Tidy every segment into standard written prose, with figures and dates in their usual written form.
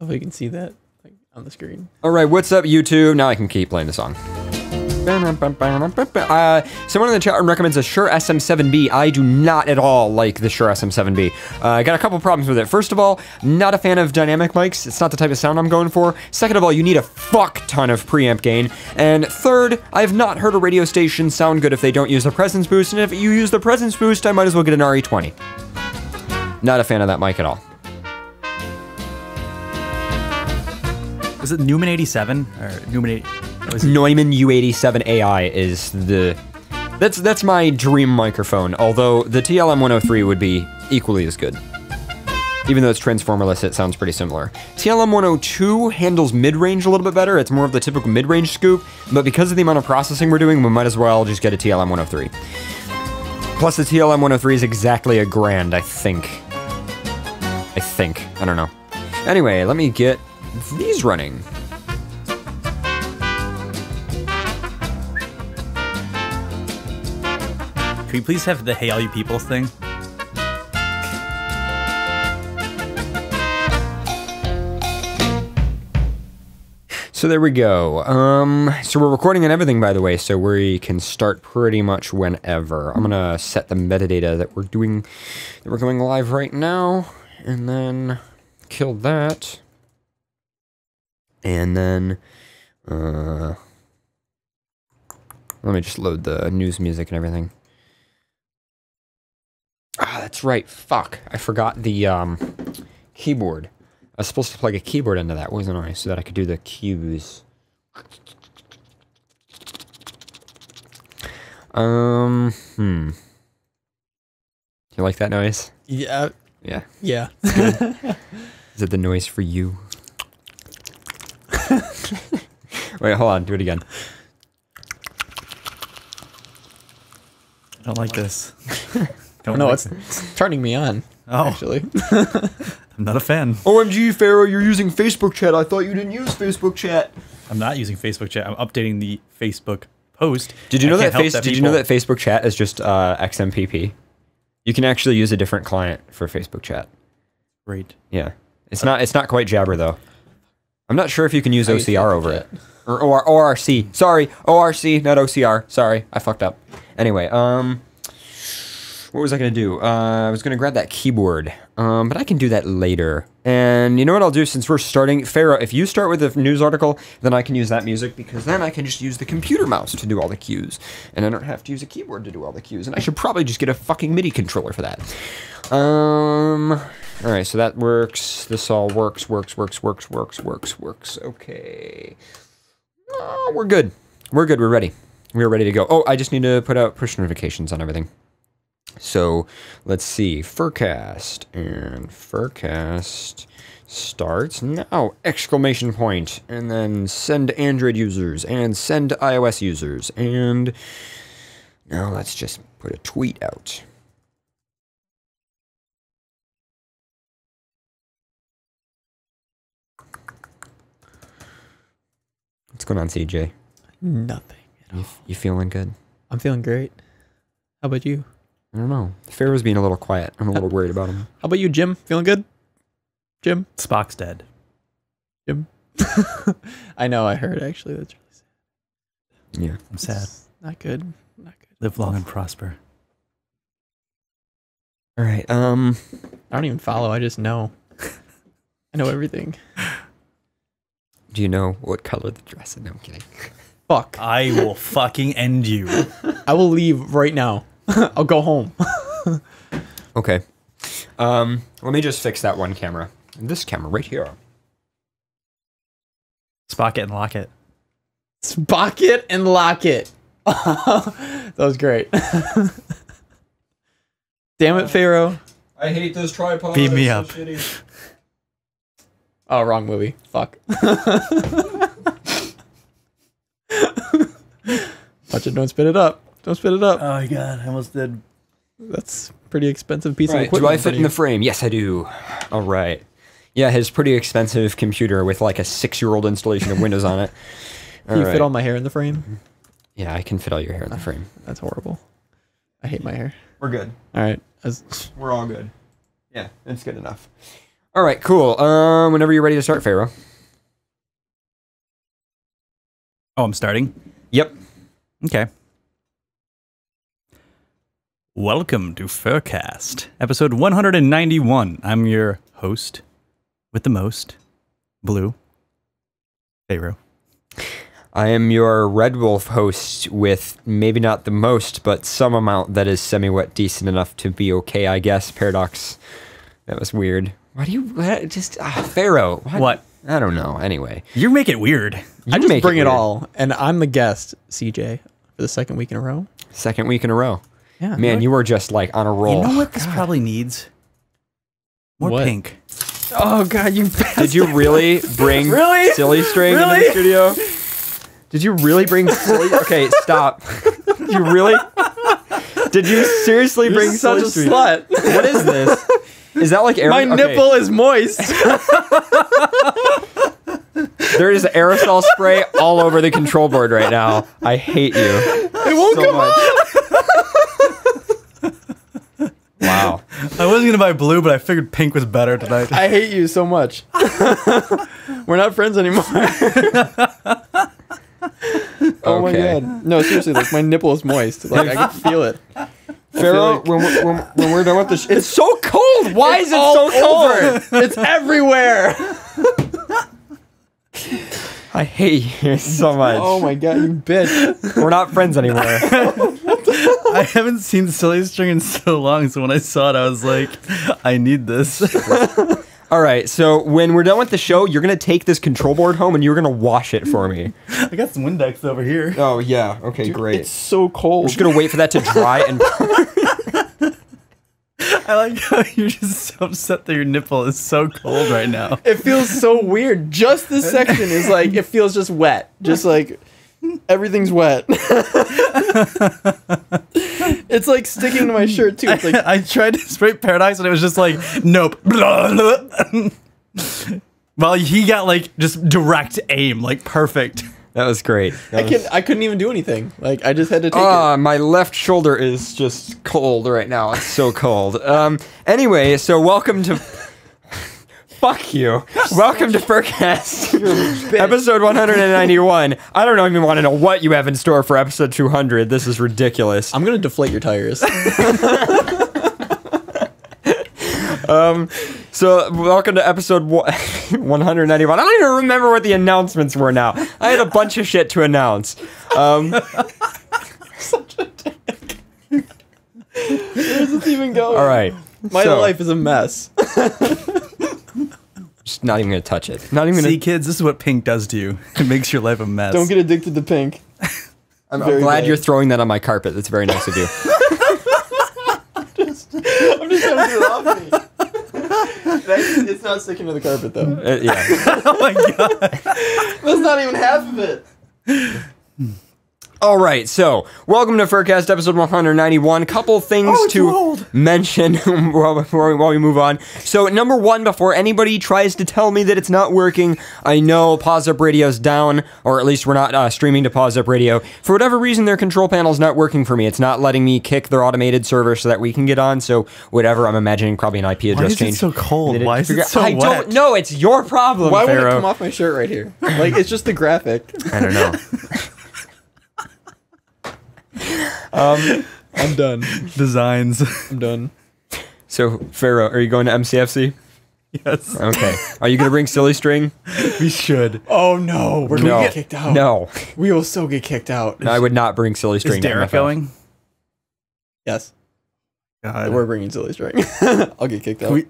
Hopefully you can see that like on the screen. All right, what's up, YouTube? Now I can keep playing the song. Someone in the chat room recommends a Shure SM7B. I do not at all like the Shure SM7B. I got a couple problems with it. First of all, not a fan of dynamic mics. It's not the type of sound I'm going for. Second of all, you need a fuck ton of preamp gain. And third, I have not heard a radio station sound good if they don't use the presence boost. And if you use the presence boost, I might as well get an RE20. Not a fan of that mic at all. Was it Newman 87 or Newman 80? Neumann U87 AI is the... That's my dream microphone, although the TLM103 would be equally as good. Even though it's transformerless, it sounds pretty similar. TLM102 handles mid-range a little bit better. It's more of the typical mid-range scoop, but because of the amount of processing we're doing, we might as well just get a TLM103. Plus the TLM103 is exactly $1,000, I think. I don't know. Anyway, let me get these running. Can we please have the Hey All You Peoples thing? So there we go. So we're recording and everything, by the way, so we can start pretty much whenever. I'm gonna set the metadata that we're going live right now, and then kill that. And then, let me just load the news music and everything. Ah, that's right. Fuck. I forgot the keyboard. I was supposed to plug a keyboard into that, wasn't I? So that I could do the cues. You like that noise? Yeah. Yeah. Yeah. Is it the noise for you? Wait, hold on. Do it again. I don't like this. No, it's turning me on. Oh. Actually. I'm not a fan. OMG, Pharaoh, you're using Facebook chat. I thought you didn't use Facebook chat. I'm not using Facebook chat. I'm updating the Facebook post. Did you know that Facebook chat is just XMPP? You can actually use a different client for Facebook chat. Great. Yeah. It's not quite Jabber though. I'm not sure if you can use OCR over it. Or ORC. Sorry, ORC, not OCR. Sorry, I fucked up. Anyway, what was I gonna do? I was gonna grab that keyboard, but I can do that later. And you know what I'll do since we're starting? Pharaoh, if you start with a news article, then I can use that music because then I can just use the computer mouse to do all the cues. And I don't have to use a keyboard to do all the cues. And I should probably just get a fucking MIDI controller for that. Alright, so that works. This all works. Okay. Oh, we're good. We're ready. We're ready to go. Oh, I just need to put out push notifications on everything. So, let's see. FurCast. And FurCast starts now! Exclamation point. And then send Android users. And send iOS users. And now let's just put a tweet out. What's going on, CJ? Nothing at all. You feeling good? I'm feeling great. How about you? I don't know. Pharaoh's being a little quiet. I'm a little worried about him. How about you, Jim? Feeling good? Jim? Spock's dead. Jim? I know, I heard actually. That's really sad. Yeah. I'm sad. Not good. Not good. Live long and prosper. All right. I don't even follow. I just know. I know everything. Do you know what color the dress is? No, I'm kidding. Fuck. I will fucking end you. I will leave right now. I'll go home. Okay. Let me just fix that one camera. And this camera right here. Spock it and lock it. Spock it and lock it. That was great. Damn it, Pharaoh. I hate this tripod. Beam me up. Oh, wrong movie. Fuck. Watch it, don't spit it up. Don't spit it up. Oh my god, I almost did. That's a pretty expensive piece of Right, equipment. do I fit in the frame? Yes, I do. All right. Yeah, his pretty expensive computer with like a 6-year-old installation of Windows on it. Can you fit all my hair in the frame? Yeah, I can fit all your hair in the frame. That's horrible. I hate my hair. We're good. All right. We're all good. Yeah, it's good enough. All right, cool. Whenever you're ready to start, Pharaoh. Oh, I'm starting? Yep. Okay. Welcome to FurCast, episode 191. I'm your host with the most, Blue, Pharaoh. I am your Red Wolf host with maybe not the most, but some amount that is semi-wet decent enough to be okay, I guess. Paradox. That was weird. Why do you Pharaoh? What? I don't know. Anyway. You make it weird. I just bring it all, and I'm the guest, CJ, for the second week in a row. Second week in a row. Yeah. Man, you were just like on a roll. You know what this probably needs? More What? pink. Oh, God, you bastard. Did you really bring silly string into the studio? Did you really bring silly? Okay, stop. You really? Did you seriously bring such silly a string? slut. What is this? Is that like air? My nipple is moist. There is aerosol spray all over the control board right now. I hate you. It won't so come much. Wow. I was going to buy blue, but I figured pink was better tonight. I hate you so much. We're not friends anymore. Oh my Okay. God. No, seriously, like my nipple is moist. Like I can feel it. Pharaoh, like- when we're done with this, it's so cold. Why is it so cold? It's everywhere. I hate you so much. Oh my God, you bitch. We're not friends anymore. I haven't seen silly string in so long, so when I saw it, I was like, I need this. All right, so when we're done with the show, you're gonna take this control board home and you're gonna wash it for me. I got some Windex over here. Oh yeah, okay, great. It's so cold. I'm just gonna wait for that to dry and. I like how you're just so upset that your nipple is so cold right now. It feels so weird. Just this section is like, it feels just wet. Just like everything's wet. It's like sticking to my shirt too. It's like, I tried to spray Paradox and it was just like, nope. Well, he got like just direct aim, like perfect. That was great. I couldn't even do anything. Like I just had to take it. My left shoulder is just cold right now. It's so cold. Anyway, so welcome to. Fuck you. Welcome to FurCast, episode 191. I don't even want to know what you have in store for episode 200. This is ridiculous. I'm gonna deflate your tires. So welcome to episode 191. I don't even remember what the announcements were now. I had a bunch of shit to announce. Such a dick. Where does this even go? All right. My So- life is a mess. Just not even gonna touch it. Not even See, gonna. kids, this is what pink does to you. It makes your life a mess. Don't get addicted to pink. I'm very glad bad. you're throwing that on my carpet. That's very nice of you. I'm just trying to get it off me. It's not sticking to the carpet though. Yeah. Oh my god. That's not even half of it. All right, so welcome to FurCast episode 191. Couple things to mention while we move on. So number one, before anybody tries to tell me that it's not working, I know Pause Up Radio's down, or at least we're not streaming to Pause Up Radio. For whatever reason, their control panel's not working for me. It's not letting me kick their automated server so that we can get on. So whatever, I'm imagining probably an IP address Why is it change. so cold? Why is it so I wet? don't know. It's your problem, Why would it Pharaoh. come off my shirt right here? Like it's just the graphic. I don't know. I'm done. Designs. I'm done. So, Pharaoh, are you going to MCFC? Yes. Okay. Are you going to bring silly string? We should. Oh no, we're No. gonna get kicked out. No. We will so get kicked out. I would not bring silly string. Is to Derek MFL. going? Yes, God. we're bringing silly string. I'll get kicked out. Can we,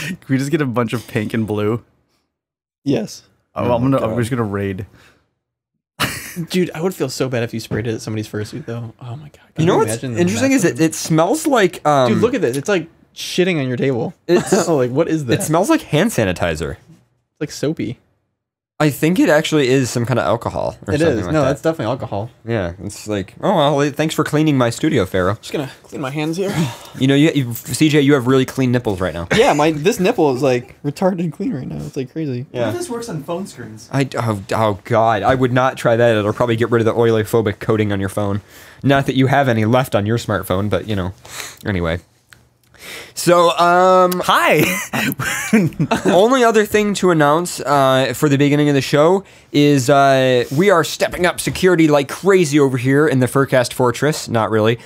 can we just get a bunch of pink and blue? Yes, I'm God. just gonna raid. dude, I would feel so bad if you sprayed it at somebody's fursuit though. Oh my god. You know Can what's imagine the interesting mess is it smells like Dude, look at this. It's like shitting on your table. It's- like what is that? it smells like hand sanitizer. It's like soapy. I think it actually is some kind of alcohol or It something is. like No, that. that's definitely alcohol. Yeah, it's like, oh well, thanks for cleaning my studio, Pharaoh. Just gonna clean my hands here. You know, CJ, you have really clean nipples right now. Yeah, this nipple is like retarded clean right now. It's like crazy. Yeah. This works on phone screens. Oh god, I would not try that. It'll probably get rid of the oilophobic coating on your phone. Not that you have any left on your smartphone, but you know. Anyway. So, Hi. only other thing to announce for the beginning of the show is we are stepping up security like crazy over here in the FurCast Fortress. Not really.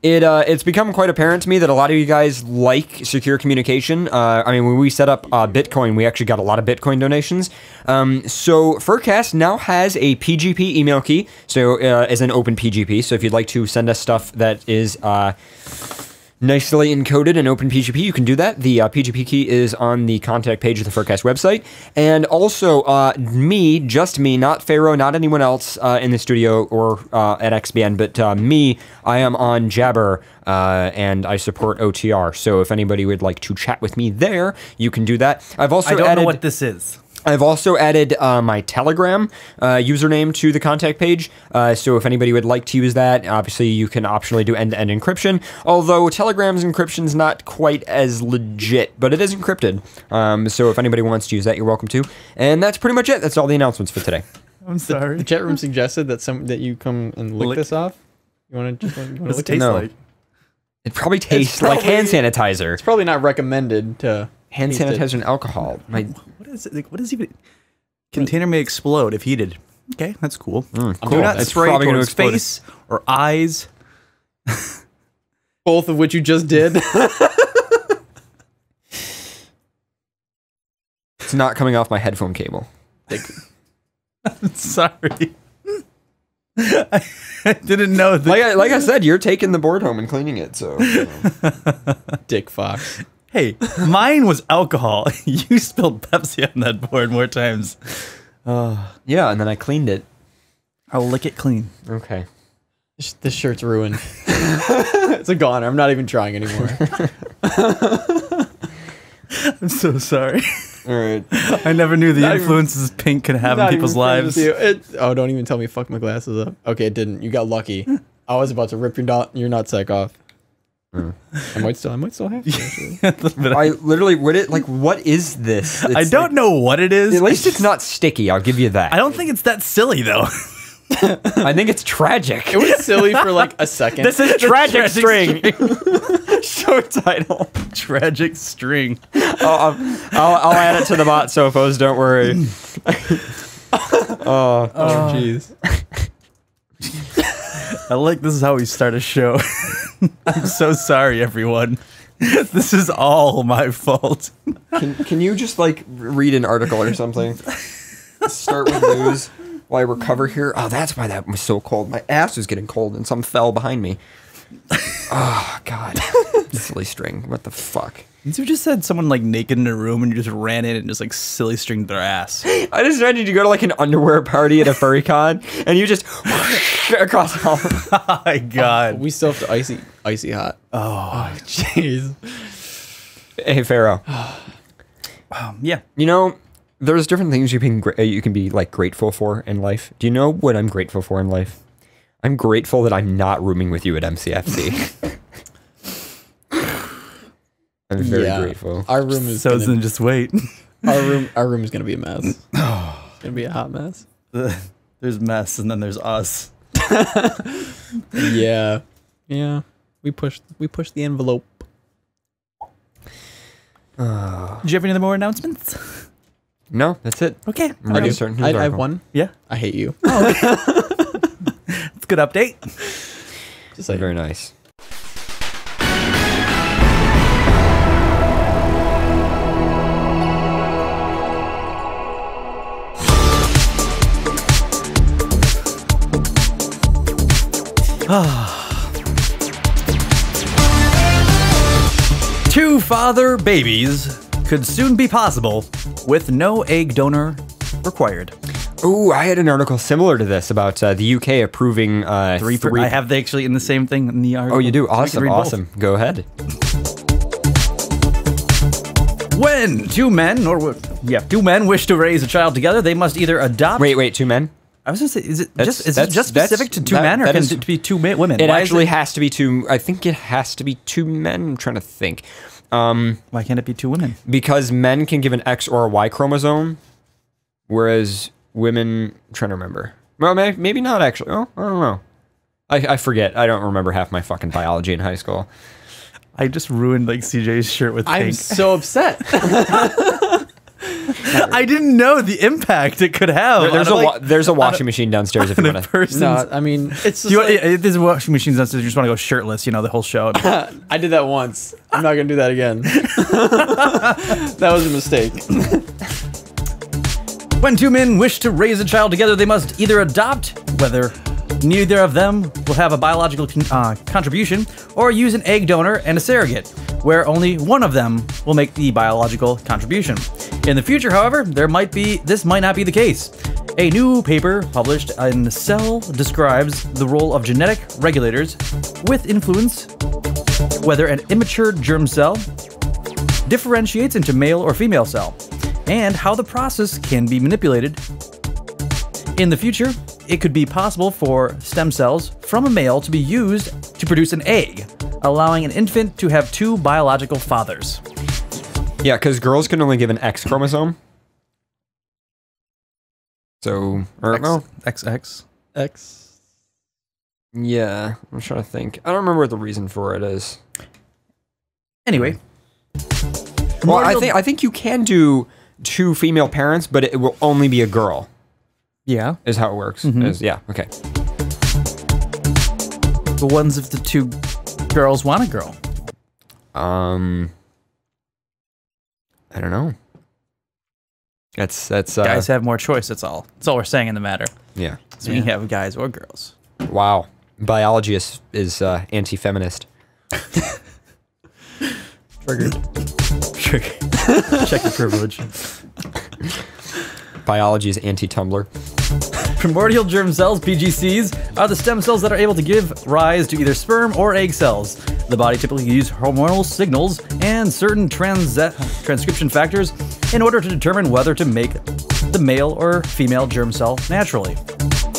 It's become quite apparent to me that a lot of you guys like secure communication. I mean, when we set up Bitcoin, we actually got a lot of Bitcoin donations. So FurCast now has a PGP email key, so as an open PGP. So if you'd like to send us stuff that is nicely encoded in OpenPGP, you can do that. The PGP key is on the contact page of the FurCast website. And also, just me, not Pharaoh, not anyone else in the studio or at XBN, but me, I am on Jabber, and I support OTR. So if anybody would like to chat with me there, you can do that. I've also I don't know what this is. I've also added my Telegram username to the contact page, so if anybody would like to use that, obviously you can optionally do end-to-end encryption, although Telegram's encryption is not quite as legit, but it is encrypted, so if anybody wants to use that, you're welcome to. And that's pretty much it. That's all the announcements for today. I'm sorry. The chat room suggested that you come and lick this off. You want to just What does it taste like? It probably tastes like hand sanitizer. It's probably not recommended to Hand sanitizer and alcohol. What is it? Like, what is even? Container may explode if heated. Okay, that's cool. Cool. Do not It's spray probably gonna towards explode. face or eyes. both of which you just did. It's not coming off my headphone cable. I'm sorry. I didn't know that. Like I said, you're taking the board home and cleaning it, so. Dick Fox. Hey, mine was alcohol. You spilled Pepsi on that board more times. Yeah, and then I cleaned it. I'll lick it clean. Okay. This shirt's ruined. It's a goner. I'm not even trying anymore. I'm so sorry. All right. I never knew the influences pink could have in people's lives. Oh, don't even tell me fuck my glasses up. Okay, it didn't. You got lucky. I was about to rip your nutsack off. I might still have to, actually. I literally what is this? I don't know what it is. At least it's not sticky, I'll give you that. I don't think it's that silly though. I think it's tragic. It was silly for like a second. This is tragic string. Show title. Tragic string. I'll add it to the bot sofos, don't worry. Oh jeez. I like this is how we start a show. I'm so sorry, everyone. This is all my fault. Can you just like read an article or something? Start with news while I recover here. Oh, that's why that was so cold. My ass was getting cold and some fell behind me. Oh God. Silly string. What the fuck? You just said someone like naked in a room and you just ran in and just like silly stringed their ass. I just imagined you go to like an underwear party at a furry con and you just across all. Oh my God. We still have to icy hot. Oh, jeez. Hey, Pharaoh. Yeah. You know, there's different things you can be like grateful for in life. Do you know what I'm grateful for in life? I'm grateful that I'm not rooming with you at MCFC. I'm very grateful. Our room is then just wait. Our room is gonna be a mess. It's gonna be a hot mess. There's mess and then there's us. Yeah. We pushed the envelope. Do you have any other more announcements? No, that's it. Okay. I'm ready to start a news I have article. one. Yeah. I hate you. It's a good update. Just like Very nice. Two father babies could soon be possible with no egg donor required. Ooh, I had an article similar to this about the UK approving three. I have they actually in the same thing in the article. Oh, you do? So I can read Awesome. both. Go ahead. When two men wish to raise a child together, they must either adopt. Wait, two men? I was gonna say, is it That's- just specific to two men, or that can is- it be two women? It Why is actually has to be two. I think it has to be two men. I'm trying to think. Why can't it be two women? Because men can give an X or a Y chromosome, whereas women. I'm trying to remember. Well, maybe not actually. Oh, I don't know. I forget. I don't remember half my fucking biology in high school. I just ruined like CJ's shirt with pink. I'm so upset. I didn't know the impact it could have. There's a washing machine downstairs if you want to. No, I mean, it's just there's a washing machine downstairs. You just want to go shirtless, the whole show. I did that once. I'm not going to do that again. That was a mistake. When two men wish to raise a child together, they must either adopt, whether neither of them will have a biological contribution, or use an egg donor and a surrogate, where only one of them will make the biological contribution. In the future, however, this might not be the case. A new paper published in Cell describes the role of genetic regulators with influence whether an immature germ cell differentiates into male or female cell, and how the process can be manipulated. In the future, it could be possible for stem cells from a male to be used to produce an egg, allowing an infant to have two biological fathers. Yeah, because girls can only give an X chromosome. So, XX. X. Yeah, I'm trying to think. I don't remember what the reason for it is. Anyway. Well, I think you can do two female parents, but it will only be a girl. Yeah. Is how it works. Yeah, okay. The ones if the two girls want a girl. I don't know. That's guys have more choice, that's all. That's all we're saying in the matter. Yeah. So you can have guys or girls. Wow. Biology is anti-feminist. Triggered. Check the privilege. Biology is anti-Tumblr. Primordial germ cells, PGCs, are the stem cells that are able to give rise to either sperm or egg cells. The body typically uses hormonal signals and certain transcription factors in order to determine whether to make the male or female germ cell naturally.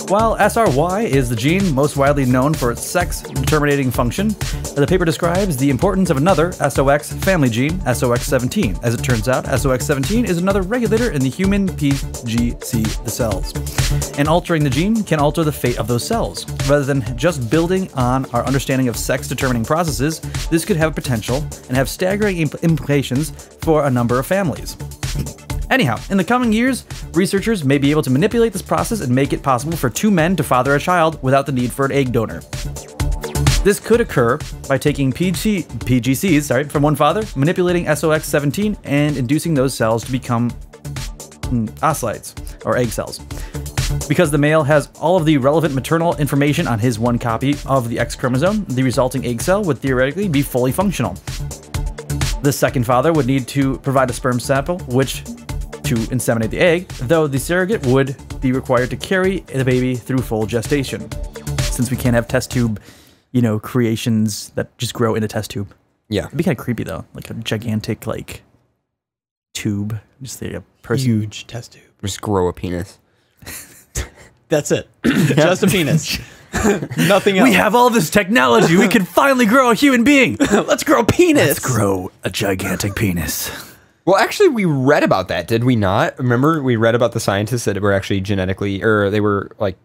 While SRY is the gene most widely known for its sex-determinating function, the paper describes the importance of another SOX family gene, SOX17. As it turns out, SOX17 is another regulator in the human PGC, the cells. And altering the gene can alter the fate of those cells. Rather than just building on our understanding of sex-determining processes, this could have potential and have staggering implications for a number of families. Anyhow, in the coming years, researchers may be able to manipulate this process and make it possible for two men to father a child without the need for an egg donor. This could occur by taking PGCs from one father, manipulating SOX17, and inducing those cells to become oocytes, or egg cells. Because the male has all of the relevant maternal information on his one copy of the X chromosome, the resulting egg cell would theoretically be fully functional. The second father would need to provide a sperm sample, to inseminate the egg, though the surrogate would be required to carry the baby through full gestation, since we can't have test tube, creations that just grow in a test tube. Yeah. It'd be kind of creepy, though. Like a gigantic, tube. Just a person. Huge test tube. Just grow a penis. That's it. Just a penis. Nothing else. We have all this technology. We can finally grow a human being. Let's grow a penis. Let's grow a gigantic penis. Well, actually, we read about that, did we not? Remember, we read about the scientists that were actually genetically, or they were, I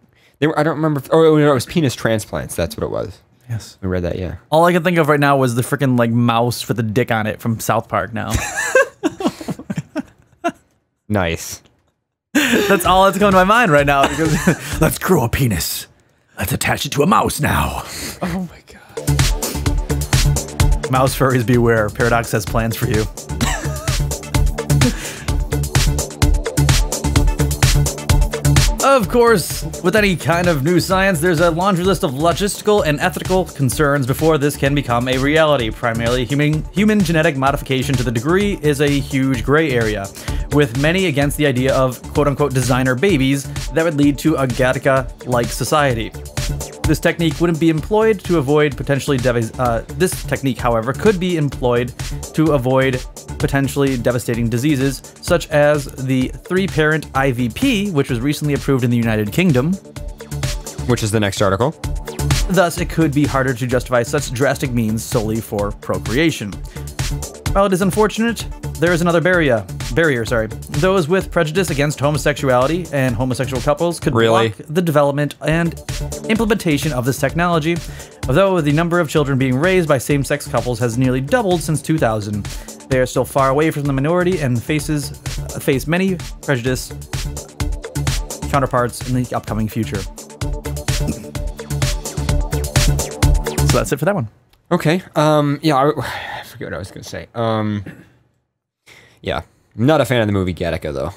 don't remember, it was penis transplants, that's what it was. Yes. We read that, yeah. All I could think of right now was the freaking, mouse with a dick on it from South Park now. Nice. That's all that's coming to my mind right now. Because let's grow a penis. Let's attach it to a mouse now. Oh my god. Mouse furries beware. Paradox has plans for you. Of course, with any kind of new science, there's a laundry list of logistical and ethical concerns before this can become a reality. Primarily, human genetic modification to the degree is a huge gray area, with many against the idea of quote-unquote designer babies that would lead to a Gattaca-like society. This technique wouldn't be employed to avoid potentially this technique, however, could be employed to avoid potentially devastating diseases, such as the 3-parent IVP, which was recently approved in the United Kingdom. Which is the next article. Thus, it could be harder to justify such drastic means solely for procreation. While it is unfortunate, there is another barrier. Those with prejudice against homosexuality and homosexual couples could block the development and implementation of this technology, although the number of children being raised by same-sex couples has nearly doubled since 2000. They are still far away from the minority and face many prejudice counterparts in the upcoming future. So that's it for that one. Okay. Yeah, I forget what I was going to say. Yeah. I'm not a fan of the movie Gattaca, though.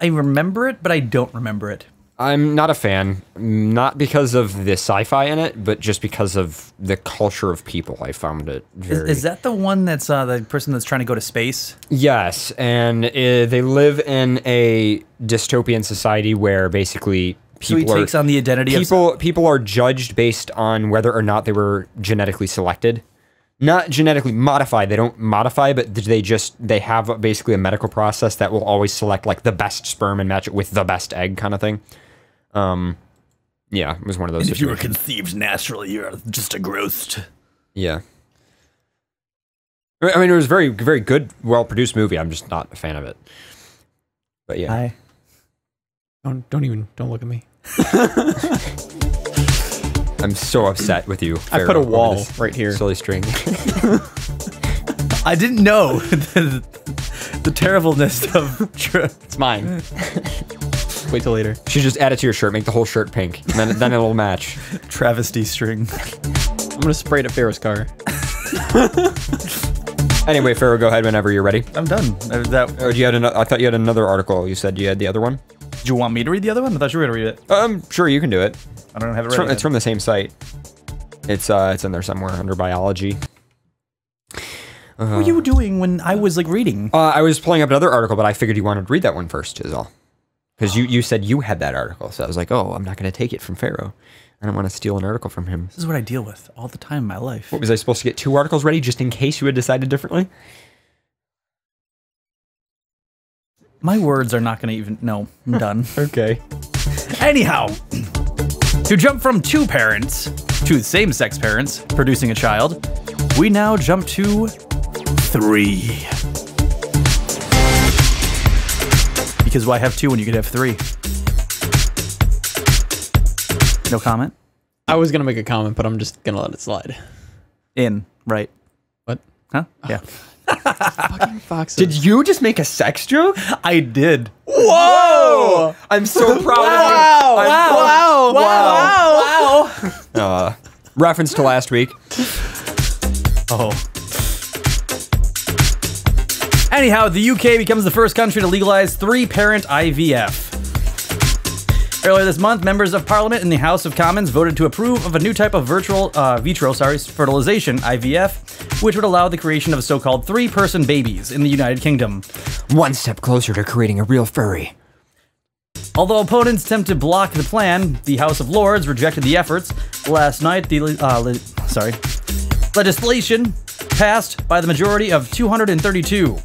I remember it, but I don't remember it. I'm not a fan, not because of the sci-fi in it, but just because of the culture of people. I found it very... Is that the one that's the person that's trying to go to space? Yes, and they live in a dystopian society where basically people so he takes on the identity of... People are judged based on whether or not they were genetically selected. Not genetically modified. They don't modify, but they have basically a medical process that will always select like the best sperm and match it with the best egg kind of thing. Yeah, it was one of those. And if you were conceived naturally, you're just a ghost. Yeah. I mean, it was very, very good, well-produced movie. I'm just not a fan of it. But yeah. Hi. Don't look at me. I'm so upset with you. I put a wall right here. Silly string. I didn't know the terribleness of... It's mine. Wait till later. You should just add it to your shirt. Make the whole shirt pink. And then it'll match. Travesty string. I'm gonna spray it at Pharaoh's car. Anyway, Pharaoh, go ahead whenever you're ready. I'm done. Oh, I thought you had another article. You said you had the other one? Do you want me to read the other one? I thought you were gonna read it. Sure, you can do it. I don't have it ready. It's from the same site. It's in there somewhere under biology. What were you doing when I was like reading? I was pulling up another article, but I figured you wanted to read that one first, is all. Because you said you had that article, so I was like, oh, I'm not going to take it from Pharaoh. I don't want to steal an article from him. This is what I deal with all the time in my life. What, was I supposed to get 2 articles ready just in case you had decided differently? My words are not going to even... No, I'm done. Okay. Anyhow, to jump from 2 parents to same-sex parents producing a child, we now jump to 3. Because why have 2 when you could have 3? No comment? I was gonna make a comment, but I'm just gonna let it slide. Right. What? Huh? Yeah. Fucking foxes. Did you just make a sex joke? I did. Whoa! I'm so proud of you. Wow! Reference to last week. Oh. Anyhow, the UK becomes the first country to legalize 3-parent IVF. Earlier this month, members of Parliament in the House of Commons voted to approve of a new type of vitro fertilization, IVF, which would allow the creation of so-called 3-person babies in the United Kingdom. One step closer to creating a real furry. Although opponents attempt to block the plan, the House of Lords rejected the efforts. Last night, the legislation passed by the majority of 232.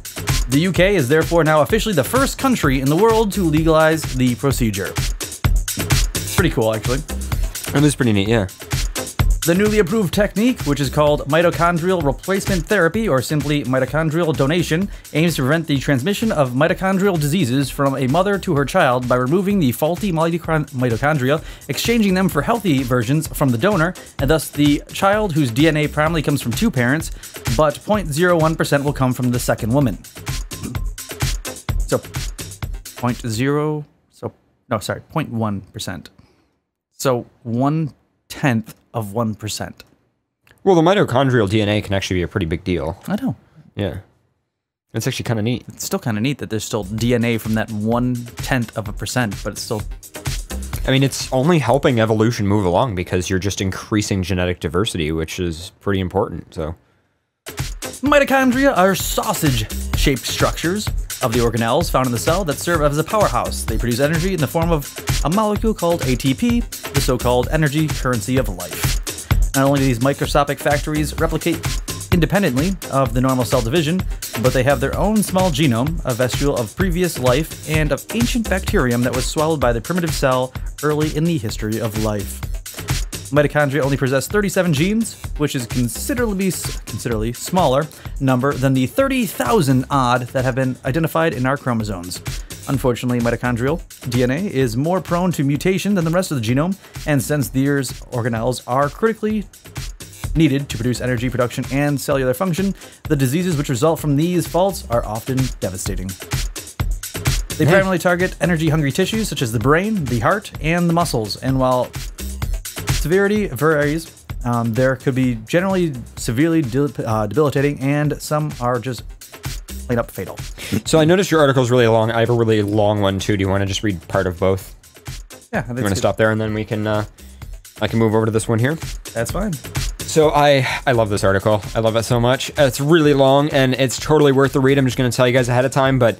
The UK is therefore now officially the first country in the world to legalize the procedure. Pretty cool, actually. It is pretty neat, yeah. The newly approved technique, which is called mitochondrial replacement therapy, or simply mitochondrial donation, aims to prevent the transmission of mitochondrial diseases from a mother to her child by removing the faulty mitochondria, exchanging them for healthy versions from the donor, and thus the child whose DNA primarily comes from 2 parents, but 0.01% will come from the second woman. So, 0.1%. So 1/10 of 1%. Well, the mitochondrial DNA can actually be a pretty big deal. I know. Yeah. It's actually kind of neat. It's still kind of neat that there's still DNA from that 1/10 of a percent, but it's still... I mean, it's only helping evolution move along because you're just increasing genetic diversity, which is pretty important, so... Mitochondria are sausage-shaped structures of the organelles found in the cell that serve as a powerhouse. They produce energy in the form of a molecule called ATP, the so-called energy currency of life. Not only do these microscopic factories replicate independently of the normal cell division, but they have their own small genome, a vestule of previous life, and of ancient bacterium that was swallowed by the primitive cell early in the history of life. Mitochondria only possess 37 genes, which is considerably smaller number than the 30,000 odd that have been identified in our chromosomes. Unfortunately, mitochondrial DNA is more prone to mutation than the rest of the genome, and since these organelles are critically needed to produce energy production and cellular function, the diseases which result from these faults are often devastating. They primarily target energy-hungry tissues such as the brain, the heart, and the muscles, and while severity varies, there could be generally severely debilitating, and some are just plain up fatal. So I noticed your article is really long. I have a really long one too. Do you want to just read part of both? Yeah, I think you want to stop there and then we can, I can move over to this one here. That's fine. So I love this article. I love it so much. It's really long and it's totally worth the read. I'm just going to tell you guys ahead of time, but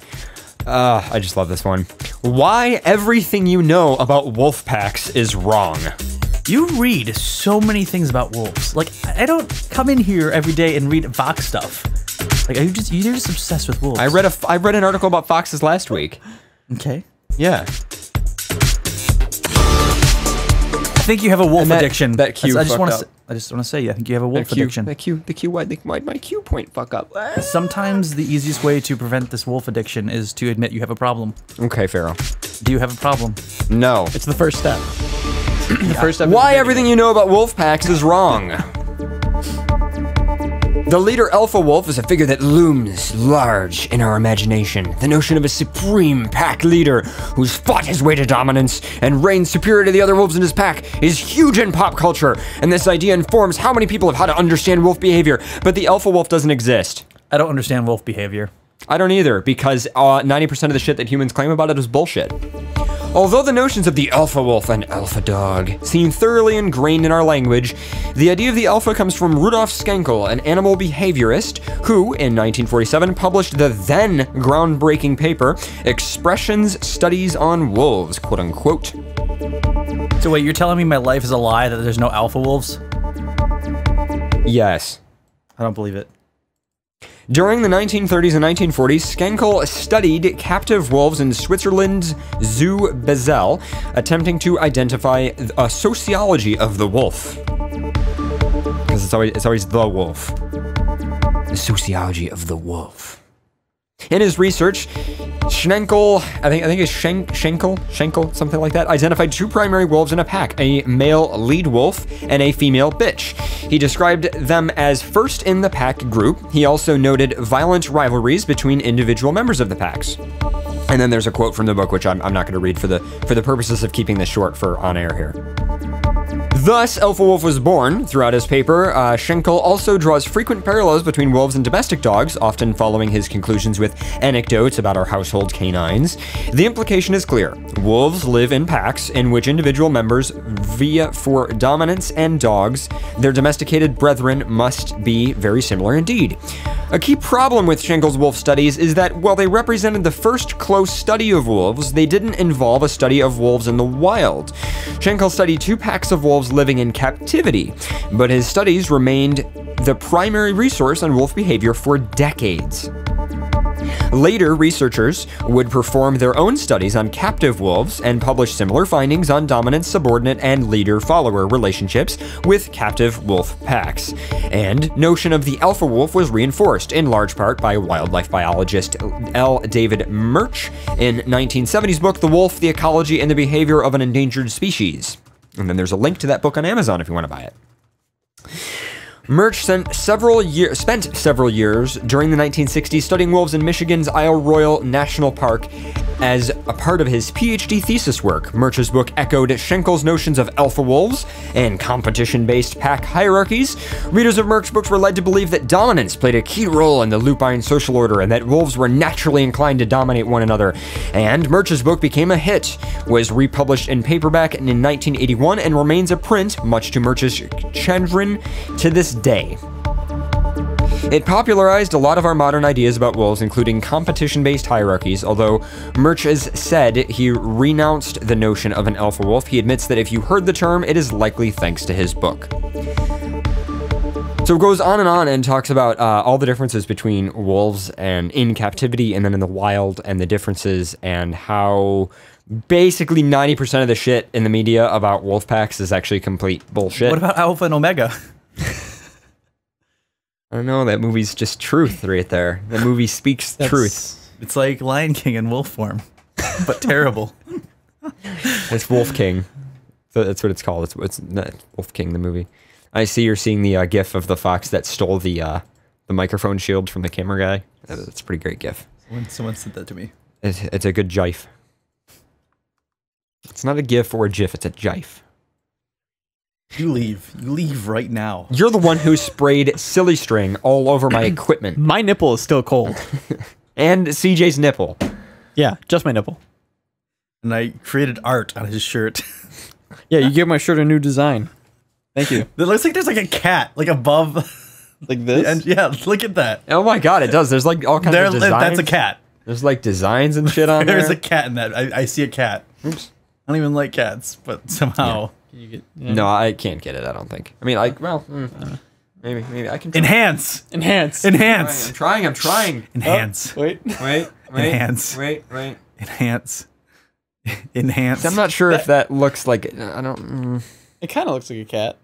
I just love this one. Why everything you know about wolf packs is wrong. You read so many things about wolves. Like, I don't come in here every day and read Vox stuff. Like, you're just obsessed with wolves. I read an article about foxes last week. Okay. Yeah. I think you have a wolf addiction. That cue I just want to say, I think you have a wolf addiction. The cue. Why'd my cue point fuck up? Sometimes the easiest way to prevent this wolf addiction is to admit you have a problem. Okay, Pharaoh. Do you have a problem? No. It's the first step. The first step. Why everything you know about wolf packs is wrong. The leader alpha wolf is a figure that looms large in our imagination. The notion of a supreme pack leader who's fought his way to dominance and reigns superior to the other wolves in his pack is huge in pop culture, and this idea informs how many people have how to understand wolf behavior, but the alpha wolf doesn't exist. I don't understand wolf behavior. I don't either, because 90% of the shit that humans claim about it is bullshit. Although the notions of the alpha wolf and alpha dog seem thoroughly ingrained in our language, the idea of the alpha comes from Rudolf Schenkel, an animal behaviorist who, in 1947, published the then groundbreaking paper, Expressions Studies on Wolves, quote unquote. So wait, you're telling me my life is a lie, that there's no alpha wolves? Yes. I don't believe it. During the 1930s and 1940s, Schenkel studied captive wolves in Switzerland's Zoo Basel, attempting to identify a sociology of the wolf. Because it's always the wolf. The sociology of the wolf. In his research, Schenkel, I think it's Schenkel, something like that, identified two primary wolves in a pack, a male lead wolf and a female bitch. He described them as first in the pack group. He also noted violent rivalries between individual members of the packs. And then there's a quote from the book, which I'm not going to read for the purposes of keeping this short for on air here. Thus, Alpha Wolf was born. Throughout his paper, Schenkel also draws frequent parallels between wolves and domestic dogs, often following his conclusions with anecdotes about our household canines. The implication is clear. Wolves live in packs in which individual members vie for dominance, and dogs, their domesticated brethren, must be very similar indeed. A key problem with Schenkel's wolf studies is that while they represented the first close study of wolves, they didn't involve a study of wolves in the wild. Schenkel studied two packs of wolves living in captivity, but his studies remained the primary resource on wolf behavior for decades. Later, researchers would perform their own studies on captive wolves and publish similar findings on dominant, subordinate, and leader-follower relationships with captive wolf packs. And notion of the alpha wolf was reinforced in large part by wildlife biologist L. David Murr in 1970's book, The Wolf, the Ecology, and the Behavior of an Endangered Species. And then there's a link to that book on Amazon if you want to buy it. Murr spent several years during the 1960s studying wolves in Michigan's Isle Royale National Park as a part of his PhD thesis work. Murr's book echoed Schenkel's notions of alpha wolves and competition-based pack hierarchies. Readers of Murr's books were led to believe that dominance played a key role in the lupine social order and that wolves were naturally inclined to dominate one another. And Murr's book became a hit, was republished in paperback in 1981, and remains a print, much to Murr's chagrin, to this day. It popularized a lot of our modern ideas about wolves, including competition-based hierarchies, although Murr has said he renounced the notion of an alpha wolf. He admits that if you heard the term, it is likely thanks to his book. So it goes on and talks about all the differences between wolves and in captivity and then in the wild, and the differences, and how basically 90% of the shit in the media about wolf packs is actually complete bullshit. What about Alpha and Omega? I don't know, that movie's just truth right there. The movie speaks truth. It's like Lion King in wolf form, but terrible. It's Wolf King. So that's what it's called. It's not Wolf King, the movie. I see you're seeing the gif of the fox that stole the microphone shield from the camera guy. That's a pretty great gif. Someone sent that to me. It's a good gif. It's not a gif or a gif, it's a gif. You leave. You leave right now. You're the one who sprayed silly string all over my equipment. My nipple is still cold. And CJ's nipple. Yeah, just my nipple. And I created art on his shirt. Yeah, you gave my shirt a new design. Thank you. It looks like there's like a cat, like above. Like this? And yeah, look at that. Oh my god, it does. There's like all kinds of designs. That's a cat. There's like designs and shit on there. There's a cat in that. I see a cat. Oops. I don't even like cats, but somehow. Can you get, No, I can't get it, I don't think. I mean, like, well, maybe I can try. Enhance. Enhance. Enhance. I'm trying. Enhance. Oh, wait. Enhance. Wait. Enhance. Enhance. I'm not sure if that looks like, I don't, It kind of looks like a cat.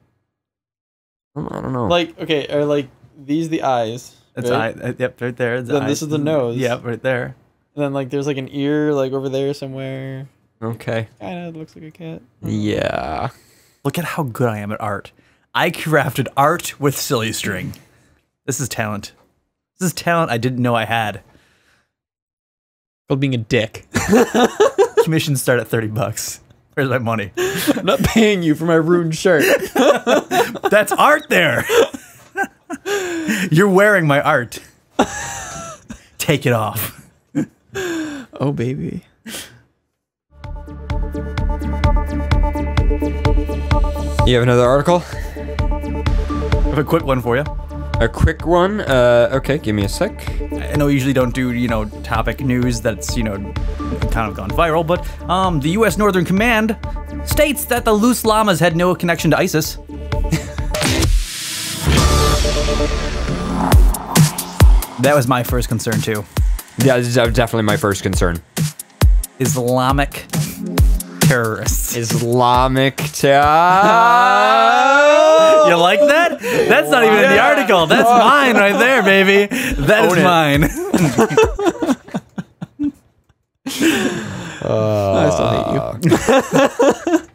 I don't know. Like, okay, are like these the eyes? That's right? eye. Yep, right there. Then this is the nose. Yep, right there. And then like there's like an ear like over there somewhere. Okay. Kind of looks like a cat. Yeah. Look at how good I am at art. I crafted art with silly string. This is talent. This is talent I didn't know I had. Called being a dick. Commissions start at $30. Where's my money? I'm not paying you for my ruined shirt. That's art there. You're wearing my art. Take it off. Oh, baby. You have another article? I have a quick one for you. A quick one? Okay, give me a sec. I know we usually don't do, topic news that's, kind of gone viral, but the U.S. Northern Command states that the loose llamas had no connection to ISIS. That was my first concern, too. Yeah, this is definitely my first concern. Islamic terrorists. Islamic You like that? That's not even in the article. That's mine right there, baby. That is mine. I still hate you.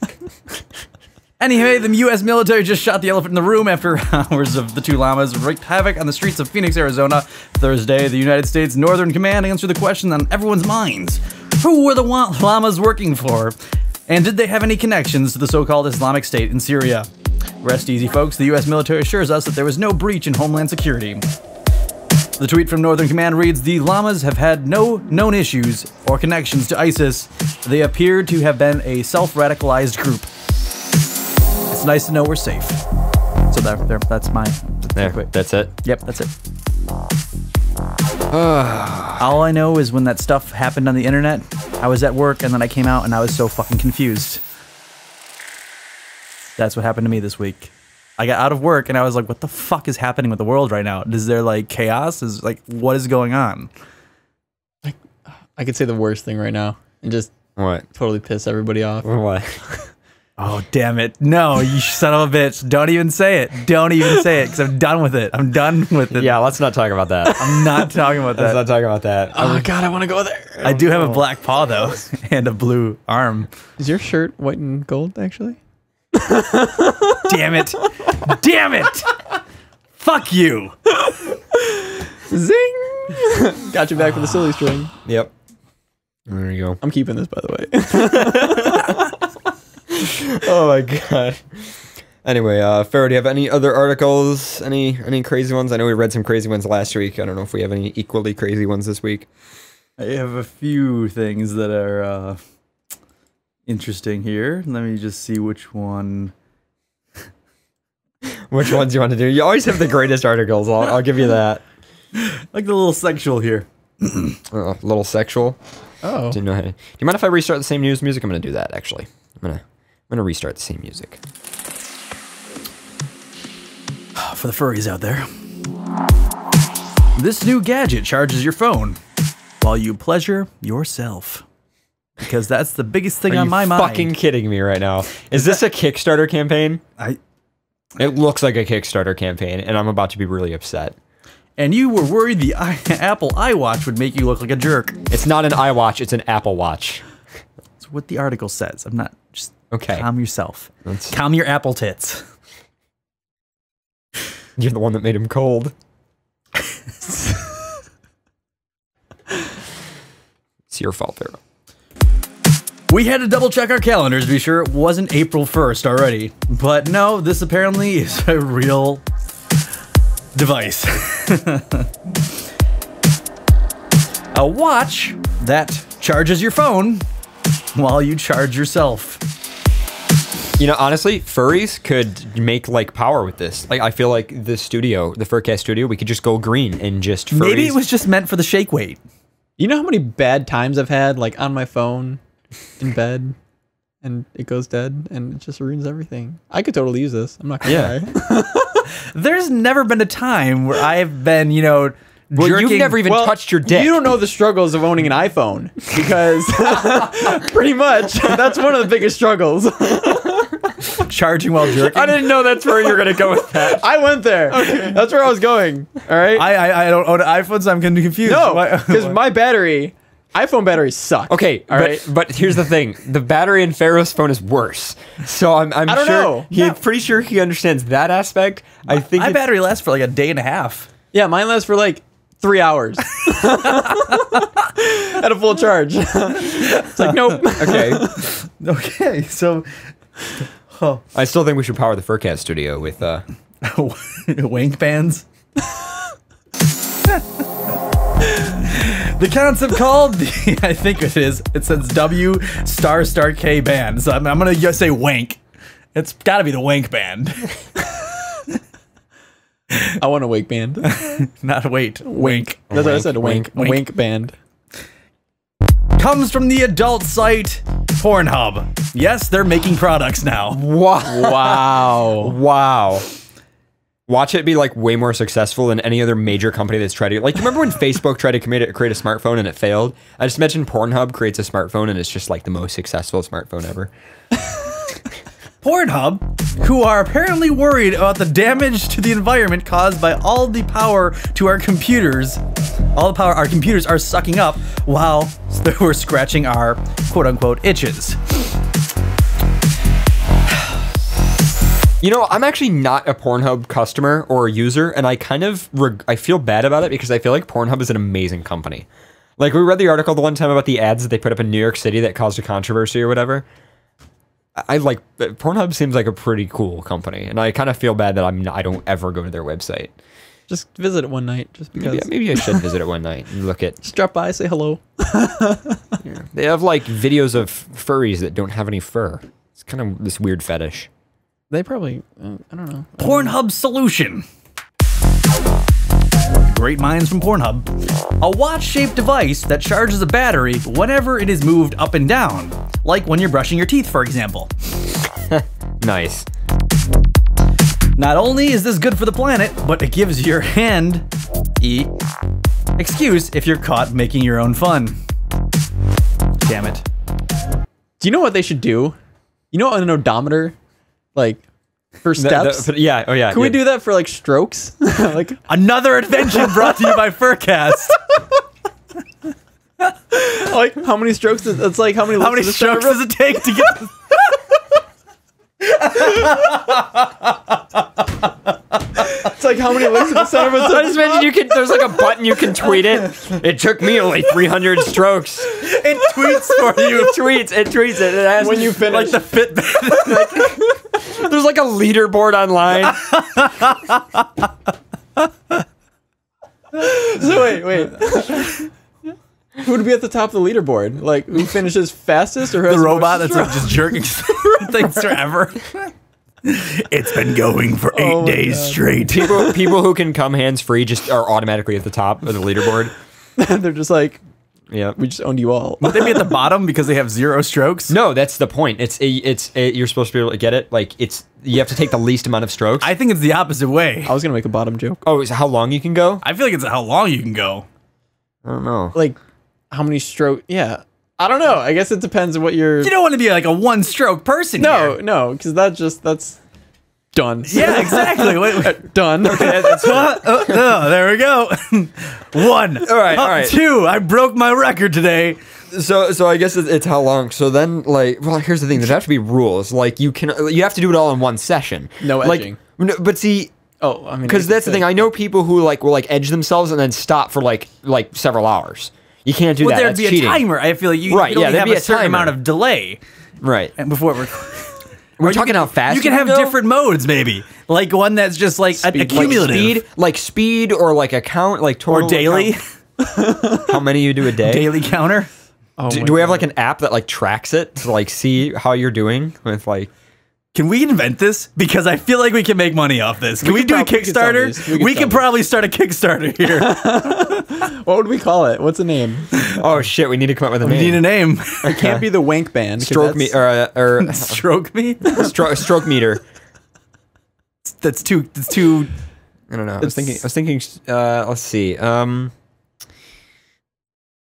Anyway, the U.S. military just shot the elephant in the room after hours of the two llamas wreaked havoc on the streets of Phoenix, Arizona. Thursday, the United States Northern Command answered the question on everyone's minds. Who were the llamas working for? And did they have any connections to the so-called Islamic State in Syria? Rest easy, folks. The U.S. military assures us that there was no breach in Homeland Security. The tweet from Northern Command reads, the llamas have had no known issues or connections to ISIS. They appear to have been a self-radicalized group. It's nice to know we're safe. So that's my... That's it? Yep, that's it. All I know is when that stuff happened on the internet, I was at work and then I came out and I was so fucking confused. That's what happened to me this week. I got out of work and I was like, what the fuck is happening with the world right now? Is there like chaos? Is like, what is going on? I could say the worst thing right now and just totally piss everybody off. What? Oh, damn it. No, you son of a bitch. Don't even say it. Don't even say it because I'm done with it. I'm done with it. Yeah, let's not talk about that. I'm not talking about that. Let's not talk about that. Oh, God, I want to go there. I do have a black paw, though, and a blue arm. Is your shirt white and gold, actually? Damn it. Damn it. Fuck you. Zing. Got you back with the silly string. Yep. There you go. I'm keeping this, by the way. Oh my god. Anyway, Farrah, do you have any other articles? Any crazy ones? I know we read some crazy ones last week. I don't know if we have any equally crazy ones this week. I have a few things that are interesting here. Let me just see which one. Which ones you want to do? You always have the greatest articles. I'll give you that. Like the little sexual here. A little sexual. Oh. Do you mind if I restart the same news music? I'm gonna do that actually. I'm gonna restart the same music. for the furries out there. This new gadget charges your phone while you pleasure yourself. Because that's the biggest thing on my mind. Are you fucking kidding me right now? Is this a Kickstarter campaign? It looks like a Kickstarter campaign, and I'm about to be really upset. And you were worried the Apple iWatch would make you look like a jerk. It's not an iWatch, it's an Apple Watch. That's what the article says. I'm not... Just okay. Calm yourself. Calm your Apple tits. You're the one that made him cold. It's your fault, Pharaoh. We had to double check our calendars to be sure it wasn't April 1st already. But no, this apparently is a real device. A watch that charges your phone while you charge yourself. You know, honestly, furries could make like power with this. Like, I feel like the studio, the FurCast studio, we could just go green and just furries. Maybe it was just meant for the shake weight. You know how many bad times I've had, like on my phone, in bed, and it goes dead, and it just ruins everything. I could totally use this. I'm not gonna lie. There's never been a time where I've been, you know, well, jerking. you've never even touched your dick. You don't know the struggles of owning an iPhone, because pretty much that's one of the biggest struggles. Charging while jerking. I didn't know that's where you're gonna go with that. I went there. Okay. That's where I was going. All right. I don't own an iPhone, so I'm gonna be confused. No, because my iPhone batteries suck. Okay, but here's the thing: the battery in Pharaoh's phone is worse. So I don't know. Pretty sure he understands that aspect. I think my battery lasts for like a day and a half. Yeah, mine lasts for like 3 hours at a full charge. It's like nope. Okay, so. Oh. I still think we should power the FurCast studio with wink bands. The concept called I think it is. It says W ** K band. So I'm gonna just say wank. It's got to be the wank band. I want a wink band. Not wait. Wink. That's what I said. Wink. Wink band. Comes from the adult site Pornhub. Yes, they're making products now. Wow. Wow. Watch it be like way more successful than any other major company that's tried to, like, you remember when Facebook tried to create a smartphone and it failed? I just mentioned Pornhub creates a smartphone and it's just like the most successful smartphone ever. Pornhub, who are apparently worried about the damage to the environment caused by all the power to our computers. All the power our computers are sucking up while we're scratching our quote-unquote itches. You know, I'm actually not a Pornhub customer or a user, and I kind of I feel bad about it because I feel like Pornhub is an amazing company. Like, we read the article the one time about the ads that they put up in New York City that caused a controversy or whatever. Pornhub seems like a pretty cool company, and I kind of feel bad that I don't ever go to their website. Just visit it one night, just because. Maybe I should visit it one night and look at. Just drop by, say hello. Yeah. They have like videos of furries that don't have any fur. It's kind of this weird fetish. They probably, I don't know. Pornhub solution. Great minds from Pornhub. A watch-shaped device that charges a battery whenever it is moved up and down. Like when you're brushing your teeth, for example. Nice. Not only is this good for the planet, but it gives your hand excuse if you're caught making your own fun. Damn it. Do you know what they should do? You know, an odometer, like, for steps? Yeah, oh yeah. Can we do that for, like, strokes? Like another invention brought to you by FurCast. Like, how many strokes? It's like, how many strokes does it take to get... It's like, how many licks in the center of a... I just mentioned there's like a button you can tweet it. It took me only 300 strokes. It tweets for you. It tweets it. It asks when you finish. Like the Fitbit. There's like a leaderboard online. So wait. Who would be at the top of the leaderboard? Like, who finishes fastest, or who has the robot that's like just jerking things forever? It's been going for 8 days straight. People who can come hands free just are automatically at the top of the leaderboard. They're just like, Yeah. We just owned you all. Would they be at the bottom because they have 0 strokes? No, that's the point. You're supposed to be able to get it. Like you have to take the least amount of strokes. I think it's the opposite way. I was gonna make a bottom joke. Oh, is it how long you can go? I feel like it's how long you can go. I don't know. Like, how many stroke? Yeah, I don't know. I guess it depends on what you're. You don't want to be like a 1-stroke person. No, no, because that's done. Yeah, exactly. Wait. Done. Okay, that's There we go. 1. All right. 2. I broke my record today. So I guess it's how long. So then, like, well, here's the thing. There have to be rules. Like, you have to do it all in one session. No edging. Like, no, but see. Oh, I mean, because that's the thing. I know people who will edge themselves and then stop for like several hours. You can't do that. Well, there'd That's be cheating. a timer. I feel like you Right, could only there'd have be a a certain timer. amount of delay. Right. And before We're talking how fast you can have go? different modes, maybe like one that's just like accumulative, like speed, or like a count, like total or daily, how many you do a day? daily counter. Oh Do we have like an app that tracks it to see how you're doing with like? Can we invent this? Because I feel like we can make money off this. Can we could do a we could sell Kickstarter? these. We could We sell could these. probably start a Kickstarter here. What would we call it? What's the name? Oh shit! We need to come up with a We name. need a name. It can't be the Wank Band. 'cause Stroke me or Stroke me. stroke meter. That's too. I don't know. I was thinking. Let's see.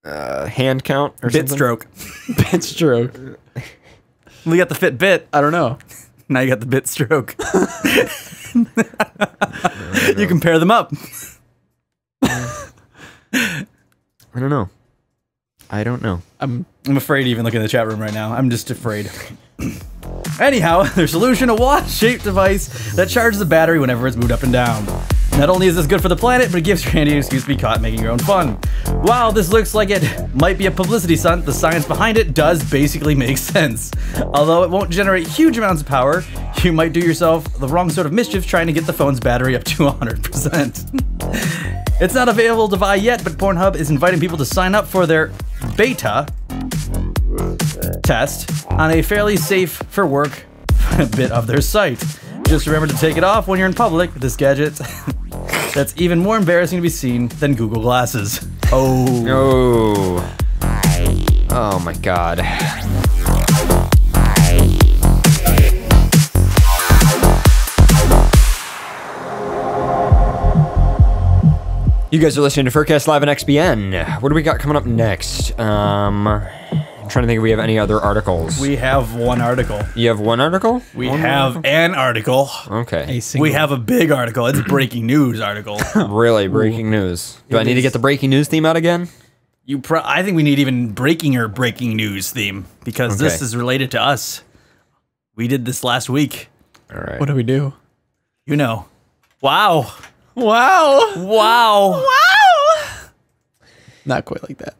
Hand count or Bit something. stroke. Bit stroke. We got the fit bit. I don't know. Now you got the bit stroke. You can pair them up. I don't know. I'm afraid to even look in the chat room right now. I'm just afraid. Anyhow, their solution, a watch-shaped device that charges the battery whenever it's moved up and down. Not only is this good for the planet, but it gives Randy an excuse to be caught making your own fun. While this looks like it might be a publicity stunt, the science behind it does basically make sense. Although it won't generate huge amounts of power, you might do yourself the wrong sort of mischief trying to get the phone's battery up to 100%. It's not available to buy yet, but Pornhub is inviting people to sign up for their beta test on a fairly safe for work bit of their site. Just remember to take it off when you're in public with this gadget that's even more embarrassing to be seen than Google Glasses. Oh. Oh my god. You guys are listening to FurCast Live on XBN. What do we got coming up next? I'm trying to think if we have any other articles. We have one article. You have one article? We have an article. Okay. We have a big article. It's a breaking news article. Really, breaking news. Do I need to get the breaking news theme out again? I think we need even breaking news theme because this Okay. is related to us. We did this last week. All right. What do we do? You know. Wow. Wow. Wow. Not quite like that.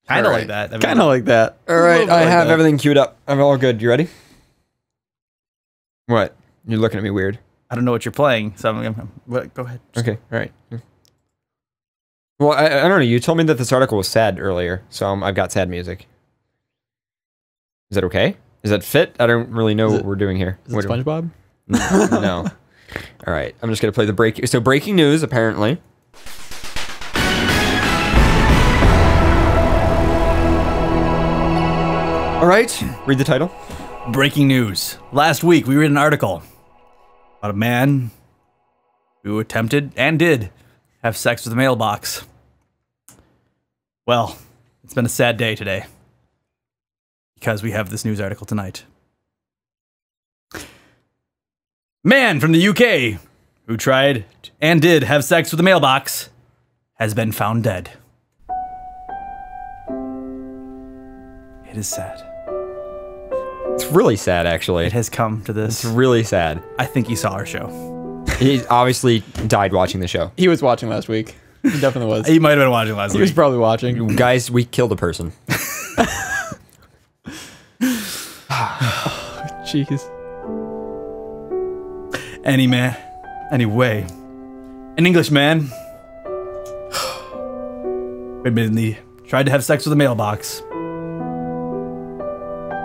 Kind of All like right. that. I mean, Kind of like that. All right, bit I like have that. everything queued up. I'm all good. You ready? What? You're looking at me weird. I don't know what you're playing, so go ahead. Okay, all right. Well, I don't know. You told me that this article was sad earlier, so I've got sad music. Is that okay? Is that fit? I don't really know what we're doing here. Is it SpongeBob? No. All right, I'm just going to play the break. So breaking news, apparently. All right, read the title. Breaking news. Last week, we read an article about a man who attempted and did have sex with a mailbox. Well, it's been a sad day today because we have this news article tonight. Man from the UK who tried and did have sex with a mailbox has been found dead. It is sad. It's really sad, actually. It has come to this. It's really sad. I think you saw our show. He obviously died watching the show. He was watching last week. He definitely was. You might have been watching last He week. was probably watching. Guys, we killed a person. Jeez. Anyway, an Englishman who admittedly tried to have sex with a mailbox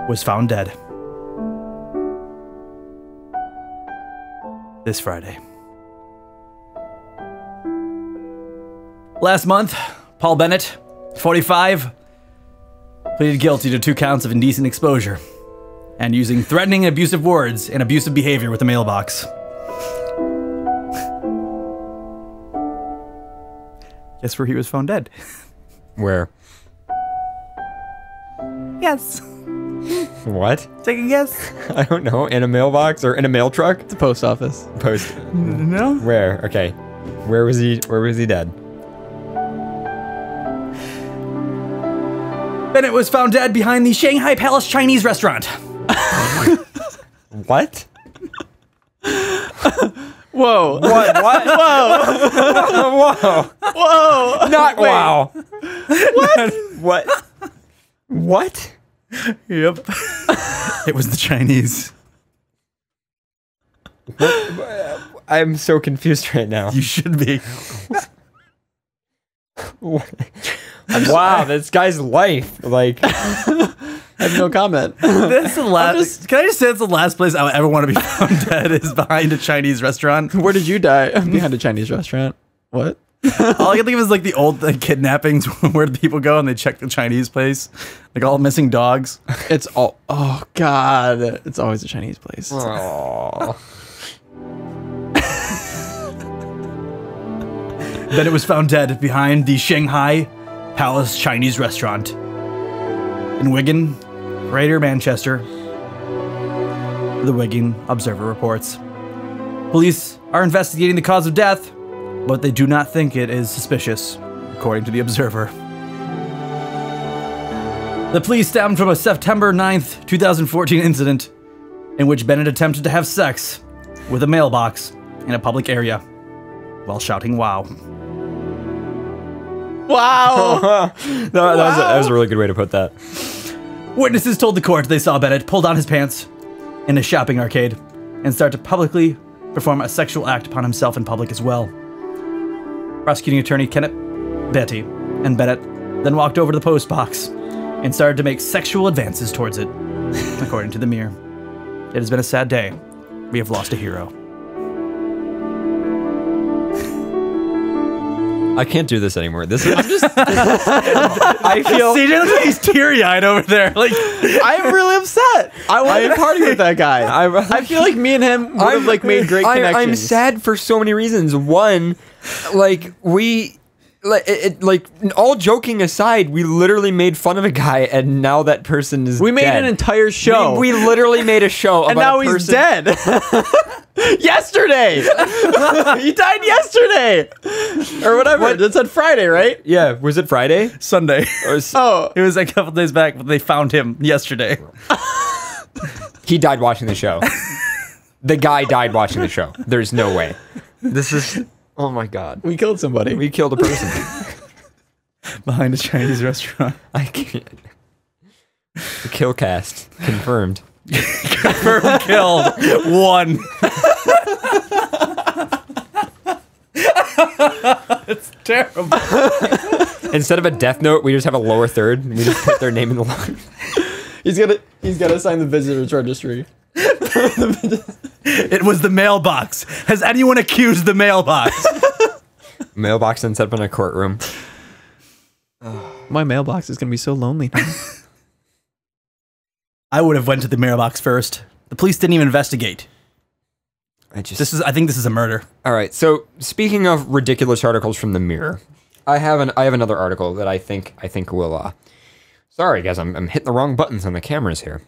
was found dead this Friday. Last month, Paul Bennett, 45, pleaded guilty to 2 counts of indecent exposure and using threatening and abusive words and abusive behavior with the mailbox. Guess where he was found dead? Where? Yes. What? Take a guess. I don't know. In a mailbox or in a mail truck? The post office. Post. No. Where? Okay. Where was he dead? Bennett was found dead behind the Shanghai Palace Chinese restaurant. What? Whoa. What? Whoa. Whoa. Whoa. Not Wait. wow. What? What? Yep. It was the Chinese. I'm so confused right now. You should be. Wow, this guy's life. Like, I have no comment. That's the last. Can I just say it's the last place I would ever want to be found dead is behind a Chinese restaurant? Where did you die? Behind a Chinese restaurant. What? All I can think of is like the old kidnappings where the people go and they check the Chinese place, like all missing dogs. It's all. Oh God! It's always a Chinese place. oh. Then it was found dead behind the Shanghai Palace Chinese restaurant in Wigan, Greater Manchester. The Wigan Observer reports. Police are investigating the cause of death, but they do not think it is suspicious, according to the Observer. The plea stemmed from a September 9th, 2014 incident in which Bennett attempted to have sex with a mailbox in a public area while shouting "wow." Wow! That was a really good way to put that. Witnesses told the court they saw Bennett pull down his pants in a shopping arcade and start to publicly perform a sexual act upon himself in public as well. Prosecuting attorney Kenneth Betty and Bennett then walked over to the post box and started to make sexual advances towards it, according to the Mirror. It has been a sad day. We have lost a hero. I can't do this anymore. This is. I feel. CJ looks like he's teary-eyed over there. Like, I'm really upset. I want to party with that guy. I feel like me and him would have like made great connections. I'm sad for so many reasons. One, like like all joking aside, we literally made fun of a guy, and now that person is. We made dead. an entire show. We literally made a show, and about now a he's person. dead. Yesterday, he died yesterday, or whatever. It said Friday, right? Yeah, was it Friday? Sunday. Oh, It was a couple days back, but they found him yesterday. He died watching the show. The guy died watching the show. There's no way. This is. Oh my god. we killed somebody. We killed a person. Behind a Chinese restaurant. I can't. The kill cast confirmed. Confirmed killed. 1. It's terrible. Instead of a death note, we just have a lower third. We just put their name in the line. He's gotta sign the visitors registry. It was the mailbox. Has anyone accused the mailbox? Mailbox and set up in a courtroom. My mailbox is gonna be so lonely now. I would have went to the mailbox first. The police didn't even investigate. I think this is a murder. All right. So speaking of ridiculous articles from the Mirror, I have another article that I think will. Sorry guys, I'm hitting the wrong buttons on the cameras here.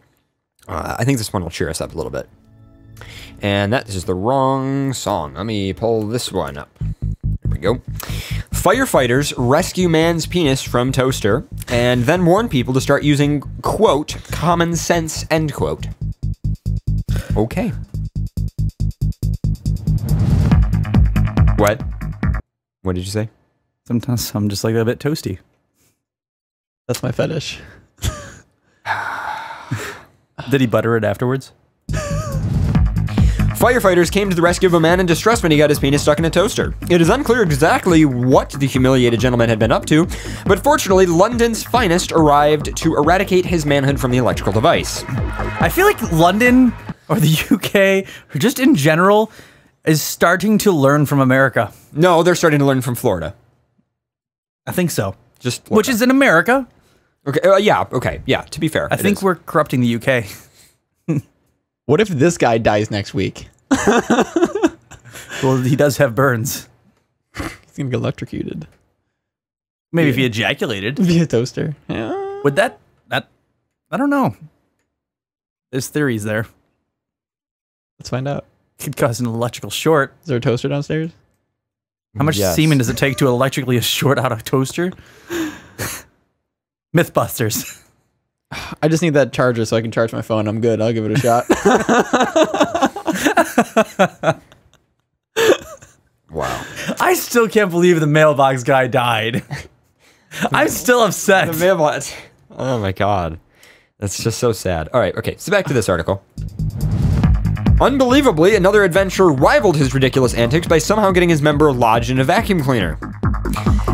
I think this one will cheer us up a little bit. And that is the wrong song. Let me pull this one up. There we go. Firefighters rescue man's penis from toaster and then warn people to start using, quote, common sense, end quote. Okay. What? What did you say? Sometimes I'm just like a bit toasty. That's my fetish. Did he butter it afterwards? Firefighters came to the rescue of a man in distress when he got his penis stuck in a toaster. It is unclear exactly what the humiliated gentleman had been up to, but fortunately, London's finest arrived to eradicate his manhood from the electrical device. I feel like London or the UK, or just in general, is starting to learn from America. No, they're starting to learn from Florida. I think so. Just which is in America. okay. Yeah. Okay. Yeah. To be fair, I think we're corrupting the UK. What if this guy dies next week? Well, he does have burns. He's gonna get electrocuted. Maybe if he ejaculated via toaster. Yeah. Would that I don't know. There's theories there. Let's find out. Could cause an electrical short. Is there a toaster downstairs? How much semen does it take to electrically short out a toaster? Mythbusters. I just need that charger so I can charge my phone. I'm good. I'll give it a shot. Wow. I still can't believe the mailbox guy died. I'm still upset. The mailbox. Oh my god. That's just so sad. All right, okay, so back to this article. Unbelievably, another adventurer rivaled his ridiculous antics by somehow getting his member lodged in a vacuum cleaner.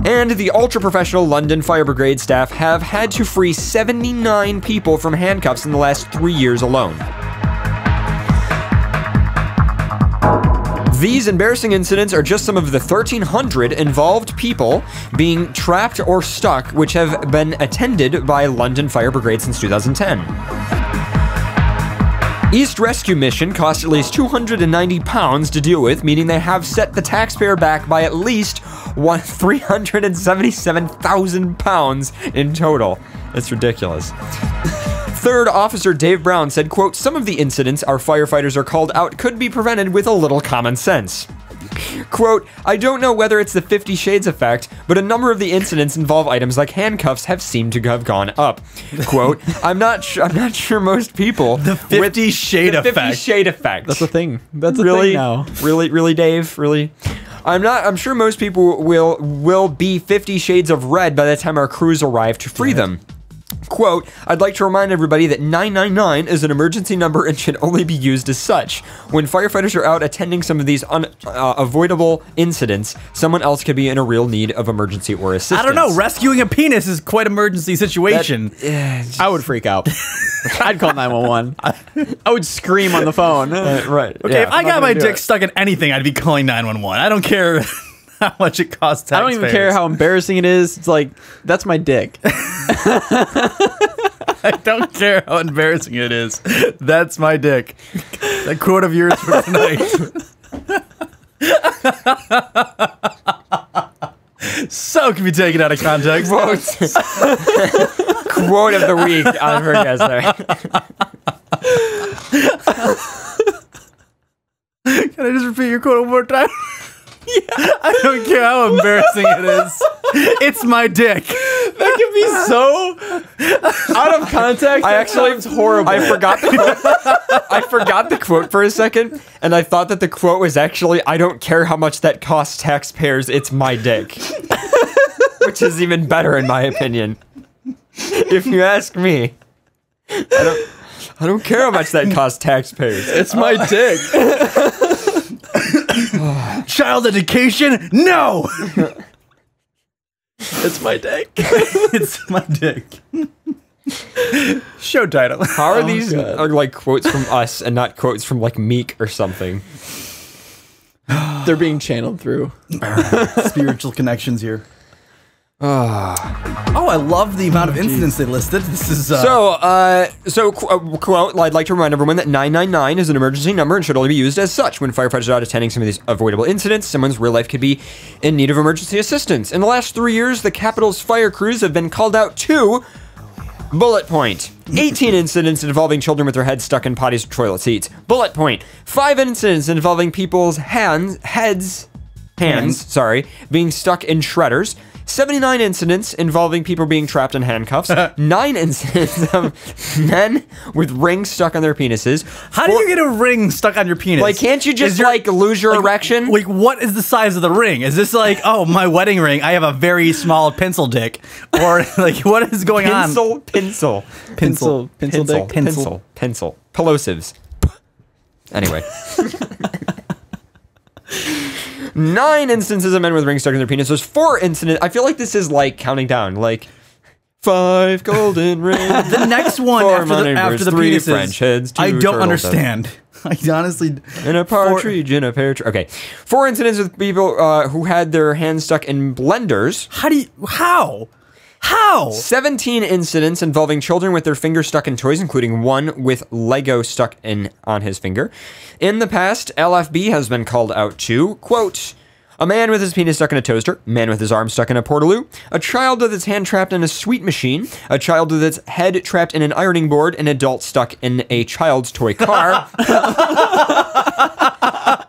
And the ultra-professional London Fire Brigade staff have had to free 79 people from handcuffs in the last 3 years alone. These embarrassing incidents are just some of the 1,300 involved people being trapped or stuck, which have been attended by London Fire Brigade since 2010. East Rescue Mission cost at least £290 to deal with, meaning they have set the taxpayer back by at least £377,000 in total. That's ridiculous. Third Officer Dave Brown said, quote, "Some of the incidents our firefighters are called out could be prevented with a little common sense." Quote, "I don't know whether it's the 50 Shades effect, but a number of the incidents involve items like handcuffs have seemed to have gone up." Quote, I'm not sure most people... The 50 Shade effect. 50 Shade effect. That's a thing. That's a Really? thing now. Really, Dave? Really? I'm sure most people will be 50 Shades of red by the time our crews arrive to free them. Quote, "I'd like to remind everybody that 999 is an emergency number and should only be used as such. When firefighters are out attending some of these unavoidable incidents, someone else could be in a real need of emergency or assistance." I don't know. Rescuing a penis is quite an emergency situation. I would freak out. I'd call 911. I would scream on the phone. Right. Okay, yeah. if I got my dick stuck in anything, I'd be calling 911. I don't care how much it costs taxpayers. I don't even care how embarrassing it is. It's like, that's my dick. I don't care how embarrassing it is. That's my dick. That quote of yours for tonight. So can be taken out of context. Quote of the week on FurCast. Can I just repeat your quote one more time? Yeah. I don't care how embarrassing it is. It's my dick. That can be so out of context. It's horrible. I forgot the quote. I forgot the quote for a second, and I thought that the quote was actually, "I don't care how much that costs taxpayers, it's my dick." Which is even better in my opinion. If you ask me. I don't care how much that costs taxpayers. It's my dick. Child education? No! It's my dick. It's my dick. Show title. How are these like quotes from us and not quotes from like Meek or something? They're being channeled through. Spiritual connections here. Oh, I love the amount of incidents they listed. This is quote, I'd like to remind everyone that 999 is an emergency number and should only be used as such. When firefighters are out attending some of these avoidable incidents, someone's real life could be in need of emergency assistance. In the last 3 years, the capital's fire crews have been called out to bullet point. 18 incidents involving children with their heads stuck in potties or toilet seats. Bullet point. 5 incidents involving people's hands being stuck in shredders. 79 incidents involving people being trapped in handcuffs. 9 incidents of men with rings stuck on their penises. How do you get a ring stuck on your penis? Like, can't you just lose your erection? Like, what is the size of the ring? Is this like, oh, my wedding ring, I have a very small pencil dick? Or like, what is going on? Pencil. Plosives. Anyway. 9 instances of men with rings stuck in their penis. There's 4 incidents. I feel like this is like counting down. Like 5 golden rings. The next one after the 3 penises, French heads. 2 I don't turtle understand. I honestly. In a partridge in a pear tree. Okay, 4 incidents with people who had their hands stuck in blenders. How? How? 17 incidents involving children with their fingers stuck in toys, including one with Lego stuck on his finger. In the past, LFB has been called out to, quote, a man with his penis stuck in a toaster, a man with his arm stuck in a portaloo, a child with its hand trapped in a sweet machine, a child with its head trapped in an ironing board, an adult stuck in a child's toy car.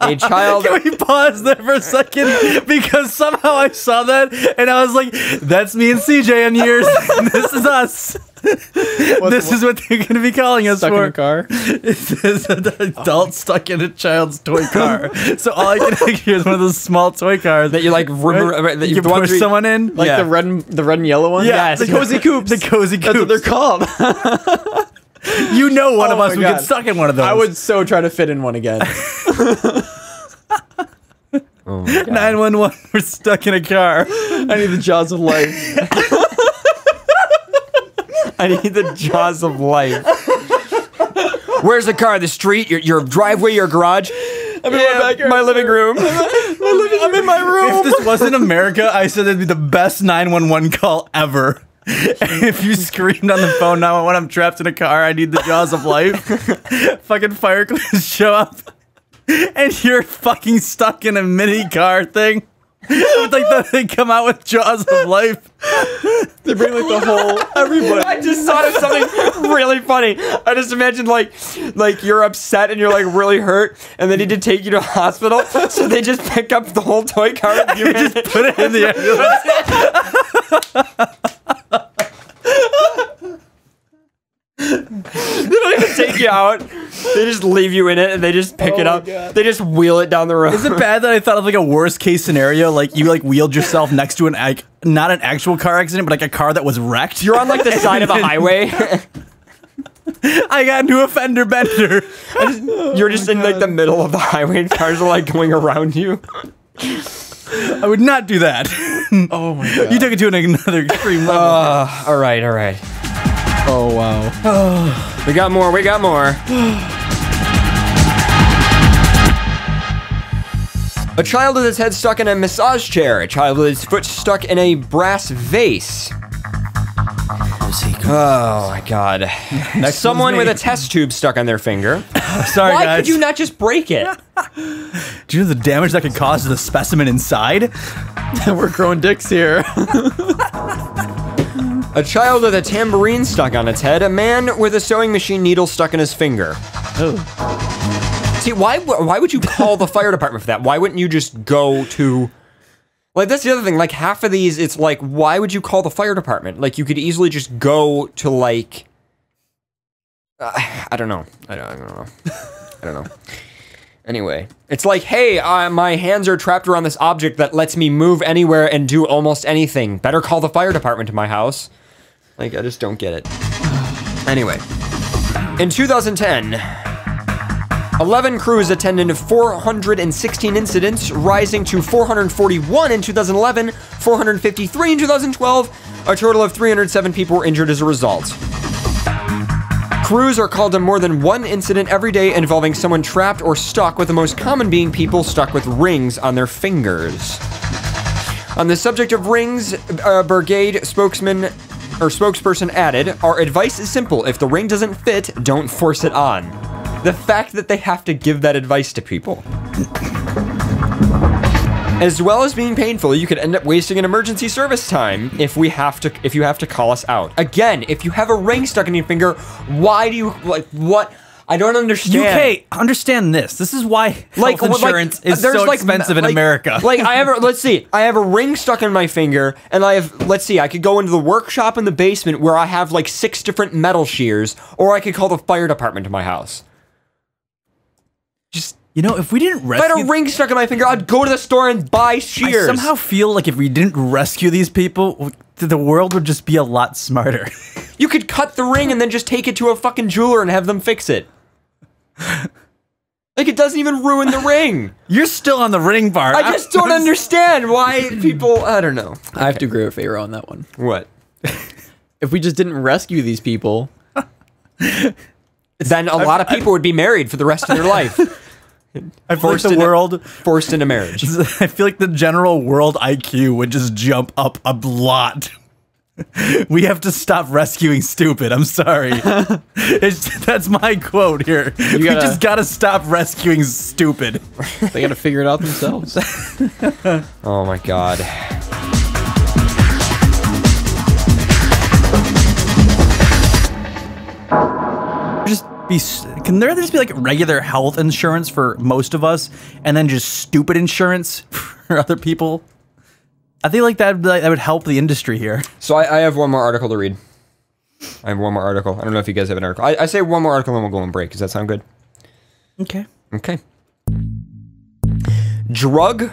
A child. Can we pause there for a second? Because somehow I saw that and I was like, that's me and CJ in years. This is us. This is what they're going to be calling us Stuck for. in a car? It says an adult stuck in a child's toy car. So all I can picture is one of those small toy cars That you like, that you can push someone in. Like the red and yellow one? Yeah, The cozy coops. The cozy coops. That's what they're called. You know one of Oh us my would God. get stuck in one of those. I would so try to fit in one again. Oh my God. 911, we're stuck in a car. I need the jaws of life. I need the jaws of life. Where's the car? The street? Your driveway? Your garage? I'm in my backyard. My living room. I'm in my room. If this wasn't America, I said it'd be the best 911 call ever. If you screamed on the phone 911, I'm trapped in a car, I need the jaws of life. Fucking fire crews show up. And you're fucking stuck in a mini car thing. They come out with jaws of life. They bring like the whole everybody. I just thought of something really funny. I just imagined like you're upset and you're like really hurt, and they need to take you to a hospital. So they just pick up the whole toy car and you just Put it in the ambulance. They don't even take you out. They just leave you in it and they just pick it my up. God. They just wheel it down the road. Is it bad that I thought of like a worst case scenario? Like you like wheeled yourself next to not an actual car accident, but like a car that was wrecked? You're on like the side of a highway. I got into a fender bender. You're just in like the middle of the highway and cars are like going around you. I would not do that. Oh my God. You took it to another extreme level. All right. Oh wow. We got more. A child with his head stuck in a massage chair. A child with his foot stuck in a brass vase. Oh my God. Someone with a test tube stuck on their finger. Sorry, Why guys. could you not just break it? Do you know the damage that could cause to the specimen inside? We're growing dicks here. A child with a tambourine stuck on its head. A man with a sewing machine needle stuck in his finger. Oh. See, why would you call the fire department for that? Why wouldn't you just go to... Like, that's the other thing. Like, half of these, it's like, why would you call the fire department? Like, you could easily just go to, like... I don't know. I don't know. Anyway, it's like, hey, my hands are trapped around this object that lets me move anywhere and do almost anything. Better call the fire department to my house. Like, I just don't get it. Anyway, in 2010, 11 crews attended 416 incidents, rising to 441 in 2011, 453 in 2012. A total of 307 people were injured as a result. Crews are called to more than one incident every day involving someone trapped or stuck, with the most common being people stuck with rings on their fingers. On the subject of rings, a brigade spokesperson added, "Our advice is simple. If the ring doesn't fit, don't force it on." The fact that they have to give that advice to people. As well as being painful, you could end up wasting an emergency service time if you have to call us out. Again, if you have a ring stuck in your finger, why do you, like, what? I don't understand. UK, understand this. This is why health insurance is so expensive in America. Like, let's see, I have a ring stuck in my finger, and I could go into the workshop in the basement where I have like 6 different metal shears, or I could call the fire department to my house. Just, you know, if we didn't rescue... If I had a ring stuck in my finger, I'd go to the store and buy shears. I somehow feel like if we didn't rescue these people, the world would just be a lot smarter. You could cut the ring and then just take it to a fucking jeweler and have them fix it. Like, it doesn't even ruin the ring. You're still on the ring part. I just don't understand why people... I don't know. I have to agree with Pharaoh on that one. What? If we just didn't rescue these people... Then a lot of people would be married for the rest of their life. I feel like the world... Forced into marriage. I feel like the general world IQ would just jump up a lot. We have to stop rescuing stupid. I'm sorry. That's my quote here. We just gotta stop rescuing stupid. They gotta figure it out themselves. Oh my god. Can there just be like regular health insurance for most of us, and then just stupid insurance for other people? I think like that would help the industry here. So I have one more article to read. I have one more article. I don't know if you guys have an article. I say one more article and we'll go on break. Does that sound good? Okay. Okay. Drug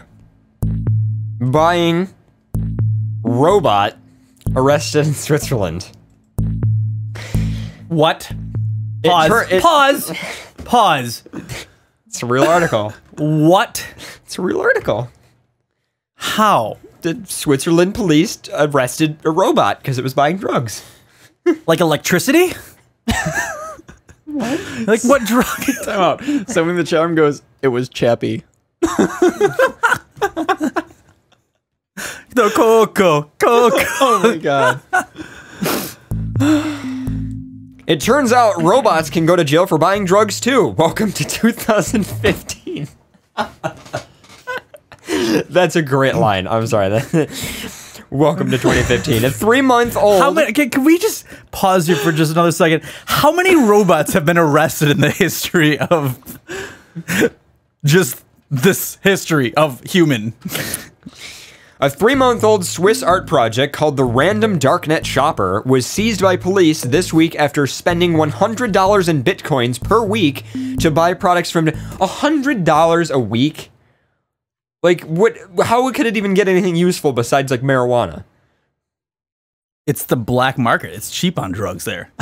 buying robot arrested in Switzerland. What? Pause. Pause. It's a real article. What? It's a real article. How? The Switzerland police arrested a robot because it was buying drugs. Like electricity? What? Like what drug? Time out. Someone in the chat room goes, "It was Chappie." The Coco. Oh my god. It turns out robots can go to jail for buying drugs too. Welcome to 2015. That's a great line. I'm sorry. Welcome to 2015. A 3-month-old. How many? Can we just pause here for just another second? How many robots have been arrested in the history of just this history of human? A 3-month-old Swiss art project called the Random Darknet Shopper was seized by police this week after spending $100 in bitcoins per week to buy products from $100 a week. Like, what? How could it even get anything useful besides like marijuana? It's the black market. It's cheap on drugs there.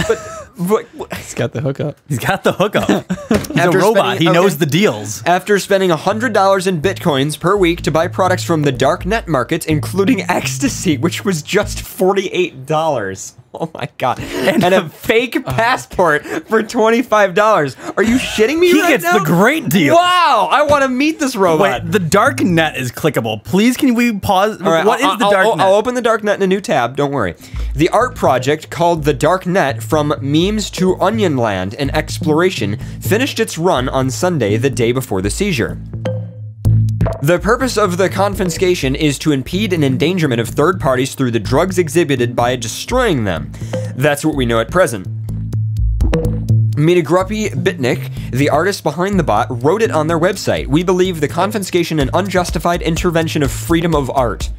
But He's got the hookup. He's got the hookup. He's a robot. He knows the deals. After spending $100 in bitcoins per week to buy products from the dark net markets, including ecstasy, which was just $48. Oh my god. And a fake passport for $25. Are you shitting me He right gets now? the great deal. Wow, I want to meet this robot. Wait, the dark net is clickable. Please, can we pause? All right, What is the dark net? I'll open the dark net in a new tab, don't worry. The art project called The Dark Net From Memes to Onionland and Exploration finished its run on Sunday, the day before the seizure. The purpose of the confiscation is to impede an endangerment of third parties through the drugs exhibited by destroying them. That's what we know at present. Mitagrupi Bitnik, the artist behind the bot, wrote it on their website. We believe the confiscation and unjustified intervention of freedom of art.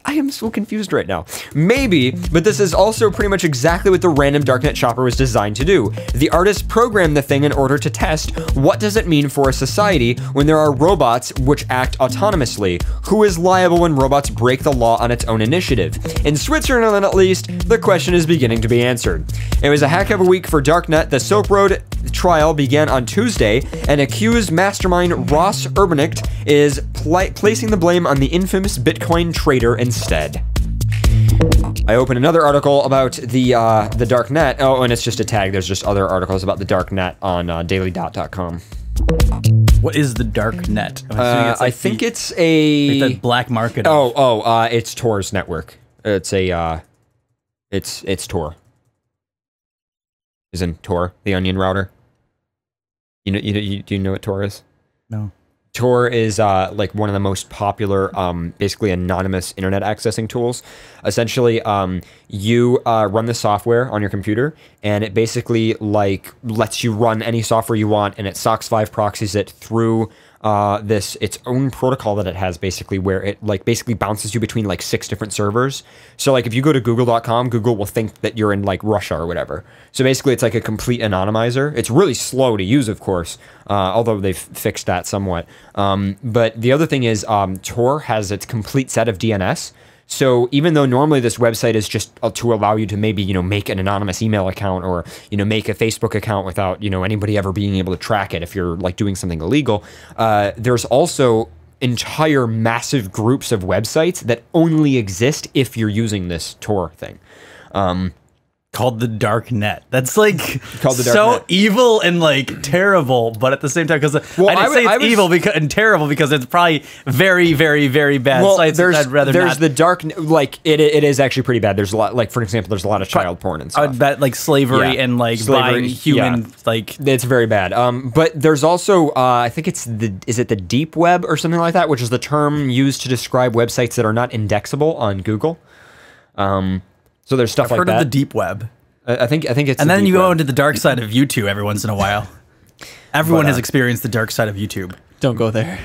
I am so confused right now. Maybe, but this is also pretty much exactly what the Random Darknet Shopper was designed to do. The artist programmed the thing in order to test what does it mean for a society when there are robots which act autonomously. Who is liable when robots break the law on its own initiative? In Switzerland, at least, the question is beginning to be answered. It was a heck of a week for Darknet. The Soap Road trial began on Tuesday, and accused mastermind Ross Urbanicht is placing the blame on the infamous Bitcoin trader instead. I opened another article about the dark net. Oh, and it's just a tag. There's just other articles about the dark net on dailydot.com. What is the dark net? I think it's a like the black market. It's Tor's network. It's a it's Tor. Is in Tor, the onion router. Do you know what Tor is? No. Tor is like one of the most popular, basically anonymous internet accessing tools. Essentially, you run the software on your computer, and it basically like lets you run any software you want, and it SOCKS 5 proxies it through its own protocol that it has, basically, where it like basically bounces you between like 6 different servers. So like if you go to google.com, Google will think that you're in like Russia or whatever. So basically it's like a complete anonymizer. It's really slow to use, of course, although they've fixed that somewhat. But the other thing is Tor has its complete set of DNS. So even though normally this website is just to allow you to maybe, make an anonymous email account or, make a Facebook account without, anybody ever being able to track it if you're like doing something illegal, there's also entire massive groups of websites that only exist if you're using this Tor thing. called the dark net. That's like Called the dark so net. evil and like terrible, but at the same time, because Well, I didn't say it's was- evil because and terrible because it's probably very, very, very bad sites. I'd rather there's not. the dark, like it is actually pretty bad. There's a lot, like for example, there's a lot of child porn and stuff. I'd bet like slavery Yeah. and like Slavery, buying human yeah. like. It's very bad. But there's also, I think is it the deep web or something like that, which is the term used to describe websites that are not indexable on Google. So there's stuff I've like heard that. of the deep web, I think it's. and the then deep you go web. into the dark side of YouTube every once in a while. Everyone has experienced the dark side of YouTube. Don't go there.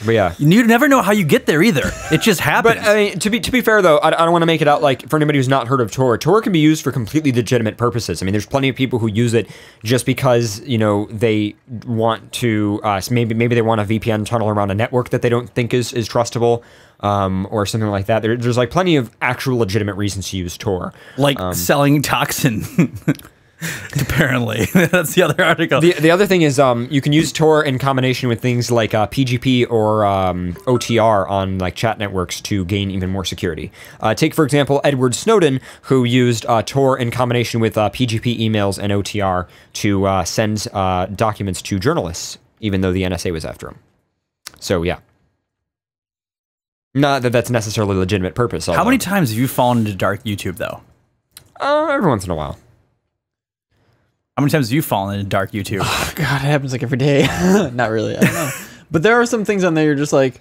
But yeah. You never know how you get there either. It just happens. But I mean, to be fair though, I don't want to make it out like for anybody who's not heard of Tor. Tor can be used for completely legitimate purposes. I mean, there's plenty of people who use it just because they want to maybe they want a VPN tunnel around a network that they don't think is trustable, or something like that. There's like plenty of actual legitimate reasons to use Tor, like selling toxin. Apparently, that's the other article. The other thing is you can use Tor in combination with things like PGP or OTR on like chat networks to gain even more security. Take for example Edward Snowden, who used Tor in combination with PGP emails and OTR to send documents to journalists, even though the NSA was after him. So yeah, not that that's necessarily a legitimate purpose. How many times have you fallen into dark YouTube though? Every once in a while. How many times have you fallen into dark YouTube? God, it happens like every day. Not really. I don't know. But there are some things on there you're just like,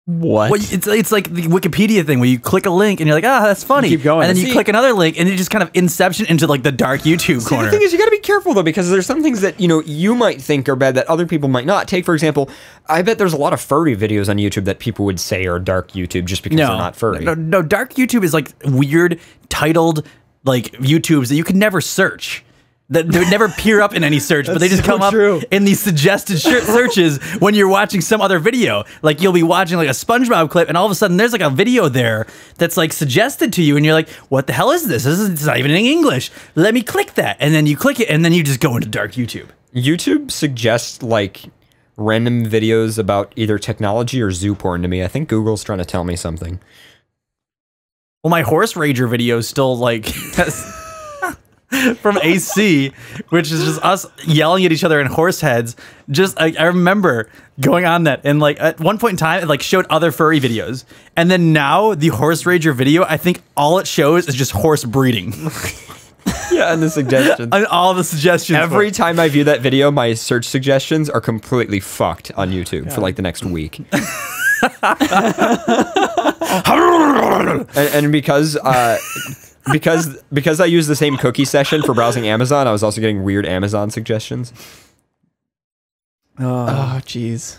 what? Well, it's like the Wikipedia thing where you click a link and you're like, that's funny. You keep going. And then you See- click another link and it just kind of inception into like the dark YouTube See, corner. the thing is, you got to be careful though, because there's some things that you might think are bad that other people might not. Take for example, I bet there's a lot of furry videos on YouTube that people would say are dark YouTube just because they're not furry. No, dark YouTube is like weird titled like YouTubes that you could never search. That they would never appear up in any search, but they just so come up true. in these suggested searches when you're watching some other video. Like you'll be watching like a SpongeBob clip, and all of a sudden there's like a video there that's like suggested to you, and you're like, "What the hell is this? It's not even in English. Let me click that." And then you click it, and then you just go into dark YouTube. YouTube suggests like random videos about either technology or zoo porn to me. I think Google's trying to tell me something. Well, my horse rager video is still like from AC, which is just us yelling at each other in horse heads. Just I remember going on that, and like at one point in time, it like showed other furry videos, and then now the horse rager video, I think all it shows is just horse breeding. Yeah, and the suggestions. And all the suggestions. Every time I view that video, my search suggestions are completely fucked on YouTube for like the next week. and because I use the same cookie session for browsing Amazon, I was also getting weird Amazon suggestions. Oh, jeez.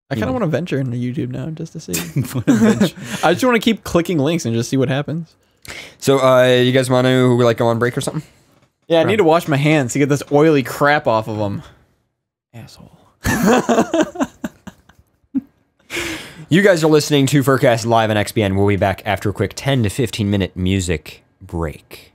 I kind of want to venture into YouTube now just to see. I just want to keep clicking links and just see what happens. So, you guys want to like go on break or something? Yeah, I need to wash my hands to get this oily crap off of them. Asshole. You guys are listening to FurCast live on XBN. We'll be back after a quick 10 to 15 minute music break.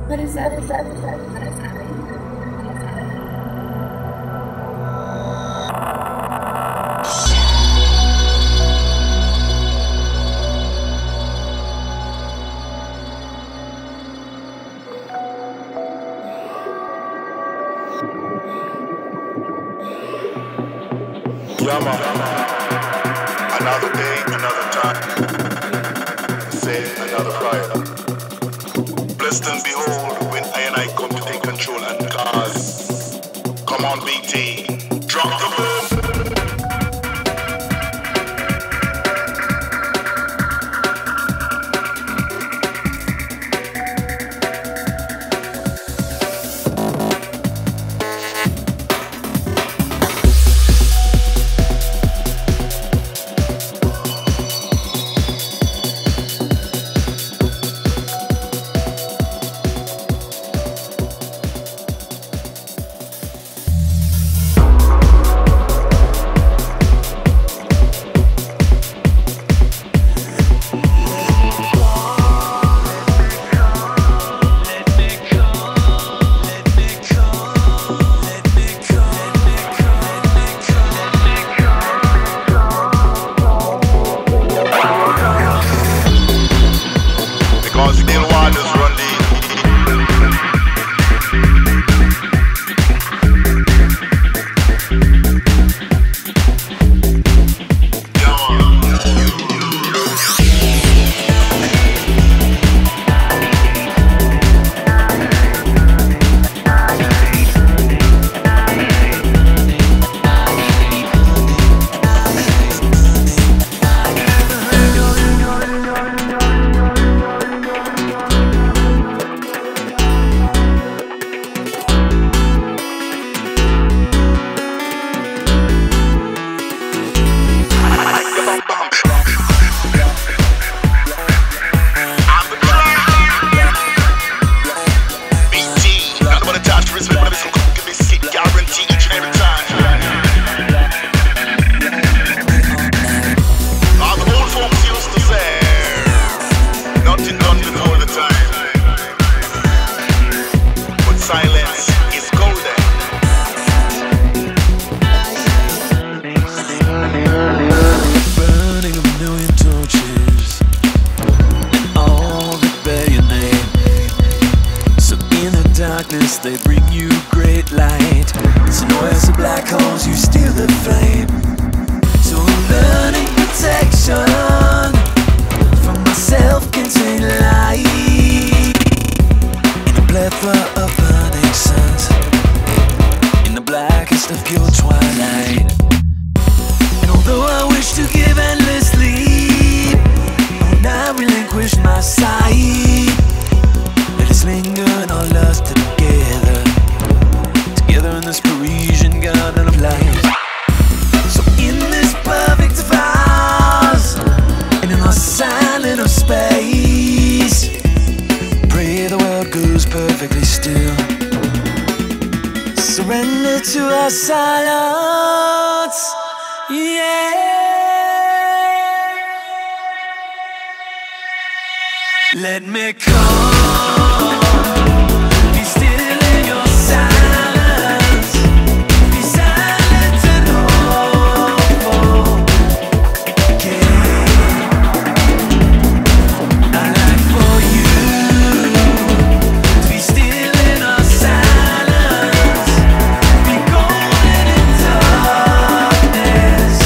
What is that? Yama, another day, another time. Say another prayer. Blessed and behold, when I and I come to take control and cause. Come on, BT, drop the boom. Burning a million torches, and all that bear your name. So in the darkness they bring you great light. So where's the black holes, you steal the flame. So I'm learning protection from my self-contained light. In a plethora of burning suns, in the blackest of pure twilight. And although I wish to give endlessly, I will not relinquish my sight. Let us linger in our lust together, together in this Parisian garden of light. So in this perfect vase, and in our silent of space, pray the world goes perfectly still. Surrender to our silence, yeah. Let me come, be still in your silence, be silent and hopeful. I like for you to be still in our silence, be golden in darkness.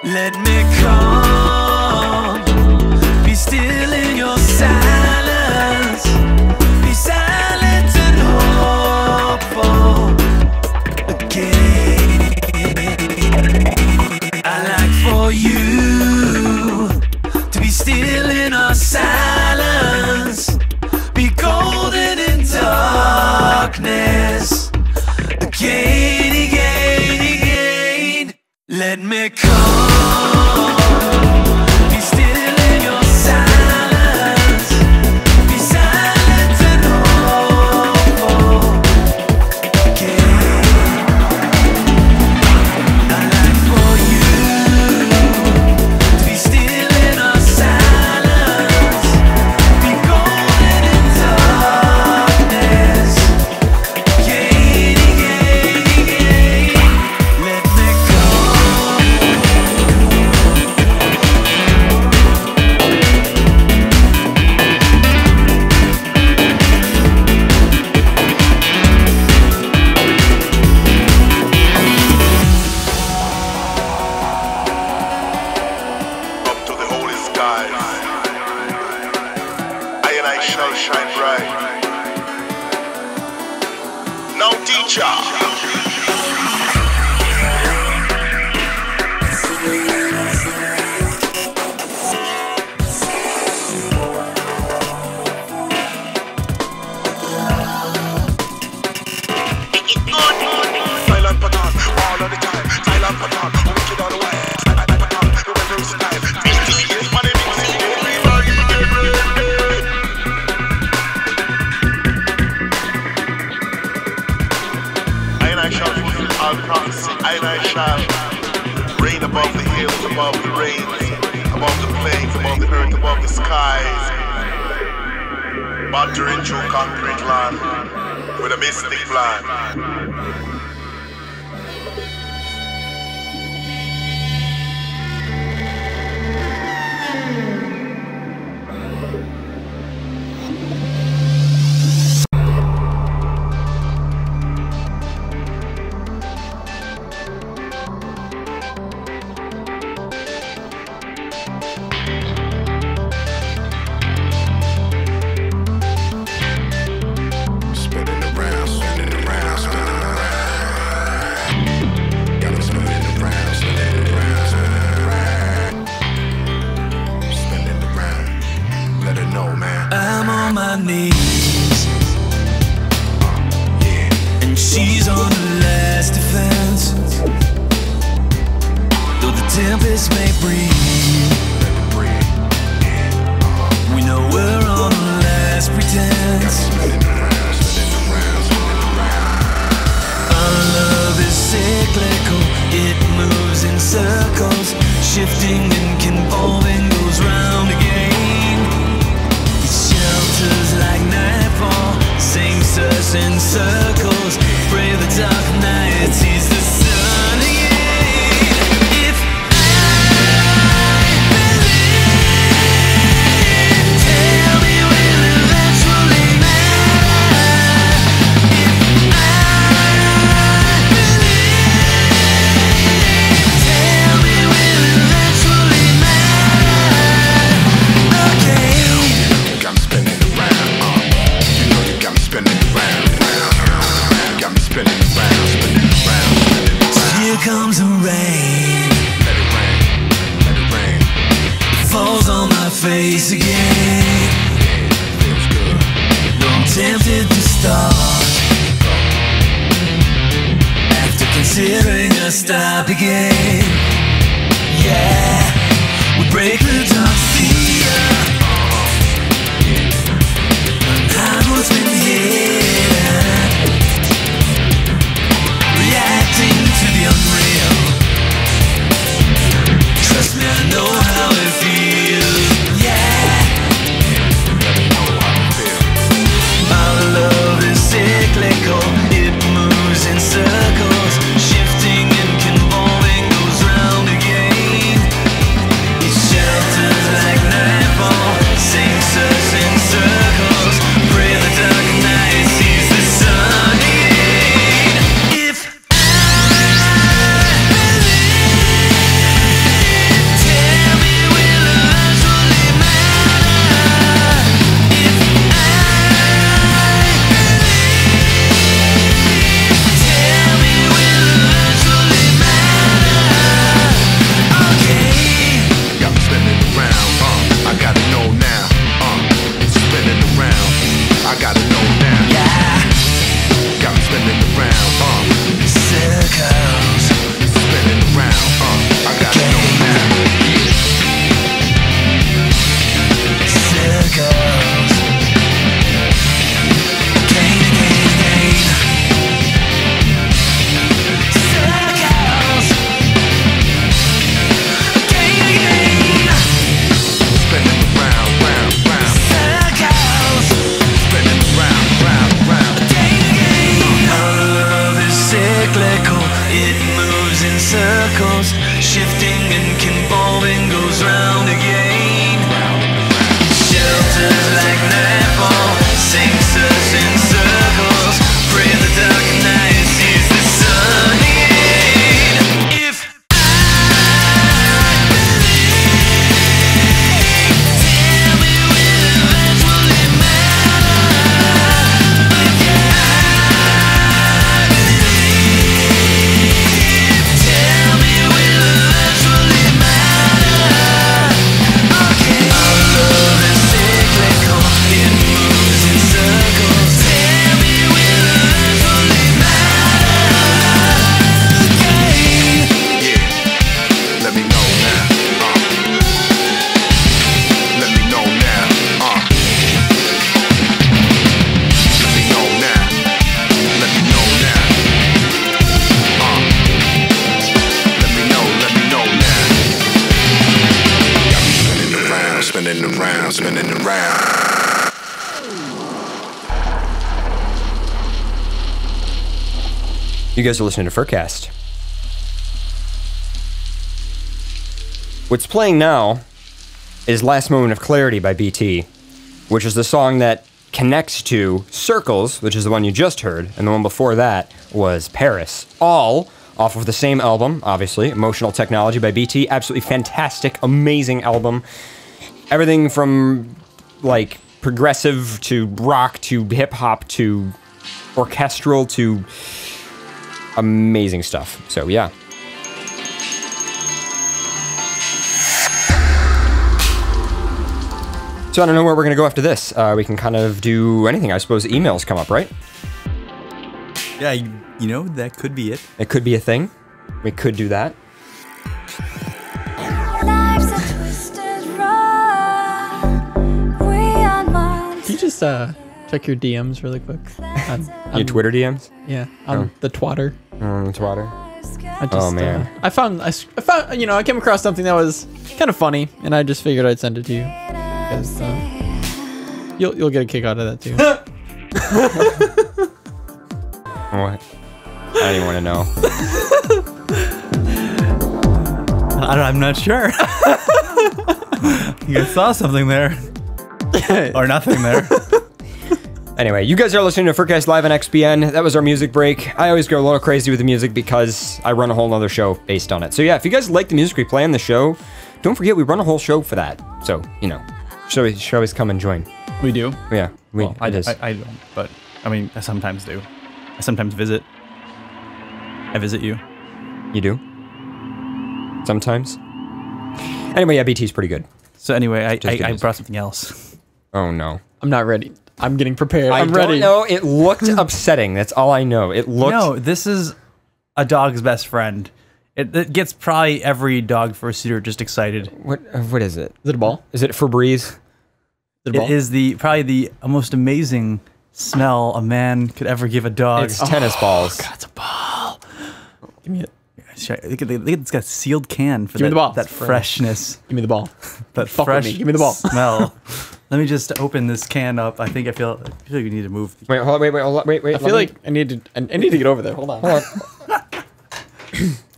Let me come, be still in your silence, be silent and hopeful again. I like for you to be still in our silence, be golden in darkness again, again, again. Let me come, be still in your silence, be silent and hopeful again. I like for you to be still in our silence, be golden in darkness again, again, again. Let me up to the holy skies. I and I shall shine bright. Now, teacher. Silent pattern, all of the time. Silent pattern, wicked all the way. Silent pattern, versatile. Yes, money mixing, everybody get ready. And I shall fulfill all prophecy. And I shall reign above the hills, above the rains, above the plains, above the earth, above the skies. Bantering through concrete land with a mystic plan. Spinning around, spinning around, spinning around. tempest may breathe. We know we're on the last pretense. Our love is cyclical, it moves in circles, shifting and convolving, goes round again. It shelters like nightfall, sinks us in circles, pray the dark night sees the sun again. If I believe, tell me will eventually matter. If I believe, tell me will eventually matter. Okay. You got me spinning around, you know you got me spinning around, you got me spinning around, spinning around, spinning around. Here comes the rain, Let it rain, let it rain. falls on my face again. Feels good. I'm tempted to start after considering a stop again. Yeah, we break the dark fear, unhide what's been hidden, reacting to the unreal. Trust me, I know how it feels. Yeah. Our love is cyclical, it moves in circles, shifting and convolving, goes round again. It shelters like nightfall, sinks us in circles, pray the dark night sees the sun again. If I believe, tell me will eventually matter. If I tell me will eventually matter. Okay. Got me spinning around, I gotta know now, it's spinning around, I gotta know now. Yeah. Got me spinning around, Circles. it's spinning around, I gotta know now. Circles. Again, again, again. Circles. Again, again. Spinning around, round, round, Circles. spinning around, round, round. Again, again. Our love is cyclical, it moves in circles, shifting and convolving, goes round again. Shelters like nightfall, sinks us in circles, pray the dark night sees the sun again. If I believe, tell me will eventually matter. If I believe, tell me will eventually matter. Okay. Our love is cyclical, it moves in circles. Tell me will eventually matter. Okay. Yeah, let me know now, let me know now, let me know now, let me know now, let me know now. Got me spinning around, spinning around, spinning around. You guys are listening to FurCast. What's playing now is Last Moment of Clarity by BT, which is the song that connects to Circles, which is the one you just heard, and the one before that was Paris. All off of the same album, obviously, Emotional Technology by BT. Absolutely fantastic, amazing album. Everything from, like, progressive to rock to hip-hop to orchestral to amazing stuff. So, yeah. So I don't know where we're going to go after this. We can kind of do anything. I suppose emails come up, right? Yeah, you know, that could be it. It could be a thing. We could do that. you just check your DMs really quick? Your Twitter DMs? Yeah, on the Twatter. Twitter. I just, Oh man. I found, you know, I came across something that was kind of funny, and I just figured I'd send it to you. Because you'll get a kick out of that too. What? I don't even want to know. I'm not sure. You guys saw something there. Or nothing there. Anyway, you guys are listening to FurCast Live on XPN. That was our music break. I always go a little crazy with the music because I run a whole nother show based on it. So yeah, if you guys like the music we play on the show, don't forget we run a whole show for that. So, you know, should always come and join. We do? Yeah, I don't, but I mean, I sometimes do. I sometimes visit. I visit you. You do? Sometimes? Anyway, yeah, BT's pretty good. So anyway, I brought something else. Oh no. I'm not ready. I'm getting prepared. I'm ready. I don't know. It looked upsetting. That's all I know. It looked... No, this is a dog's best friend. It gets probably every dog fursuiter just excited. What is it? Is it a ball? Is it Febreze? It is probably the most amazing smell a man could ever give a dog. It's tennis balls. God, it's a ball. Give me it. It's got a sealed can for Give me the ball. that freshness. Give me the ball. That Fuck fresh with me. Give me the ball. smell. Let me just open this can up. I feel like we need to move. Wait, hold on, wait. I feel like I need to get over there. Hold on. Hold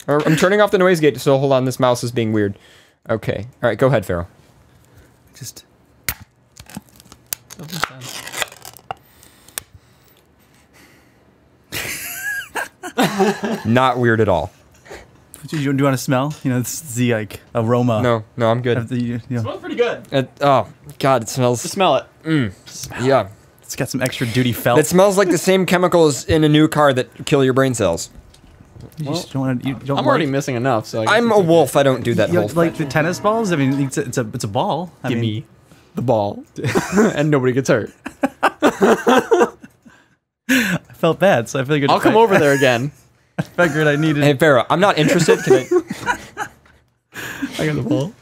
on. I'm turning off the noise gate, so hold on. This mouse is being weird. Okay. All right, go ahead, Pharaoh. Just. Not weird at all. Do you want to smell? You know, it's the like aroma. No, I'm good. It smells pretty good. Oh God, it smells. Just smell it. Yeah. It's got some extra duty felt. It smells like the same chemicals in a new car that kill your brain cells. You just don't want to. I'm already missing enough, so I'm a wolf. I don't do that whole like the tennis balls. I mean, it's a ball. Give me the ball, and nobody gets hurt. I felt bad, so I figured I'll come over there again. I figured I needed. Hey, Pharaoh, I'm not interested. Can I got the ball.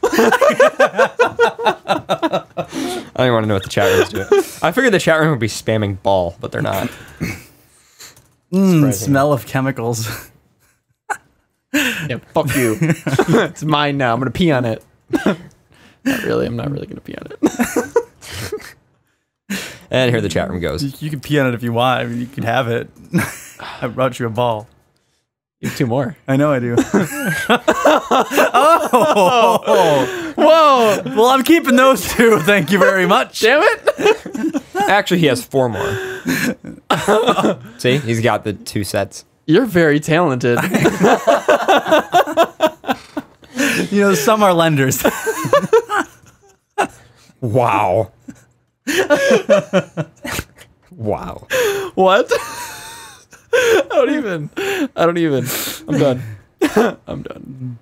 I don't want to know what the chat room's doing. I figured the chat room would be spamming ball, but they're not. Smell of chemicals. Yeah, fuck you. It's mine now. I'm gonna pee on it. Not really. I'm not really gonna pee on it. And here the chat room goes. You can pee on it if you want. I mean, you can have it. I brought you a ball. You have 2 more. I know I do. Oh! Whoa! Well, I'm keeping those 2. Thank you very much. Damn it! Actually, he has 4 more. See, he's got the 2 sets. You're very talented. You know, some are lenders. Wow. Wow. What? I don't even. I'm done. I'm done.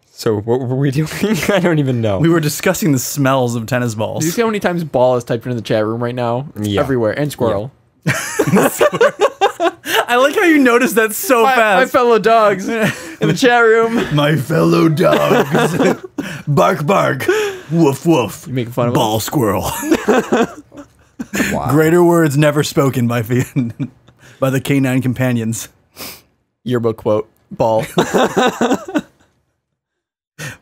So what were we doing? I don't even know. We were discussing the smells of tennis balls. Do you see how many times ball is typed into the chat room right now? It's everywhere. And squirrel. Yeah. I like how you noticed that so My fast. fellow dogs in the chat room. My fellow dogs. Bark, bark. Woof, woof. You making fun of ball squirrel. Wow. Greater words never spoken by the canine companions. Yearbook quote. Ball.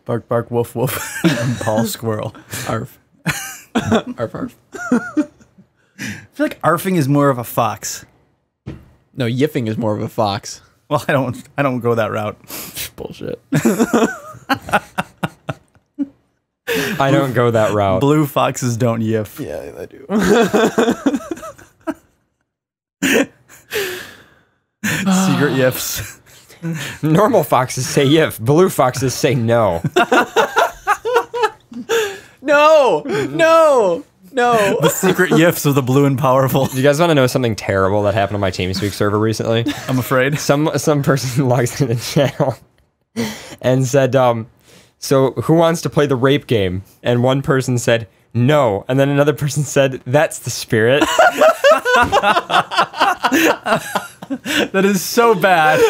Bark, bark, woof, woof. Ball squirrel. Arf. Arf, arf. I feel like arfing is more of a fox. No, yiffing is more of a fox. Well, I don't go that route. Bullshit. I don't go that route. Blue foxes don't yiff. Yeah, I do. Secret yiffs. Normal foxes say yiff. Blue foxes say no. No! No! No! The secret yiffs of the blue and powerful. Do you guys want to know something terrible that happened on my TeamSpeak server recently? I'm afraid. Some person logs into the channel and said, so who wants to play the rape game? And one person said, no. And then another person said, that's the spirit. That is so bad.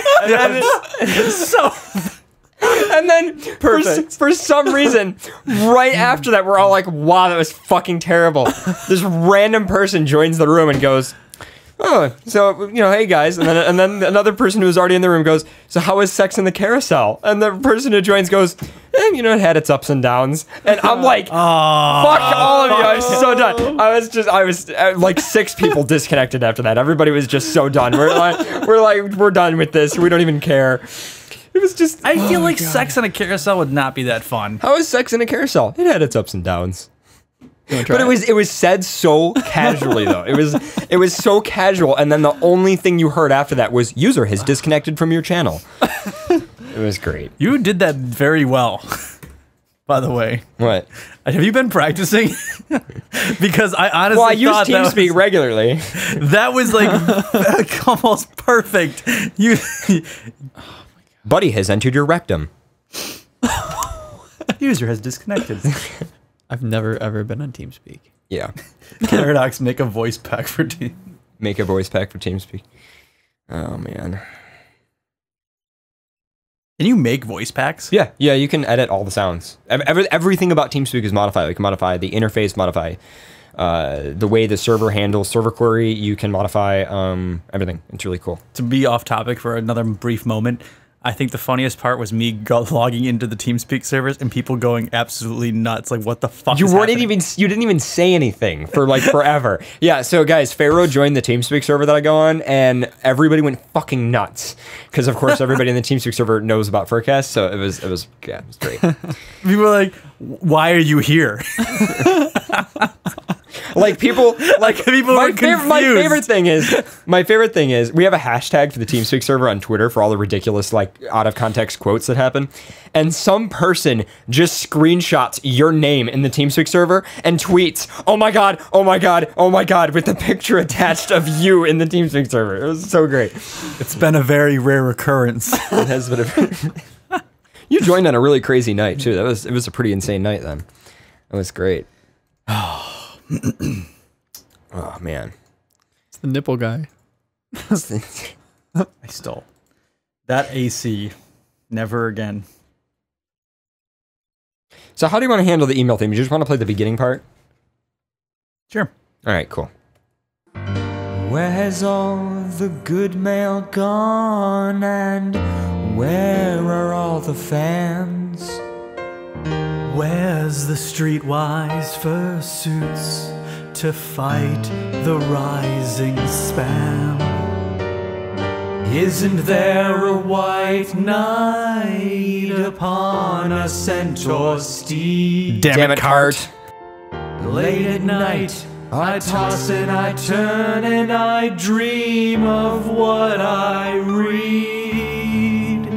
And then For some reason, right after that, we're all like, wow, that was fucking terrible. This random person joins the room and goes, oh, so, you know, hey guys. And then another person who was already in the room goes, so how was sex in the carousel? And the person who joins goes, you know, it had its ups and downs. And I'm like, fuck all of you. I was so done. I was like 6 people disconnected after that. Everybody was just so done. We're done with this. We don't even care. It was just. I feel like sex in a carousel would not be that fun. How was sex in a carousel? It had its ups and downs. But it was said so casually though. It was so casual, and then the only thing you heard after that was user has disconnected from your channel. It was great. You did that very well. By the way. What? Have you been practicing? Because I honestly I use TeamSpeak regularly. That was like almost perfect. Buddy has entered your rectum. User has disconnected. I've never ever been on TeamSpeak. Yeah. Paradox, make a voice pack for Team. Make a voice pack for TeamSpeak. Oh man. Can you make voice packs? Yeah, you can edit all the sounds. Everything about TeamSpeak is modified. You can modify the interface, modify the way the server handles server query. You can modify everything. It's really cool. To be off topic for another brief moment, I think the funniest part was me logging into the TeamSpeak servers and people going absolutely nuts. Like, what the fuck? You didn't even say anything for like forever. Yeah. So guys, Pharaoh joined the TeamSpeak server that I go on, and everybody went fucking nuts because, of course, everybody in the TeamSpeak server knows about FurCast. So it was great. People were like, "Why are you here?" Like people were confused. My favorite thing is we have a hashtag for the TeamSpeak server on Twitter for all the ridiculous, like, out of context quotes that happen. And some person just screenshots your name in the TeamSpeak server and tweets, "Oh my god, oh my god, oh my god," with the picture attached of you in the TeamSpeak server. It was so great. It's been a very rare occurrence. It has been You joined on a really crazy night too. It was a pretty insane night then. It was great. Oh man, it's the nipple guy. I stole that AC. Never again. So how do you want to handle the email theme? You just want to play the beginning part? Sure. All right, cool. Where has all the good mail gone, and where are all the fans? Where's the streetwise fursuits to fight the rising spam? Isn't there a white knight upon a centaur steed? Damn it, Cart. Late at night, I toss and I turn and I dream of what I read.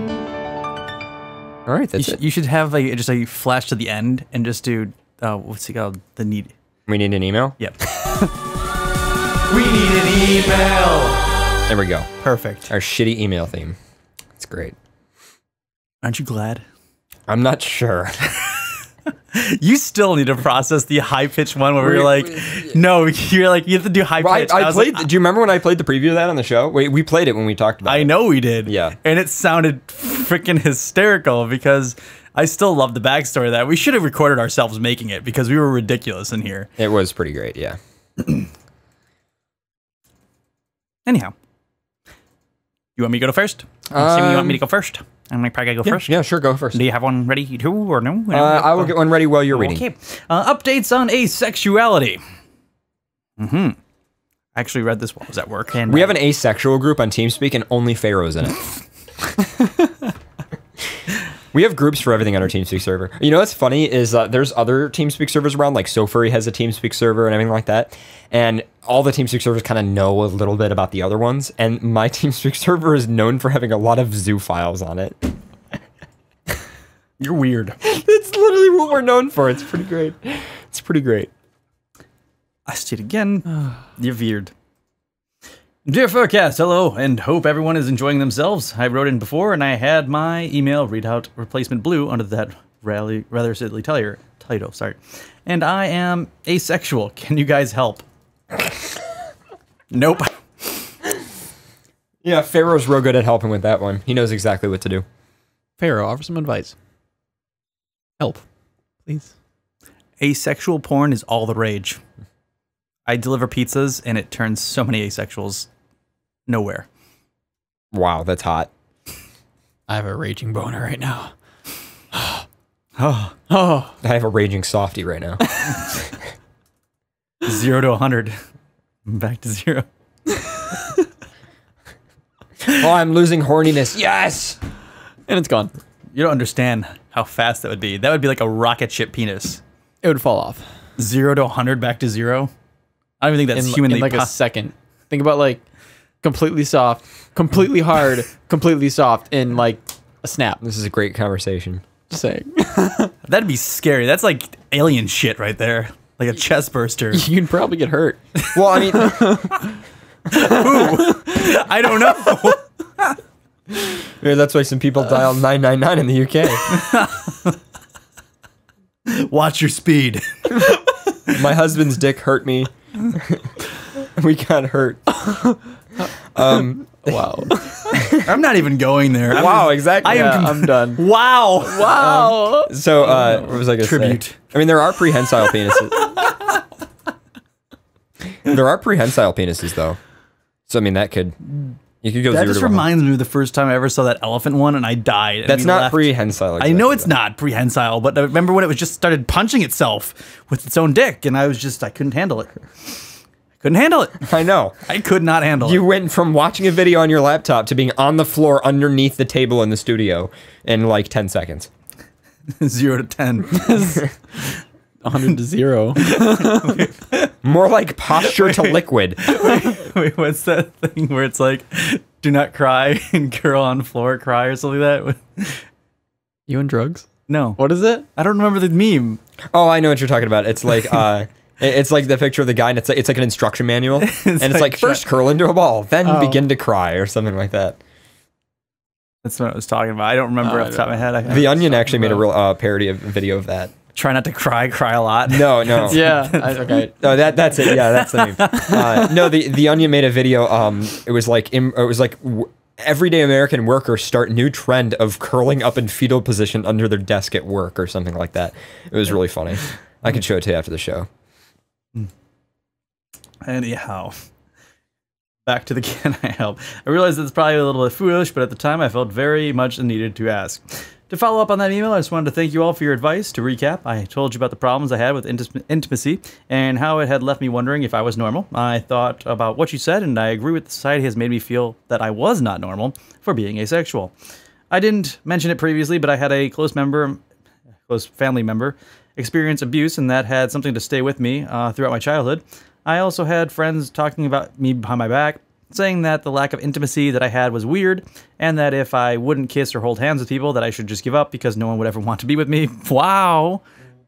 All right, that's it. You should have just a flash to the end and just do what's it called? The need. We need an email? Yep. We need an email. There we go. Perfect. Our shitty email theme. It's great. Aren't you glad? I'm not sure. You still need to process the high-pitched one where we're like, no, you're like, you have to do high-pitch. Do you remember when I played the preview of that on the show? We played it when we talked about it. I know we did. Yeah. And it sounded freaking hysterical because I still love the backstory of that. We should have recorded ourselves making it because we were ridiculous in here. It was pretty great, yeah. Anyhow. You want me to go first? I'm assuming you want me to go first. I'm probably going to go first. Yeah, sure, go first. Do you have one ready too, or no? I will get one ready while you're reading. Okay. Updates on asexuality. I actually read this while I was at work. And we have an asexual group on TeamSpeak, and only Pharaoh's in it. We have groups for everything on our TeamSpeak server. You know what's funny is there's other TeamSpeak servers around, like SoFurry has a TeamSpeak server and everything like that. And all the TeamSpeak servers kind of know a little bit about the other ones. And my TeamSpeak server is known for having a lot of zoo files on it. You're weird. It's literally what we're known for. It's pretty great. It's pretty great. I see it again. You're weird. Dear FurCast, hello, and hope everyone is enjoying themselves. I wrote in before, and I had my email read out replacement blue under that rather silly title. Sorry. And I am asexual. Can you guys help? Nope. Yeah, Pharaoh's real good at helping with that one. He knows exactly what to do. Pharaoh, offer some advice. Help, please. Asexual porn is all the rage. I deliver pizzas, and it turns so many asexuals nowhere. Wow, that's hot. I have a raging boner right now. Oh, Oh, I have a raging softie right now. 0 to 100. Back to 0. Oh, I'm losing horniness. Yes! and it's gone. You don't understand how fast that would be. That would be like a rocket ship penis. It would fall off 0 to 100, back to 0. I don't even think that's in humanly like a second. Think about like completely soft, completely hard, completely soft in like a snap. This is a great conversation. Just saying. That'd be scary. That's like alien shit right there. Like a chest burster. You'd probably get hurt. Well, I mean, I don't know. yeah, that's why some people dial 999 in the UK. Watch your speed. My husband's dick hurt me. We got hurt. Wow. I'm not even going there. Wow, exactly. I'm done. Wow. Wow. So, what was I going to Tribute. say? I mean, there are prehensile penises. There are prehensile penises, though. So, I mean, that could... You could go That 0 just to 100. reminds me of the first time I ever saw that elephant one, and I died. And That's we not left. prehensile. I know exactly, it's though. not prehensile, but I remember when it was just started punching itself with its own dick, and I couldn't handle it. Couldn't handle it. I know. I could not handle You went from watching a video on your laptop to being on the floor underneath the table in the studio in like 10 seconds. it. 0 to 10. 100 to 0. More like posture to liquid. Wait, what's that thing where it's like, do not cry and girl on floor cry or something like that? You on drugs? No. What is it? I don't remember the meme. Oh, I know what you're talking about. It's like it's like the picture of the guy, and it's like an instruction manual, and it's like first curl into a ball, then begin to cry, or something like that. That's what I was talking about. I don't remember off the top of my head. The Onion actually made a real parody of a video of that. Try not to cry a lot. No. Yeah. Okay. No, that's it. Yeah, that's the name. No, the Onion made a video. It was like everyday American workers start new trend of curling up in fetal position under their desk at work, or something like that. It was really funny. I can show it to you after the show. Anyhow, back to the can I help. I realize it's probably a little bit foolish, but at the time I felt very much needed to ask. To follow up on that email, I just wanted to thank you all for your advice. To recap, I told you about the problems I had with intimacy and how it had left me wondering if I was normal. I thought about what you said, and I agree with society has made me feel that I was not normal for being asexual. I didn't mention it previously, but I had a close family member experience abuse, and that had something to stay with me throughout my childhood. I also had friends talking about me behind my back, saying that the lack of intimacy that I had was weird, and that if I wouldn't kiss or hold hands with people, that I should just give up because no one would ever want to be with me. Wow.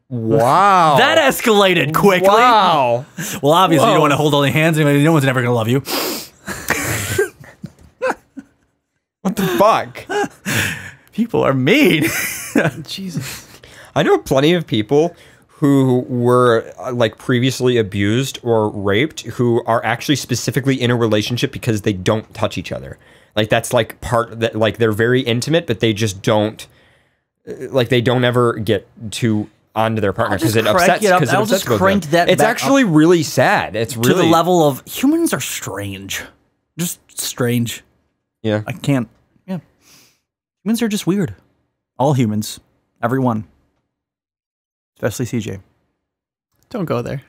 Wow. That escalated quickly. Wow. Well, obviously you don't want to hold all the hands anyway. No one's ever going to love you. What the fuck? People are mean. Jesus. I know plenty of people who were like previously abused or raped who are actually specifically in a relationship because they don't touch each other. Like that's like part that like they're very intimate, but they just don't like they don't ever get to onto their partner because it upsets. I'll just crank that. It's actually really sad. It's really to the level of humans are strange, just strange. Yeah, I can't. Yeah, humans are just weird. All humans, everyone. Especially CJ. Don't go there.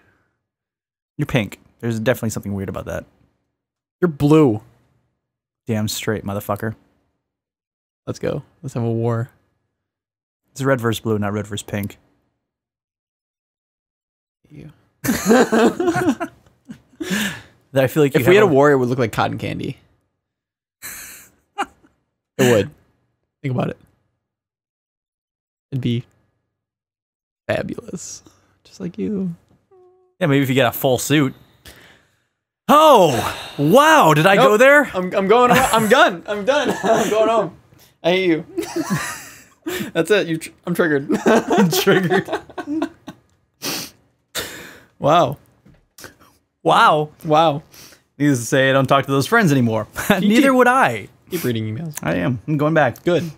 You're pink. There's definitely something weird about that. You're blue. Damn straight, motherfucker. Let's go. Let's have a war. It's red versus blue, not red versus pink. You. That I feel like If we had a war, it would look like cotton candy. It would. Think about it. It'd be fabulous. Just like you. Yeah, maybe if you get a full suit. Oh, wow. Did I go there? I'm going. I'm done. I'm done. I'm going home. I hate you. That's it. I'm triggered. I'm triggered. Wow. Wow. Wow. Needless to say, I don't talk to those friends anymore. Neither would I. Keep reading emails. I am. I'm going back. Good.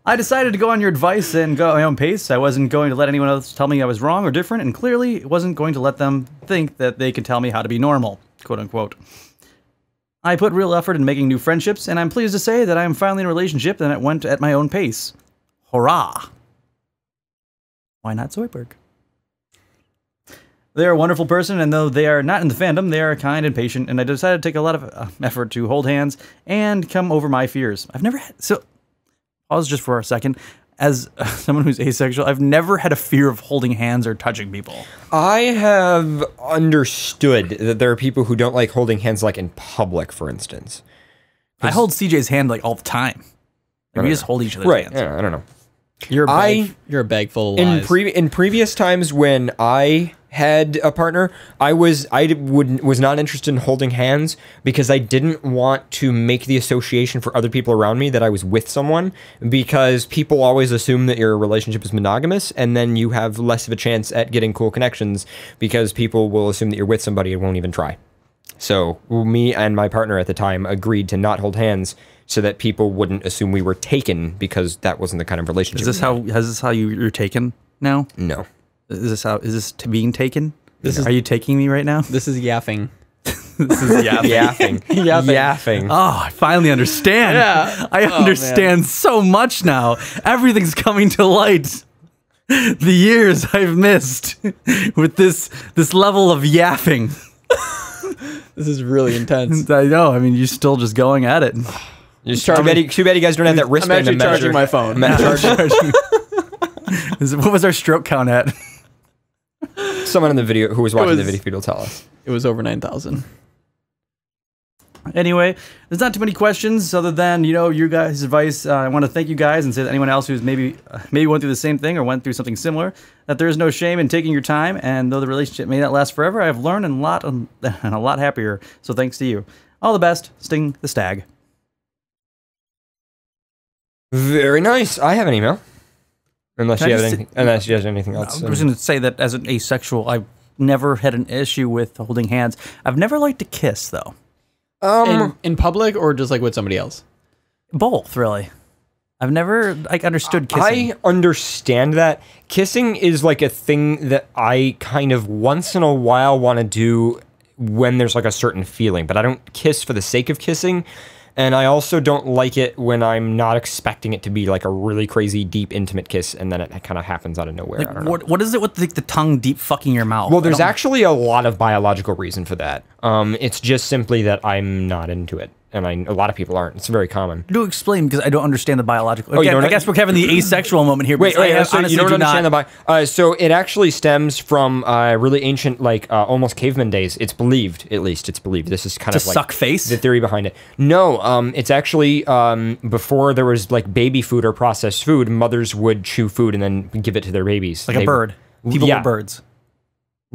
I decided to go on your advice and go at my own pace. I wasn't going to let anyone else tell me I was wrong or different, and clearly wasn't going to let them think that they could tell me how to be normal, quote unquote. I put real effort in making new friendships, and I'm pleased to say that I am finally in a relationship and it went at my own pace. Hurrah! Why not Zoidberg? They are a wonderful person, and though they are not in the fandom, they are kind and patient, and I decided to take a lot of effort to hold hands and come over my fears. I've never had... So, pause just for a second. As someone who's asexual, I've never had a fear of holding hands or touching people. I have understood that there are people who don't like holding hands, like in public, for instance. I hold CJ's hand like all the time. Like, we just hold each other's hands. Yeah, I don't know. You're a bag full of lies. In previous times when I had a partner, I was not interested in holding hands because I didn't want to make the association for other people around me that I was with someone, because people always assume that your relationship is monogamous, and then you have less of a chance at getting cool connections because people will assume that you're with somebody and won't even try. So me and my partner at the time agreed to not hold hands so that people wouldn't assume we were taken, because that wasn't the kind of relationship. Is this how you're taken now? No. Is this being taken? Are you taking me right now? This is yapping. This is yapping. Yapping. Oh, I finally understand. Yeah. I understand so much now. Everything's coming to light. The years I've missed with this level of yapping. This is really intense. I know. I mean, you're still just going at it. Too bad you guys don't have that wristband. I'm actually charging my phone. What was our stroke count at? Someone in the video who was watching the video feed will tell us. It was over 9,000. Anyway, there's not too many questions other than, your guys' advice. I want to thank you guys and say that anyone else who's maybe went through the same thing or went through something similar, that there is no shame in taking your time, and though the relationship may not last forever, I've learned and a lot happier. So thanks to you. All the best, Sting the Stag. Very nice. I have an email. Unless you have anything else. I was going to say that as an asexual, I've never had an issue with holding hands. I've never liked to kiss, though. In public or just like with somebody else? Both, really. I've never understood kissing. I understand that. Kissing is like a thing that I kind of once in a while want to do when there's like a certain feeling, but I don't kiss for the sake of kissing. And I also don't like it when I'm not expecting it to be like a really crazy, deep, intimate kiss, and then it kind of happens out of nowhere. Like, I don't know. What is it with the tongue deep fucking your mouth? Well, there's actually a lot of biological reason for that. It's just simply that I'm not into it. And a lot of people aren't. It's very common. Do explain, because I don't understand the biological. Again, I guess we're having the asexual moment here. Wait, so you don't understand the so it actually stems from really ancient, like almost caveman days. It's believed, at least it's believed. This is kind of like suck face. The theory behind it. No, it's actually before there was like baby food or processed food, mothers would chew food and then give it to their babies. Like a bird. People were birds.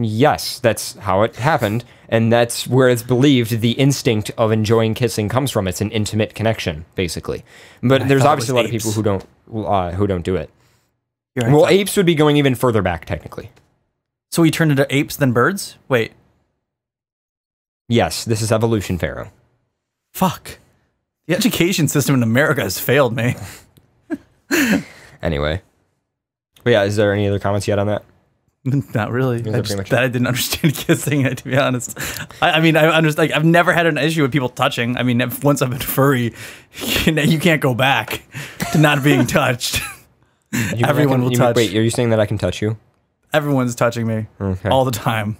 Yes, that's how it happened, and that's where it's believed the instinct of enjoying kissing comes from. It's an intimate connection, basically. But there's obviously a lot of people who don't do it. Well, apes would be going even further back, technically. So we turned into apes then birds? Wait. Yes, this is evolution, Pharaoh. Fuck. The education system in America has failed me. Anyway. But yeah, is there any other comments yet on that? Not really. I didn't understand kissing, to be honest. I mean, I understand. Like, I've never had an issue with people touching. I mean, once I've been furry, you can't go back to not being touched. Everyone will touch. Wait, are you saying that I can touch you? Everyone's touching me all the time,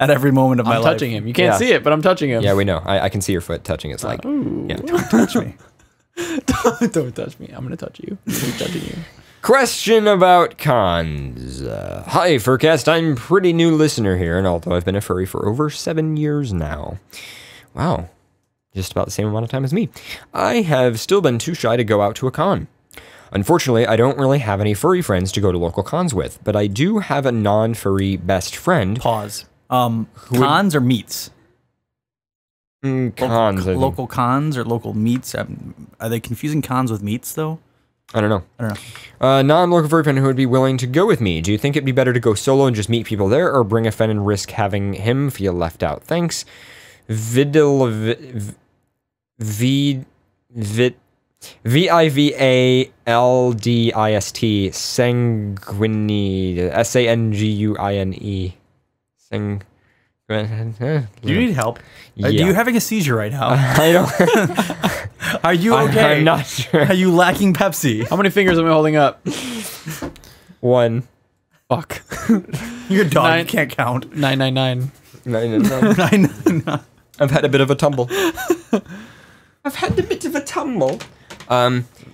at every moment of my life. I'm touching him. You can't see it, but I'm touching him. Yeah, we know. I can see your foot touching. It's like, yeah. Don't touch me. Don't touch me. I'm gonna touch you. I'm touching you. Question about cons. Hi, FurCast. I'm a pretty new listener here, and although I've been a furry for over 7 years now. Wow. Just about the same amount of time as me. I have still been too shy to go out to a con. Unfortunately, I don't really have any furry friends to go to local cons with, but I do have a non-furry best friend. Pause. Cons or meets? Cons. Local cons or local meets? Are they confusing cons with meets, though? I don't know. Non-local furry friend who would be willing to go with me. Do you think it'd be better to go solo and just meet people there, or bring a friend and risk having him feel left out? Thanks. VIVALDIST. Sanguine. SANGUINE. Sang. Do you need help? Yeah. Are you having a seizure right now? I don't. Are you okay? I'm not sure. Are you lacking Pepsi? How many fingers am I holding up? 1. Fuck. Your dog 9. can't count. 999. No. I've had a bit of a tumble.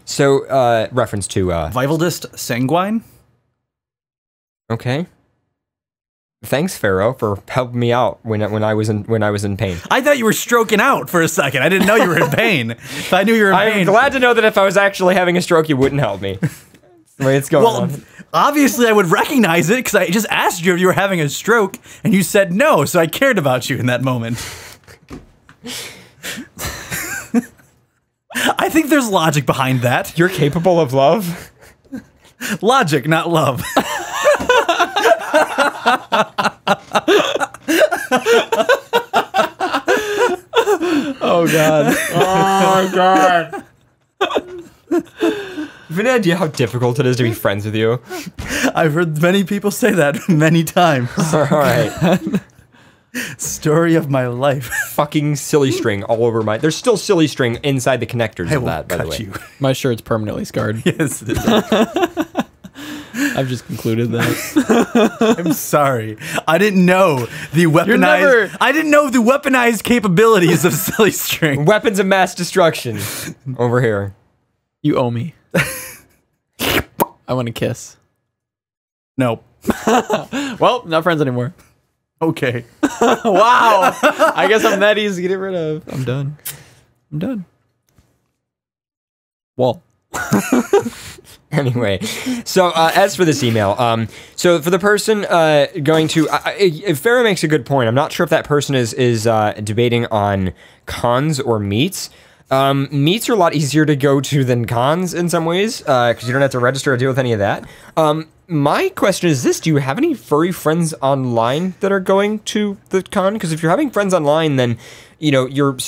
So, reference to, Vivaldist sanguine? okay. Thanks, Pharaoh, for helping me out when I was in pain. I thought you were stroking out for a second. I didn't know you were in pain. If I knew you were in I'm pain. glad to know that if I was actually having a stroke, you wouldn't help me. That's the way it's going Well, on. obviously I would recognize it because I just asked you if you were having a stroke and you said no, so I cared about you in that moment. I think there's logic behind that. You're capable of love? Logic, not love. Oh god. Oh, God. You have any idea how difficult it is to be friends with you? I've heard many people say that many times. All right. Story of my life. Fucking silly string all over my... There's still silly string inside the connectors I of will that, by the cut way. you. My shirt's permanently scarred. Yes, it is. I've just concluded that. I'm sorry. I didn't know the weaponized. I didn't know the weaponized capabilities of silly string. Weapons of mass destruction over here. You owe me. I want to kiss. Nope. Well, not friends anymore. Okay. Wow. I guess I'm that easy to get rid of. I'm done. I'm done. Wall. Anyway, so as for this email, so for the person going to, if Farrah makes a good point, I'm not sure if that person is debating on cons or meets. Meets are a lot easier to go to than cons in some ways, because you don't have to register or deal with any of that. My question is this: do you have any furry friends online that are going to the con? Because if you're having friends online, then you know it's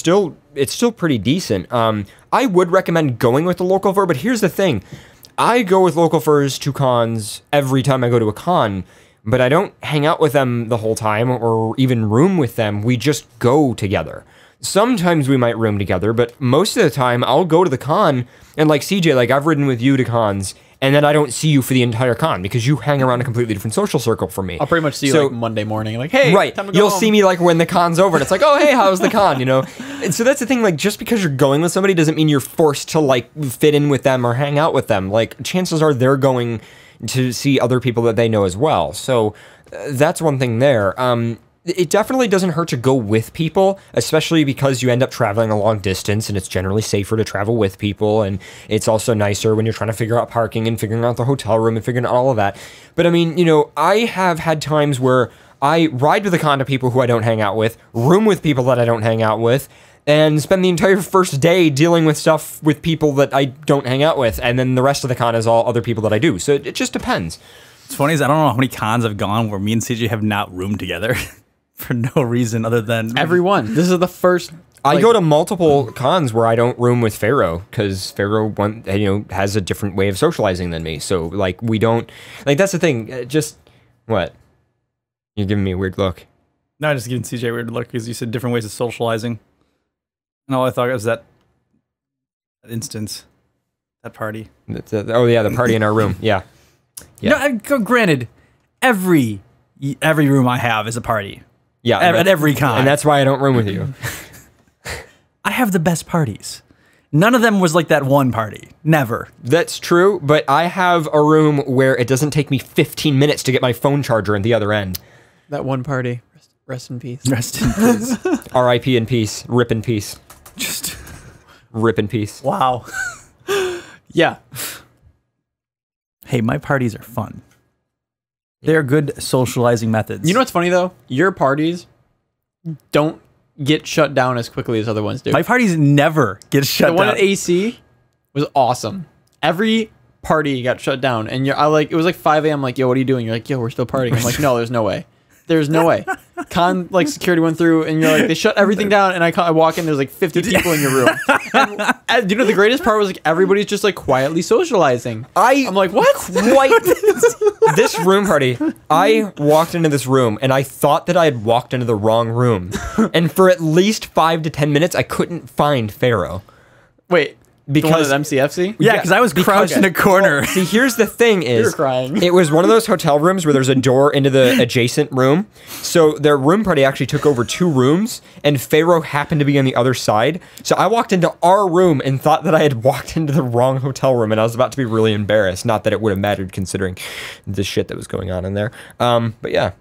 still pretty decent. I would recommend going with the local fur, but here's the thing: I go with local furs to cons every time I go to a con, but I don't hang out with them the whole time or even room with them. We just go together. Sometimes we might room together, but most of the time I'll go to the con and like CJ, like I've ridden with you to cons and then I don't see you for the entire con because you hang around a completely different social circle from me. I'll pretty much see you like Monday morning. Like, hey, right. time to go You'll home. see me like when the con's over and it's like, oh, hey, how's the con, you know? And so that's the thing, like just because you're going with somebody doesn't mean you're forced to like fit in with them or hang out with them. Like chances are they're going to see other people that they know as well. So that's one thing there. It definitely doesn't hurt to go with people, especially because you end up traveling a long distance and it's generally safer to travel with people. And it's also nicer when you're trying to figure out parking and figuring out the hotel room and figuring out all of that. But I mean, you know, I have had times where I ride with a con to people who I don't hang out with, room with people that I don't hang out with, and spend the entire first day dealing with stuff with people that I don't hang out with. And then the rest of the con is all other people that I do. So it just depends. What's funny is I don't know how many cons I've gone where me and CJ have not roomed together. For no reason other than everyone. This is the first. I go to multiple cons where I don't room with Pharaoh because Pharaoh, has a different way of socializing than me. So like we don't like that's the thing. Just what? You're giving me a weird look. No, I just giving CJ a weird look because you said different ways of socializing, and all I thought was that instance, that party. Oh yeah, the party in our room. Yeah. No, granted, every room I have is a party. Yeah, at every con. And that's why I don't room with you. I have the best parties. None of them was like that one party. Never. That's true, but I have a room where it doesn't take me 15 minutes to get my phone charger at the other end. That one party. Rest in peace. Rest in peace. R.I.P. in peace. Rip in peace. Just rip in peace. Wow. Yeah. Hey, my parties are fun. They're good socializing methods. You know what's funny though? Your parties don't get shut down as quickly as other ones do. My parties never get shut down. The one at AC was awesome. Every party got shut down, and it was like 5 a.m. Like, yo, what are you doing? You're like, yo, we're still partying. I'm like, no, there's no way. There's no way. con like security went through, and you're like, they shut everything down, and I walk in, there's like 50 people in your room. And, you know, the greatest part was like everybody's just like quietly socializing. I'm like, what? This room party, I walked into this room, and I thought that I had walked into the wrong room. And for at least 5 to 10 minutes, I couldn't find Pharaoh. Wait. Because MCFC? Yeah, because I was crouched in a corner. Well, see, here's the thing is, You're crying. It was one of those hotel rooms where there's a door into the adjacent room. So their room party actually took over 2 rooms, and Pharaoh happened to be on the other side. So I walked into our room and thought that I had walked into the wrong hotel room, and I was about to be really embarrassed. Not that it would have mattered considering the shit that was going on in there. But yeah.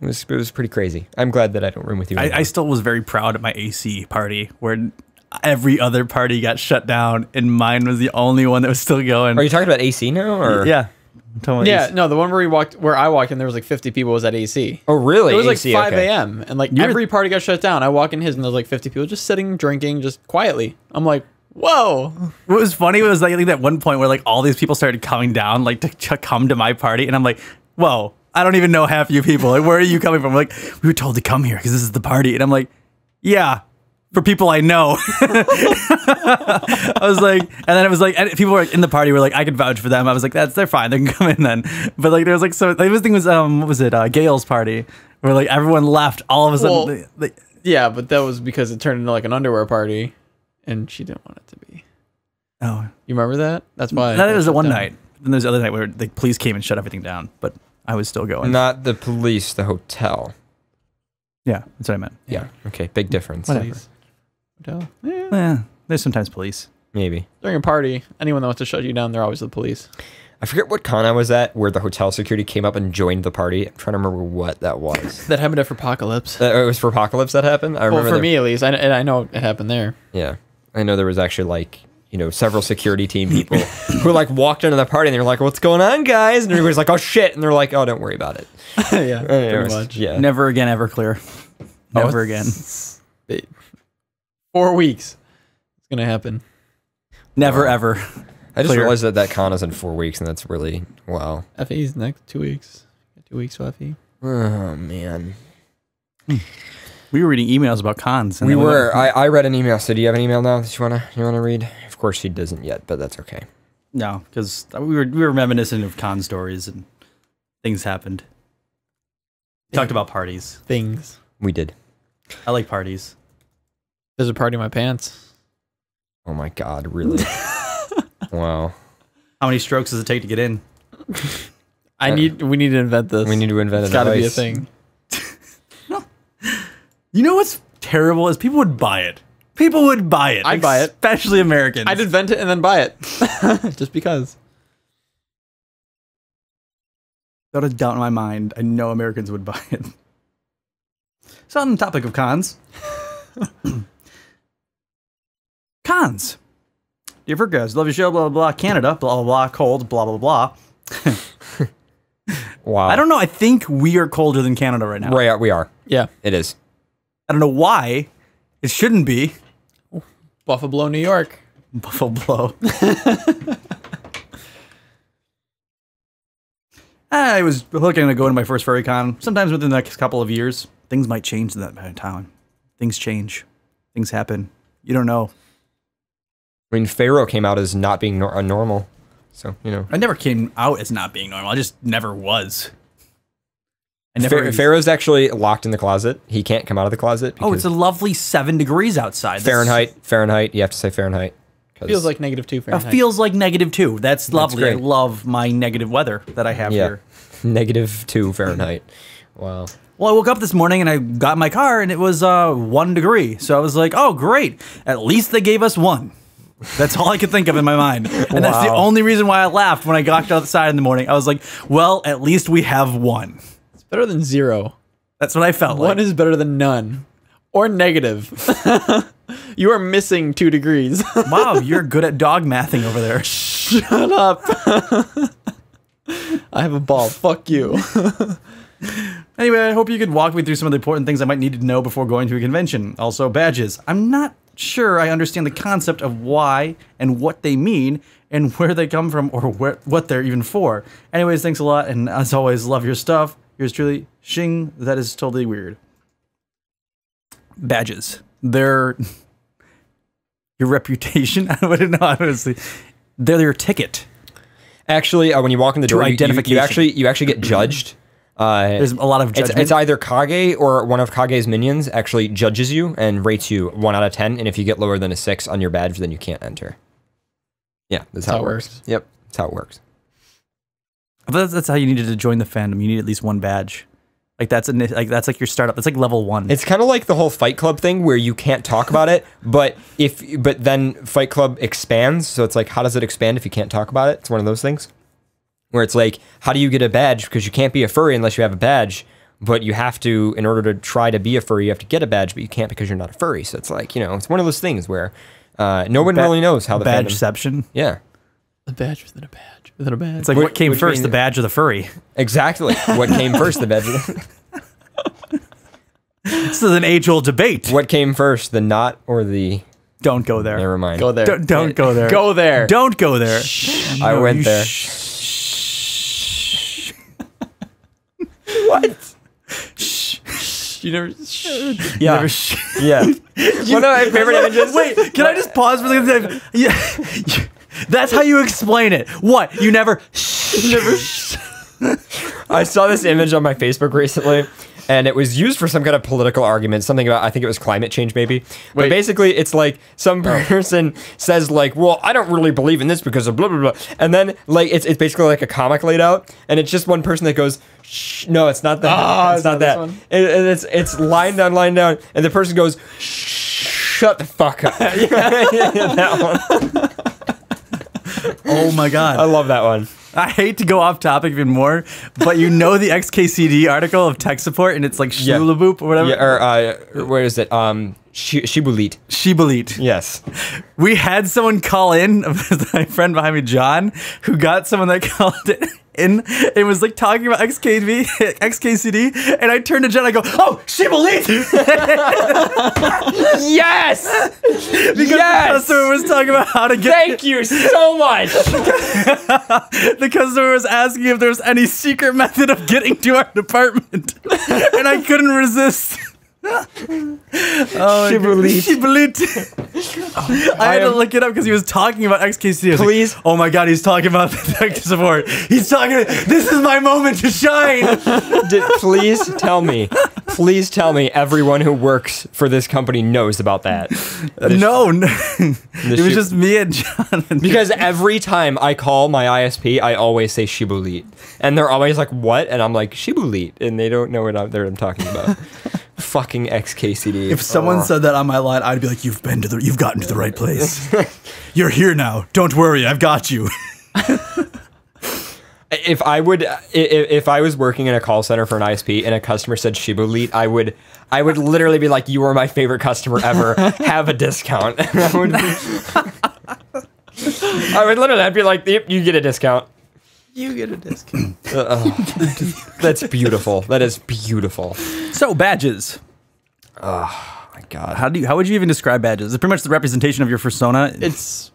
It was pretty crazy. I'm glad that I don't room with you anymore. I still was very proud at my AC party where every other party got shut down and mine was the only one that was still going. Are you talking about AC now? Or? Yeah. Yeah, no, the one where I walked in, there was like 50 people was at AC. Oh, really? It was like AC, 5 okay. a.m. and like every party got shut down. I walk in his and there's like 50 people just sitting, drinking, just quietly. I'm like, whoa. What was funny was like, I think at one point where like all these people started coming down like to come to my party, and I'm like, whoa, I don't even know half you people. Like, where are you coming from? Like, we were told to come here because this is the party, and I'm like, yeah. For people I know. I was like, and then it was like, and people were in the party were like, I could vouch for them. I was like, they're fine. They can come in then. But like, there was like, so the thing was, what was it? Gail's party where like everyone left all of a sudden. Well, yeah, but that was because it turned into like an underwear party and she didn't want it to be. Oh, you remember that? That's why. That was the one night. Then there's the other night where the police came and shut everything down, but I was still going. Not the police, the hotel. Yeah, that's what I meant. Yeah. Okay. Big difference. Whatever. Hotel? Yeah, there's sometimes police. Maybe. During a party, anyone that wants to shut you down, they're always the police. I forget what con I was at where the hotel security came up and joined the party. I'm trying to remember what that was. That happened at Apocalypse. It was for Apocalypse that happened? I remember. Well, for me at least. I know it happened there. Yeah. I know there was actually like, you know, several security team people who like walked into the party and they were like, what's going on, guys? And everybody's like, oh shit. And they're like, oh, don't worry about it. Yeah, pretty much. Yeah. Never again, Everclear. Never again. 4 weeks. It's going to happen. Never, ever. I just Clear. realized that con is in 4 weeks, and that's really, wow. FE's next 2 weeks. 2 weeks for FE. Oh, man. We were reading emails about cons. And We then were. I read an email. So do you have an email now that you wanna read? Of course she doesn't yet, but that's okay. No, because we were reminiscent of con stories and things happened. Talked about parties. Things. We did. I like parties. There's a party in my pants. Oh my God, really? Wow. How many strokes does it take to get in? We need to invent this. We need to invent It's a got to be a device. thing. You know what's terrible is people would buy it. People would buy it. I'd buy it. Especially Americans. I'd invent it and then buy it. Just because. Without a doubt in my mind, I know Americans would buy it. So on the topic of cons. Cons. Dear FurCast, love your show, blah, blah, blah. Canada, blah, blah, blah. Cold, blah, blah, blah. Wow. I don't know. I think we are colder than Canada right now. Right, we are. Yeah. It is. I don't know why. It shouldn't be. Buffalo, New York. Buffalo. I was looking to go to my first furry con. Sometimes within the next couple of years, things might change in that time. Things change. Things happen. You don't know. I mean, Pharaoh came out as not being normal. So, you know. I never came out as not being normal. I just never was. I never. Pharaoh's actually locked in the closet. He can't come out of the closet. Oh, it's a lovely 7 degrees outside. Fahrenheit. You have to say Fahrenheit. Feels like -2 It Fahrenheit. feels like -2. That's lovely. I great. love my negative weather that I have here. -2 Fahrenheit. Wow. Well, I woke up this morning and I got in my car and it was 1 degree. So I was like, oh, great. At least they gave us 1. That's all I could think of in my mind. And that's the only reason why I laughed when I got outside in the morning. I was like, well, at least we have 1. It's better than 0. That's what I felt like. 1 is better than none. Or negative. You are missing 2 degrees. Wow, you're good at dog mathing over there. Shut up. I have a ball. Fuck you. Anyway, I hope you could walk me through some of the important things I might need to know before going to a convention. Also, badges. I'm not sure I understand the concept of why and what they mean and where they come from or what they're even for. Anyways, thanks a lot, and as always, love your stuff. Yours truly, Shing. That is totally weird. Badges. They're your reputation. I wouldn't know, honestly. They're your ticket. Actually, when you walk in the door, you actually get judged. There's a lot of judgment. It's either Kage or one of Kage's minions actually judges you and rates you 1 out of 10. And if you get lower than a 6 on your badge, then you can't enter. Yeah, that's how it works. Yep, that's how it works. But that's how you needed to join the fandom. You need at least 1 badge. Like that's like your startup. That's like level 1. It's kind of like the whole Fight Club thing where you can't talk about it, but then Fight Club expands. So it's like, how does it expand if you can't talk about it? It's one of those things where it's like, how do you get a badge? Because you can't be a furry unless you have a badge, but you have to, in order to try to be a furry, you have to get a badge, but you can't because you're not a furry. So it's like, you know, it's one of those things where no one really knows how the badgeception. Yeah. A badge within a badge within a badge. It's like what came first, the badge or the furry? Exactly. What came first, the badge? This is an age-old debate. What came first, the knot or the? Don't go there. Never mind. Go there. Don't go there. Go there. Don't go there. I went there. What? You never. Yeah. Never Yeah. One of my favorite images. Wait, can I just pause for a second? Yeah. That's how you explain it. What? You never. I saw this image on my Facebook recently, and it was used for some kind of political argument, something about, I think it was climate change maybe. But basically it's like some person says like, well, I don't really believe in this because of blah, blah, blah. And then like, it's basically like a comic laid out, and it's just one person that goes, shh, no, it's not that. Oh, it's not that. It's line down, and the person goes, shut the fuck up. That one. Oh my God. I love that one. I hate to go off topic even more, but you know the XKCD article of tech support, and it's like Shulaboop or whatever? Yeah, or where is it? Shibulit. Shibulit. Yes. We had someone call in, my friend behind me, John, who got someone that called it in. It was like talking about XKCD, and I turned to John, I go, oh, Shibulit! Yes! Because the customer was talking about how to get... Thank you so much! The customer was asking if there was any secret method of getting to our department, and I couldn't resist. Shibulit. I had to look it up because he was talking about XKCD. Please. Like, oh my God, he's talking about tech support. He's talking. This is my moment to shine. Please tell me everyone who works for this company knows about that. No. It was just me and John. Because every time I call my ISP, I always say Shibulit. And they're always like, what? And I'm like, Shibulit. And they don't know what I'm talking about. Fucking XKCD. If someone said that on my line, I'd be like, you've gotten to the right place. You're here now. Don't worry, I've got you. If I was working in a call center for an ISP and a customer said Shibulit, I would literally be like, you are my favorite customer ever. Have a discount. I'd be like, yep, you get a discount. You get a discount. That's beautiful. That is beautiful. So badges. Oh my God. How would you even describe badges? It's pretty much the representation of your persona. It's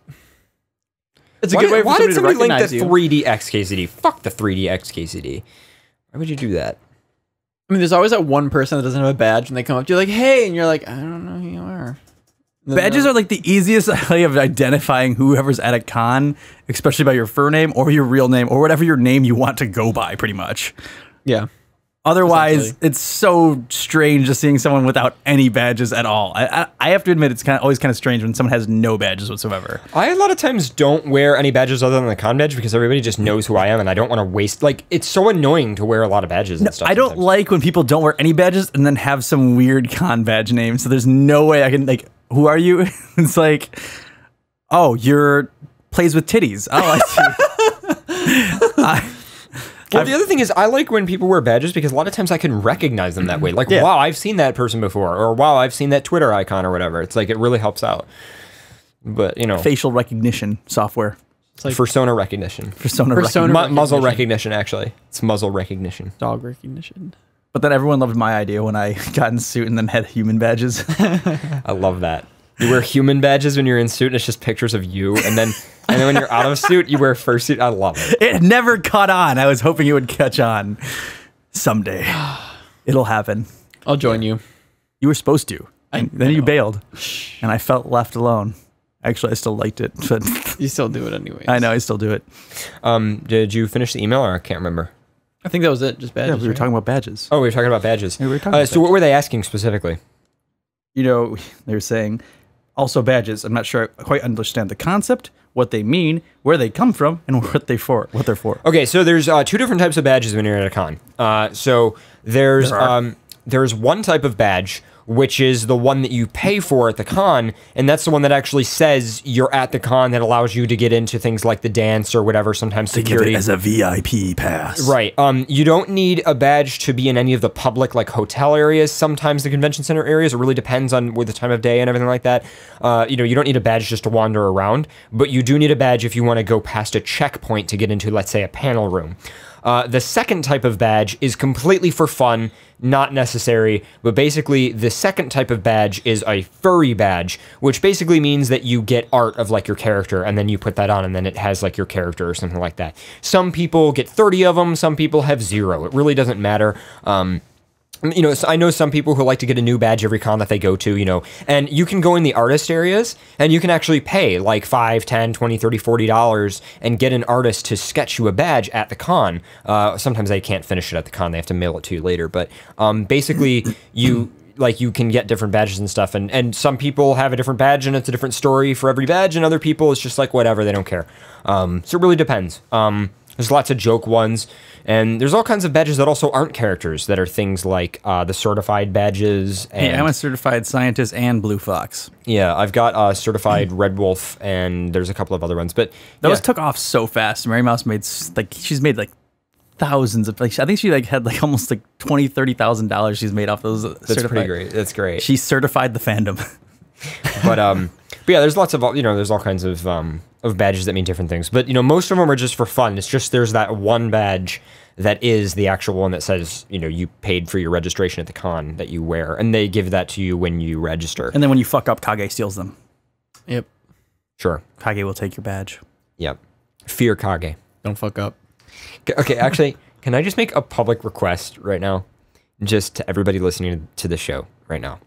a good way for why somebody did to somebody link recognize the you. 3D XKCD? Fuck the 3D XKCD. Why would you do that? I mean, there's always that one person that doesn't have a badge, and they come up to you like, "Hey," and you're like, "I don't know who you are." Badges are like the easiest way of identifying whoever's at a con, especially by your fur name or your real name or whatever your name you want to go by, pretty much. Yeah. Otherwise, it's so strange just seeing someone without any badges at all. I have to admit, it's always kind of strange when someone has no badges whatsoever. I a lot of times don't wear any badges other than the con badge because everybody just knows who I am, and I don't want to waste. Like, it's so annoying to wear a lot of badges and stuff. I don't like when people don't wear any badges and then have some weird con badge name. So there's no way I can, like, who are you? It's like, oh, you're plays with titties. Oh, I see. Well, the other thing is I like when people wear badges because a lot of times I can recognize them that way. Like, wow, I've seen that person before, or wow, I've seen that Twitter icon or whatever. It's like, it really helps out. But, you know. Facial recognition software. It's like persona recognition. Persona recognition. Muzzle recognition, actually. It's muzzle recognition. Dog recognition. But then everyone loved my idea when I got in suit and then had human badges. I love that. You wear human badges when you're in suit and it's just pictures of you, and then when you're out of suit, you wear fursuit. I love it. It never caught on. I was hoping it would catch on. Someday. It'll happen. I'll join you. You were supposed to. And then you know. bailed. And I felt left alone. Actually, I still liked it. But You still do it anyways. I know, I still do it. Did you finish the email, or I can't remember? I think that was it. Just badges. Yeah, we were right? talking about badges. Oh, we were talking about badges. Yeah, we were talking about so what were they asking specifically? You know, they were saying, also badges. I'm not sure I quite understand the concept, what they mean, where they come from, and what they're for. Okay, so there's two different types of badges when you're at a con. So there's one type of badge, which is the one that you pay for at the con, and that's the one that actually says you're at the con, that allows you to get into things like the dance or whatever, sometimes security. Give it as a VIP pass. Right. You don't need a badge to be in any of the public, like, hotel areas. Sometimes the convention center areas. It really depends on the time of day and everything like that. You know, you don't need a badge just to wander around, but you do need a badge if you want to go past a checkpoint to get into, let's say, a panel room. The second type of badge is completely for fun, not necessary, but basically the second type of badge is a furry badge, which basically means that you get art of, like, your character, and then you put that on, and then it has, like, your character or something like that. Some people get 30 of them, some people have 0. It really doesn't matter. You know, I know some people who like to get a new badge every con that they go to, you know, and you can go in the artist areas and you can actually pay like $5, $10, $20, $30, $40 and get an artist to sketch you a badge at the con. Sometimes they can't finish it at the con. They have to mail it to you later. But basically, you can get different badges and stuff. And some people have a different badge and it's a different story for every badge. And other people, it's just like whatever. They don't care. So it really depends. There's lots of joke ones. And there's all kinds of badges that also aren't characters, that are things like the certified badges. And, hey, I'm a certified scientist and Blue Fox. Yeah, I've got certified Red Wolf, and there's a couple of other ones. But those took off so fast. Mary Mouse made she's made like thousands of, like, I think she like had like almost like $20,000-$30,000 she's made off those. That's pretty great. That's great. She certified the fandom. But yeah, there's lots of, you know, there's all kinds of badges that mean different things. But, you know, most of them are just for fun. It's just there's that one badge that is the actual one that says, you know, you paid for your registration at the con that you wear, and they give that to you when you register. And then when you fuck up, Kage steals them. Yep. Sure. Kage will take your badge. Yep. Fear Kage. Don't fuck up. Okay, actually, can I just make a public request right now? Just to everybody listening to the show right now.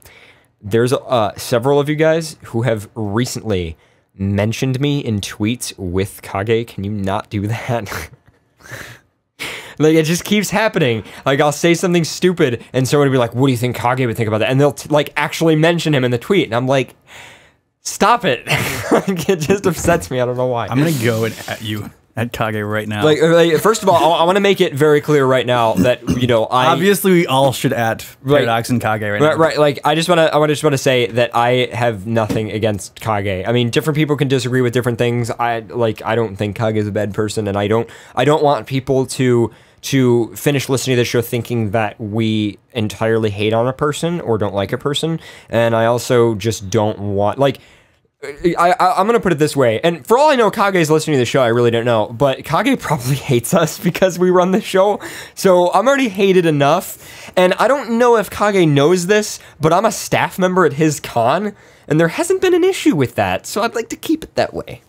There's several of you guys who have recently mentioned me in tweets with Kage. Can you not do that? Like, it just keeps happening. Like, I'll say something stupid, and someone will be like, what do you think Kage would think about that? And they'll, like, actually mention him in the tweet. And I'm like, stop it. Like, it just upsets me. I don't know why. I'm going to go at you, at Kage right now. Like first of all, I want to make it very clear right now that, you know, obviously we all should at Paradox and Kage right now. Right. Like, I just want to say that I have nothing against Kage. I mean, different people can disagree with different things. I don't think Kage is a bad person, and I don't want people to finish listening to the show thinking that we entirely hate on a person or don't like a person. And I also just don't want, like, I'm going to put it this way. And for all I know, Kage is listening to the show. I really don't know. But Kage probably hates us because we run the show. So I'm already hated enough. And I don't know if Kage knows this, but I'm a staff member at his con. And there hasn't been an issue with that. So I'd like to keep it that way.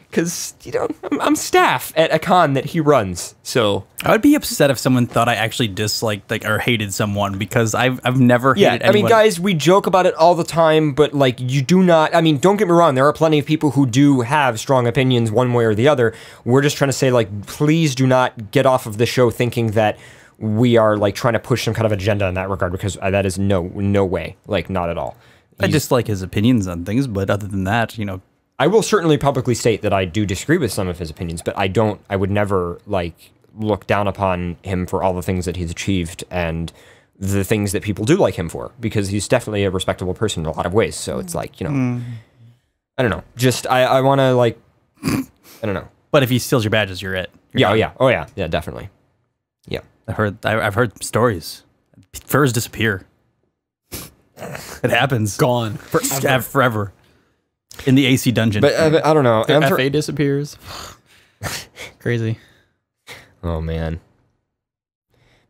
Because, you know, I'm staff at a con that he runs, so... I would be upset if someone thought I actually disliked, like, or hated someone, because I've never hated anyone. I mean, guys, we joke about it all the time, but, like, you do not... I mean, don't get me wrong, there are plenty of people who do have strong opinions one way or the other. We're just trying to say, like, please do not get off of the show thinking that we are, like, trying to push some kind of agenda in that regard, because that is no way. Like, not at all. I dislike his opinions on things, but other than that, you know... I will certainly publicly state that I do disagree with some of his opinions, but I would never, like, look down upon him for all the things that he's achieved and the things that people do like him for, because he's definitely a respectable person in a lot of ways. So it's like, you know, I don't know. Just, I want to, like, I don't know. But if he steals your badges, you're it. Oh yeah, definitely. Yeah. I've heard stories. Furs disappear. It happens. Gone. Forever. In the AC dungeon. But I don't know. Their FA disappears. Crazy. Oh, man.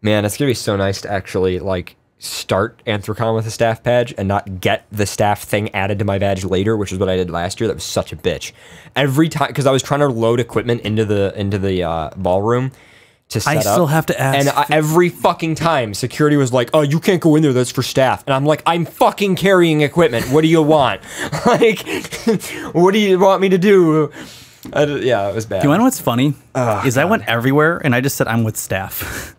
Man, it's going to be so nice to actually, like, start Anthrocon with a staff badge and not get the staff thing added to my badge later, which is what I did last year. That was such a bitch. Every time, because I was trying to load equipment into the ballroom, to set I up. still have to ask. And every fucking time, security was like, "Oh, you can't go in there. That's for staff." And I'm like, "I'm fucking carrying equipment. What do you want? Like, what do you want me to do?" Yeah, it was bad. Do you want to know what's funny? I went everywhere and I just said I'm with staff.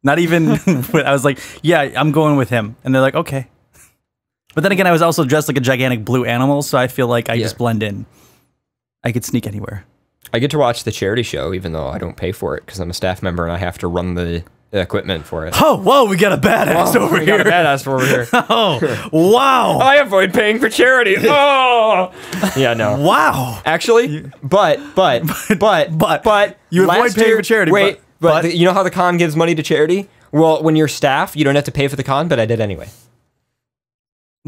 Not even. I was like, "Yeah, I'm going with him," and they're like, "Okay." But then again, I was also dressed like a gigantic blue animal, so I feel like I just blend in. I could sneak anywhere. I get to watch the charity show, even though I don't pay for it because I'm a staff member and I have to run the equipment for it. Oh, whoa, we got a badass over here. Got a badass over here. Oh, wow. I avoid paying for charity. Oh, yeah, no. Wow. Actually, but you avoid last paying year- for charity. Wait, but you know how the con gives money to charity? Well, when you're staff, you don't have to pay for the con, but I did anyway.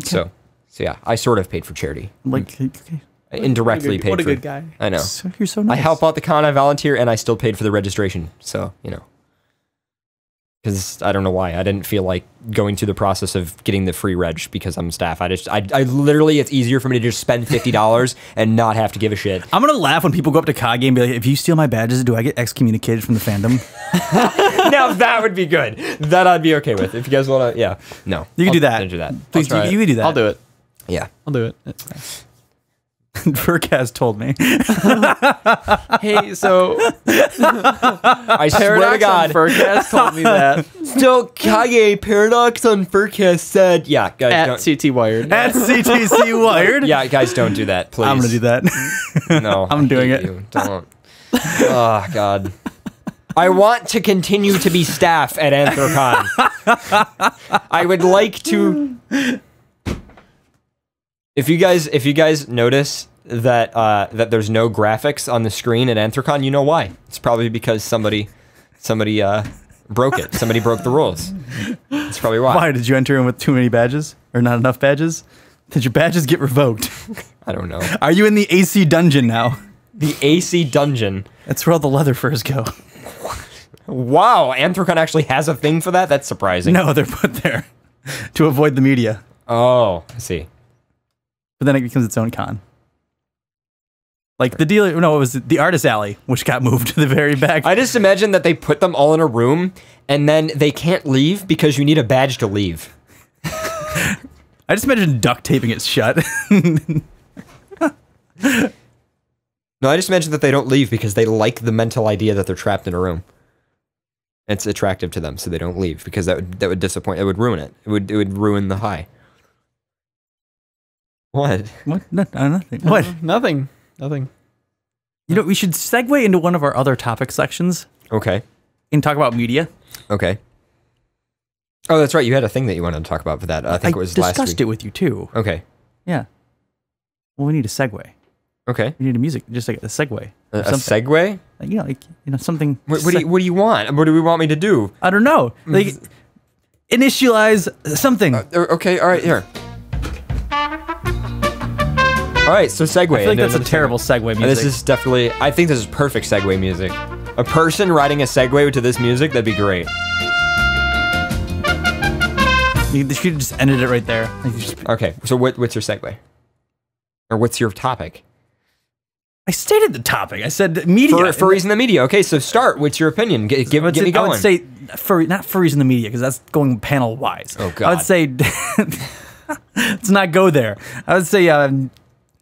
Okay. So yeah, I sort of paid for charity. Like, okay. I indirectly paid for. What a good guy. I know. So you're so nice. I help out the con, I volunteer, and I still paid for the registration. So, you know. Because I don't know why. I didn't feel like going through the process of getting the free reg because I'm staff. I literally, it's easier for me to just spend $50 and not have to give a shit. I'm going to laugh when people go up to Kage and be like, if you steal my badges, do I get excommunicated from the fandom? Now that would be good. That I'd be okay with. If you guys want to, yeah. No. You can do that. I'll do that. Please, you can do that. I'll do it. Yeah. I'll do it. FurCast told me. Hey, so I swear to God. FurCast told me that. Still, Kage Paradox on FurCast said, yeah, guys, At don't. CT Wired. At CTC Wired. Yeah, guys, don't do that, please. I'm going to do that. No. I'm doing hate it. you. Don't. Oh, God. I want to continue to be staff at Anthrocon. I would like to... If you guys notice that that there's no graphics on the screen at Anthrocon, you know why. It's probably because somebody broke it. Somebody broke the rules. That's probably why. Why? Did you enter in with too many badges? Or not enough badges? Did your badges get revoked? I don't know. Are you in the AC dungeon now? The AC dungeon. That's where all the leather furs go. Wow, Anthrocon actually has a thing for that? That's surprising. No, they're put there to avoid the media. Oh, I see. But then it becomes its own con. Like the dealer, no, it was the artist alley, which got moved to the very back. I just imagine that they put them all in a room and then they can't leave because you need a badge to leave. I just imagine duct taping it shut. No, I just imagine that they don't leave because they like the mental idea that they're trapped in a room. It's attractive to them, so they don't leave because that would disappoint. It would ruin it. It would ruin the high. What? What? No, nothing. What? Nothing. You know, we should segue into one of our other topic sections Okay. and talk about media. Okay. Oh, that's right. You had a thing that you wanted to talk about for that. I think it was last week. I discussed it with you too. Okay. Yeah. Well, we need a segue. Okay. We need a music, just like a segue. A segue? Like, something. What do you want? What do we want me to do? I don't know. Like, initialize something. Okay. All right. Here. All right, so segue. I feel like that's a terrible segue music. This is definitely, I think this is perfect segue music. A person riding a Segway to this music, that'd be great. You should just ended it right there. Okay, so what's your segue? Or what's your topic? I stated the topic. I said media. Furries in the media. Okay, so start. What's your opinion? Get me going. I would say not furries in the media, because that's going panel-wise. Oh, God. I would say, let's not go there. I would say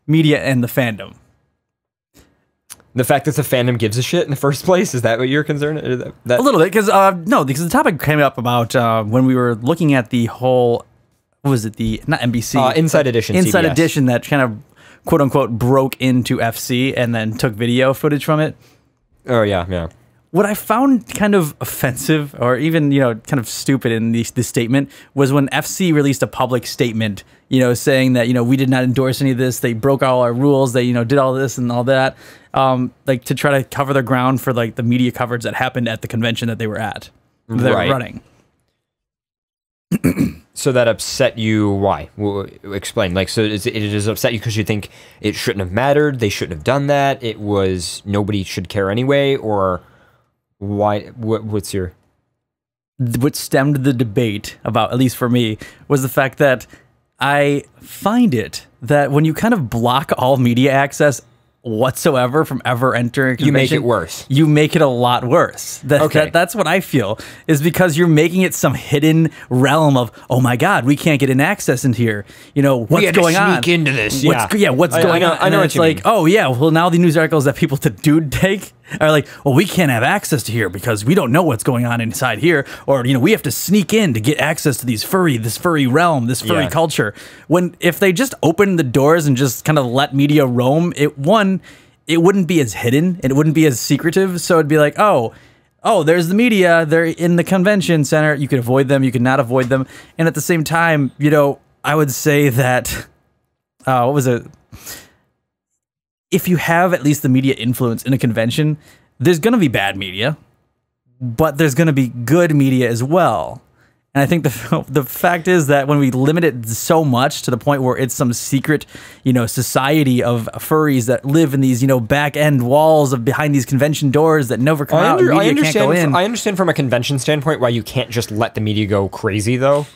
media and the fandom. The fact that the fandom gives a shit in the first place, is that what you're concerned? A little bit, because because the topic came up about when we were looking at the whole, what was it, not NBC. Inside Edition Inside CBS. Edition that kind of, quote unquote, broke into FC and then took video footage from it. Oh, yeah. What I found kind of offensive, or even, kind of stupid in this statement, was when FC released a public statement, saying that, we did not endorse any of this. They broke all our rules. They, did all this and all that, like to try to cover their ground for like the media coverage that happened at the convention that they were at, that they were running. So that upset you? Why? Explain. Like, so it just upset you because you think it shouldn't have mattered. They shouldn't have done that. It was nobody should care anyway, or why? What's your? What stemmed the debate about, at least for me, was the fact that I find it that when you kind of block all media access whatsoever from ever entering a convention, You make it worse. You make it a lot worse. That's what I feel, is because you're making it some hidden realm of, oh my God, we can't get in access into here. You know, what's going on? Sneak into this. What's going on? I know it's like, oh yeah, well now the news articles that people to take are like, well, we can't have access to here because we don't know what's going on inside here, or you know, we have to sneak in to get access to this furry realm, this furry culture. When if they just open the doors and just kind of let media roam, it wouldn't be as hidden and it wouldn't be as secretive. So it'd be like, oh, there's the media. They're in the convention center. You could avoid them. You could not avoid them. And at the same time, you know, I would say that, what was it? If you have at least the media influence in a convention, there's going to be bad media, but there's going to be good media as well. And I think the fact is that when we limit it so much to the point where it's some secret, you know, society of furries that live in these, you know, back end walls of behind these convention doors that never come out, media can't go in. I understand from a convention standpoint why you can't just let the media go crazy, though.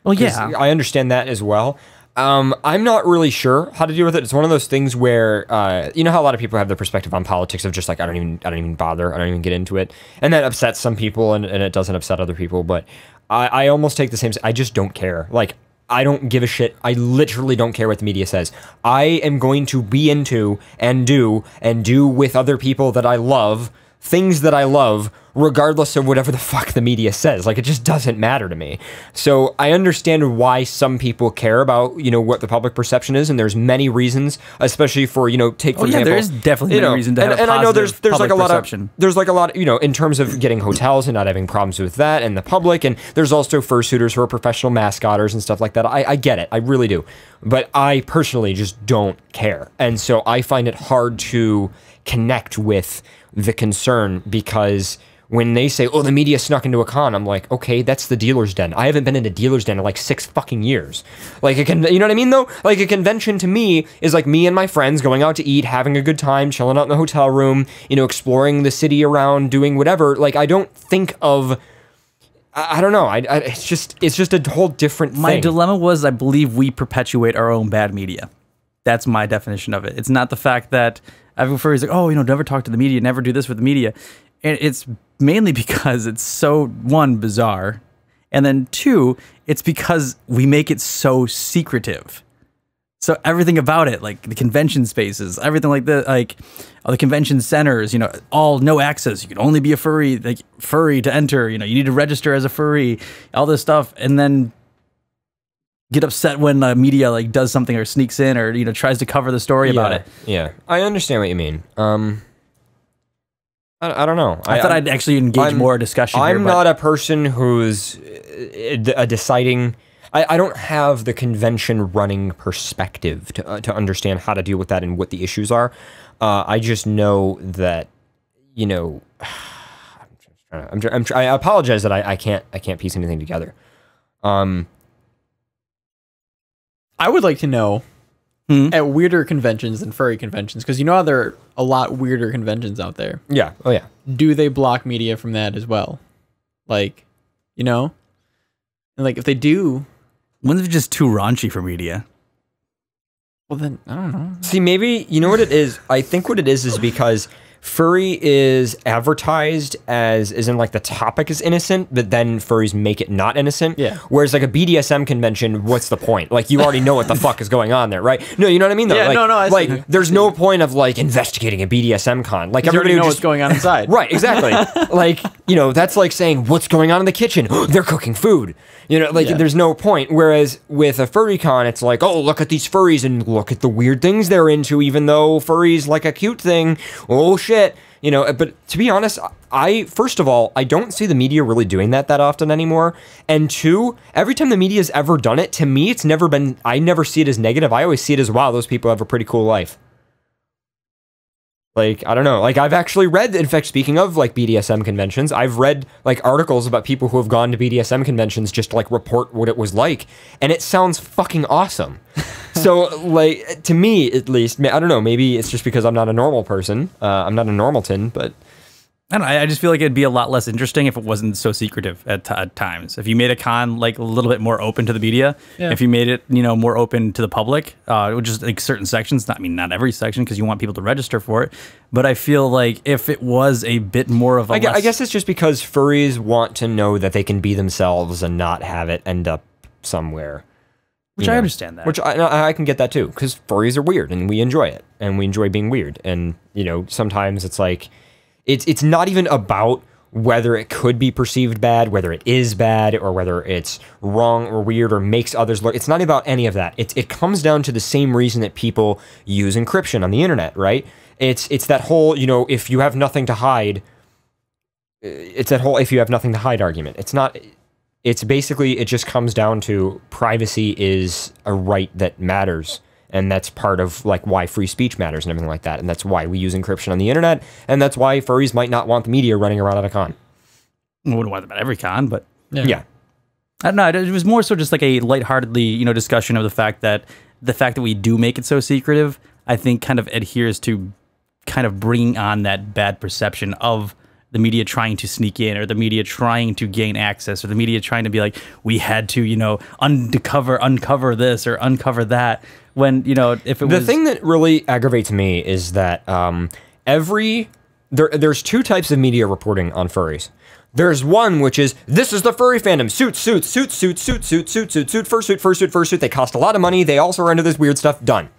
Well, yeah, I understand that as well. I'm not really sure how to deal with it. It's one of those things where, you know how a lot of people have their perspective on politics of just like, I don't even bother. I don't even get into it. And that upsets some people and it doesn't upset other people. But I almost take the same, I just don't care. Like, I don't give a shit. I literally don't care what the media says. I am going to be into and do with other people that I love, things that I love, regardless of whatever the fuck the media says. Like, it just doesn't matter to me. So I understand why some people care about, you know, what the public perception is, and there's many reasons, especially for, you know, take for example. There's definitely many reasons to have and I know there's like a lot perception. There's like a lot of, you know, in terms of getting hotels and not having problems with that and the public, and there's also fursuiters who are professional mascotters and stuff like that. I get it. I really do. But I personally just don't care. And so I find it hard to connect with the concern, because when they say, oh, the media snuck into a con, I'm like, okay, that's the dealer's den. I haven't been in a dealer's den in like 6 fucking years. Like, you know what I mean, though? Like, a convention to me is like me and my friends going out to eat, having a good time, chilling out in the hotel room, you know, exploring the city around, doing whatever. Like, I don't think of... I don't know. It's just a whole different thing. My dilemma was, I believe we perpetuate our own bad media. That's my definition of it. It's not the fact that everybody's like, oh, you know, never talk to the media, never do this with the media. And it's mainly because it's so, one, bizarre, and then two, it's because we make it so secretive. So everything about it, like the convention spaces, everything like that, like the convention centers, you know, all no access. You can only be a furry to enter. You know, you need to register as a furry, all this stuff, and then get upset when the media like does something or sneaks in or, you know, tries to cover the story about it. Yeah, I understand what you mean. I don't know. I thought I'd actually engage more discussion here. I'm not a person who's a deciding... I don't have the convention running perspective to understand how to deal with that and what the issues are. I just know that, you know... I apologize that I can't piece anything together. I would like to know... at weirder conventions than furry conventions, because you know how there are a lot weirder conventions out there. Yeah. Oh yeah. Do they block media from that as well? Like, you know, and like if they do, when's it just too raunchy for media? Well, then I don't know. See, maybe you know what it is. I think what it is because furry is advertised as in like the topic is innocent, but then furries make it not innocent. Yeah. Whereas like a BDSM convention, what's the point? Like you already know what the fuck is going on there, right? No, you know what I mean though? Yeah, like, no, I see. Like there's no point of like investigating a BDSM con. Like everybody knows just what's going on inside. Right, exactly. Like, you know, that's like saying what's going on in the kitchen. They're cooking food. You know, like there's no point. Whereas with a furry con, it's like, oh, look at these furries and look at the weird things they're into, even though furry's like a cute thing. Oh shit. You know, but to be honest, first of all, I don't see the media really doing that often anymore. And two, every time the media's ever done it, to me, it's never been, I never see it as negative. I always see it as, wow, those people have a pretty cool life. Like, I don't know. Like, I've actually read, in fact, speaking of, like, BDSM conventions, I've read, like, articles about people who have gone to BDSM conventions just to, like, report what it was like. And it sounds fucking awesome. So, like, to me, at least, I don't know, maybe it's just because I'm not a normal person. I'm not a normalton, but I don't know, I just feel like it'd be a lot less interesting if it wasn't so secretive at times. If you made a con like a little bit more open to the media, if you made it, more open to the public, just like certain sections, not every section because you want people to register for it. But I feel like if it was a bit more of a I guess it's just because furries want to know that they can be themselves and not have it end up somewhere. Which I understand that. Which I can get that too, because furries are weird and we enjoy it. And we enjoy being weird. And, sometimes it's like, it's not even about whether it could be perceived bad, whether it is bad, or whether it's wrong or weird or makes others look. It's not about any of that. It comes down to the same reason that people use encryption on the internet, right? It's that whole, if you have nothing to hide, it's that whole if you have nothing to hide argument. It's not, it's basically, it just comes down to privacy is a right that matters. And that's part of like why free speech matters and everything like that. And that's why we use encryption on the internet. And that's why furries might not want the media running around at a con. I wouldn't want them at every con, but yeah. I don't know. It was more so just like a lightheartedly, discussion of the fact that we do make it so secretive, I think kind of adheres to kind of bringing on that bad perception of the media trying to sneak in, or the media trying to gain access, or the media trying to be like, we had to, uncover this or uncover that. When, if it was... The thing that really aggravates me is that there's two types of media reporting on furries. There's one which is, this is the furry fandom, suit, fursuit. They cost a lot of money, they also are into this weird stuff, done.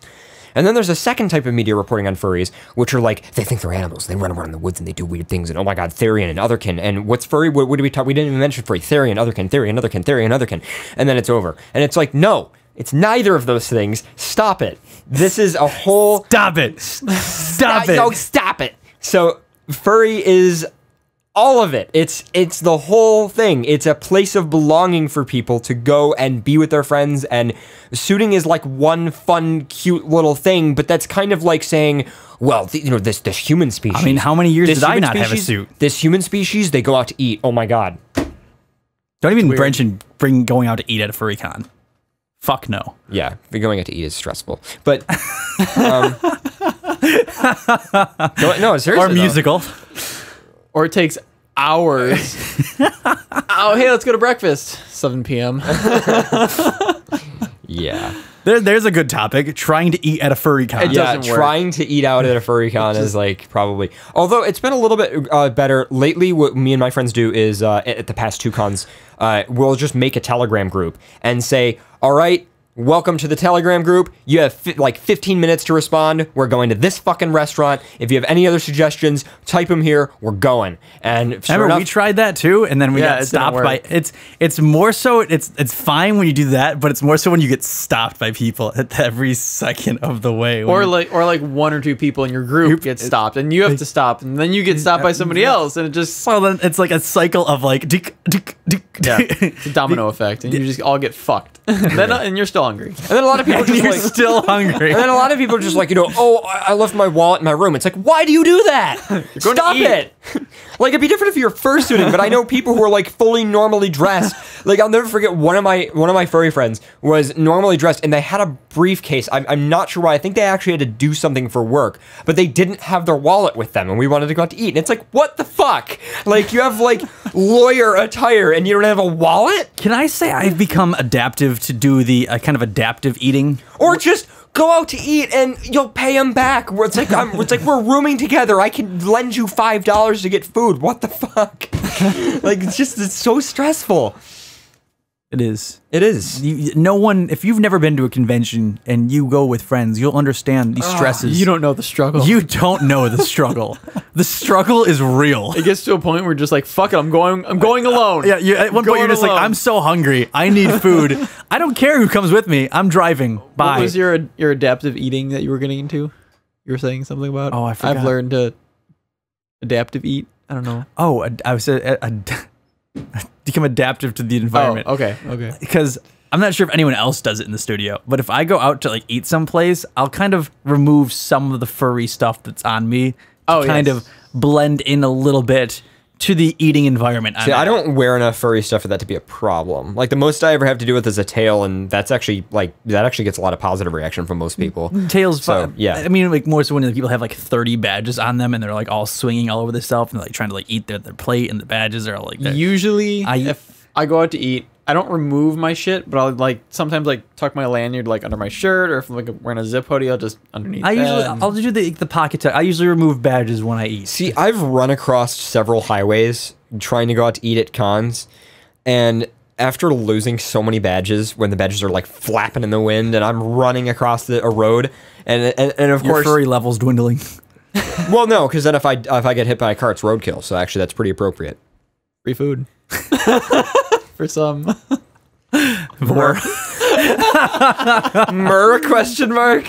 And then there's a second type of media reporting on furries, which are like, they think they're animals, they run around in the woods and they do weird things, and oh my god, Therian and Otherkin, and what's furry, what did we talk, we didn't even mention furry, Therian, Otherkin, and then it's over. And it's like, no, it's neither of those things, stop it. This is a whole... Stop it! Stop it! No, stop it! So, furry is... all of it. It's the whole thing. It's a place of belonging for people to go and be with their friends, and suiting is like one fun, cute little thing, but that's kind of like saying, well, this human species. I mean, how many years did I not have a suit? This human species, they go out to eat. Oh my god. Don't even bring going out to eat at a furry con. Fuck no. Yeah, going out to eat is stressful. But, no, seriously. Or musical. Or it takes hours. Oh, hey, let's go to breakfast. 7 p.m. Yeah. There's a good topic. Trying to eat at a furry con. Yeah, trying to eat out at a furry con is like probably... Although it's been a little bit better. Lately, what me and my friends do is, at the past 2 cons, we'll just make a Telegram group and say, all right, welcome to the Telegram group. You have like 15 minutes to respond. We're going to this fucking restaurant. If you have any other suggestions, type them here. We're going. And remember, we tried that too, and then we got stopped by. It's more so. It's fine when you do that, but it's more so when you get stopped by people at every second of the way. Or like 1 or 2 people in your group get stopped, and you have to stop, and then you get stopped by somebody else, and it just... So then it's like a cycle of like... It's a domino effect, and you just all get fucked. And you're still hungry. And then a lot of people just You're like... still hungry. And then a lot of people are just like, oh, I left my wallet in my room. It's like, why do you do that? Stop it. Like, it'd be different if you're fursuiting, but I know people who are like fully normally dressed. Like, I'll never forget one of my furry friends was normally dressed, and they had a briefcase. I'm not sure why. I think they actually had to do something for work, but they didn't have their wallet with them, and we wanted to go out to eat. And it's like, what the fuck? Like, you have like lawyer attire, and you don't have a wallet? Can I say I've become adaptive to do the kind of adaptive eating? Or just go out to eat and you'll pay them back. It's like we're rooming together. I can lend you $5 to get food. What the fuck? Like, it's so stressful. It is. It is. If you've never been to a convention and you go with friends, you'll understand these stresses. You don't know the struggle. You don't know the struggle. The struggle is real. It gets to a point where you're just like, fuck it, I'm going alone. Yeah, at one point you're just like, I'm so hungry. I need food. I don't care who comes with me. I'm driving. Bye. What was your adaptive eating that you were getting into? You were saying something about? Oh, I forgot. I've learned to adaptive eat. I don't know. Oh, I was become adaptive to the environment. Oh, okay. Because I'm not sure if anyone else does it in the studio, but if I go out to like eat someplace, I'll kind of remove some of the furry stuff that's on me to kind of blend in a little bit to the eating environment. See, I don't wear enough furry stuff for that to be a problem. Like the most I ever have to do with is a tail, and that's actually that actually gets a lot of positive reaction from most people. Tails, so yeah. I mean, like more so when people have like 30 badges on them, and they're like all swinging all over the stuff, and they're like trying to like eat their plate, and the badges are all like. Usually, if I go out to eat, I don't remove my shit, but I'll like sometimes like tuck my lanyard like under my shirt, or if I'm like wearing a zip hoodie, I'll just underneath. I'll do the pocket tuck. I usually remove badges when I eat. See, I've run across several highways trying to go out to eat at cons, and after losing so many badges, when the badges are like flapping in the wind, and I'm running across a road, and of Your course furry level's dwindling. Well, no, because then if I get hit by a car, it's roadkill. So actually, that's pretty appropriate. Free food. For some. More. Murr, question mark?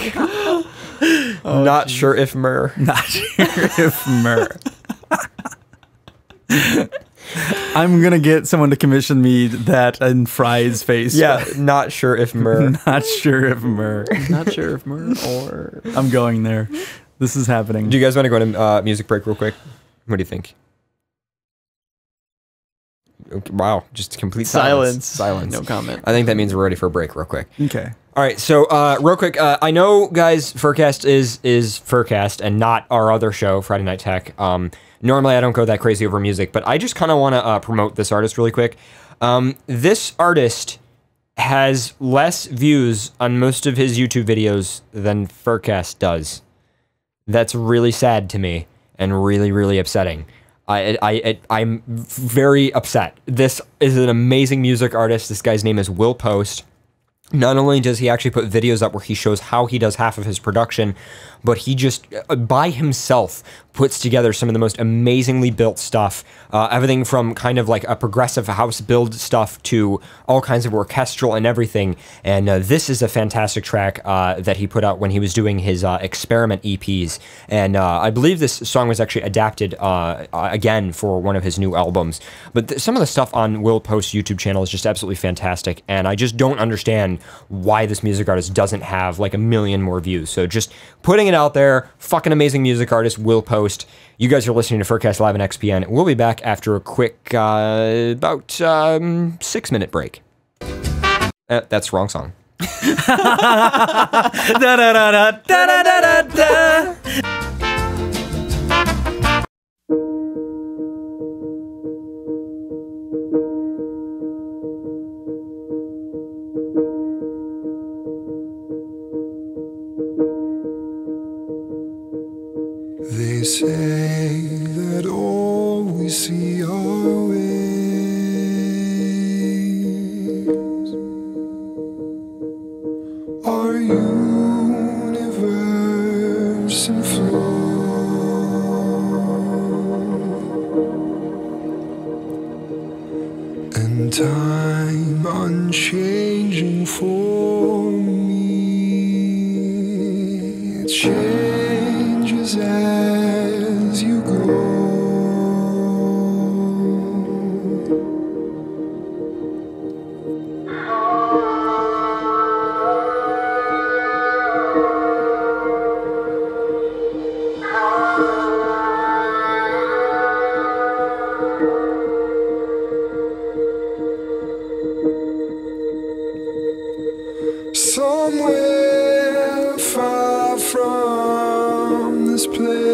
Not sure if Murr. Not sure if Murr. I'm going to get someone to commission me that in Fry's face. Yeah, not sure if Murr. Not sure if Murr. Not sure if Murr or... I'm going there. This is happening. Do you guys want to go to music break real quick? What do you think? Okay, wow, just complete silence. No comment. I think that means we're ready for a break real quick. Okay. All right, so real quick, I know, guys, FurCast is FurCast and not our other show, Friday Night Tech. Normally, I don't go that crazy over music, but I just kind of want to promote this artist really quick. This artist has less views on most of his YouTube videos than FurCast does. That's really sad to me and really, really upsetting. I'm very upset. This is an amazing music artist. This guy's name is Will Post. Not only does he actually put videos up where he shows how he does half of his production, but he just, by himself, puts together some of the most amazingly built stuff. Everything from kind of like a progressive house build stuff to all kinds of orchestral and everything. And this is a fantastic track that he put out when he was doing his experiment EPs. And I believe this song was actually adapted again for one of his new albums. But some of the stuff on Will Post's YouTube channel is just absolutely fantastic. And I just don't understand why this music artist doesn't have like 1 million more views. So just putting it out there, fucking amazing music artist, Will Post. You guys are listening to FurCast Live on XPN. We'll be back after a quick, about 6-minute break. That's the wrong song. They say that all we see are waves, our universe in flow, and time unchanging for me. It changes as you go. Somewhere far from this place,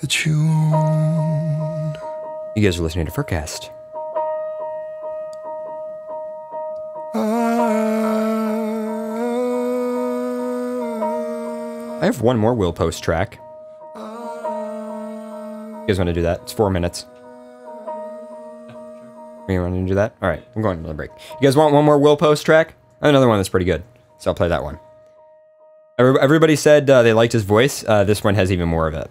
that you own. You guys are listening to FurCast. I have one more Will Post track. You guys want to do that? It's 4 minutes. You want to do that? All right, I'm going to another break. You guys want one more Will Post track? Another one that's pretty good, so I'll play that one. Everybody said they liked his voice. This one has even more of it.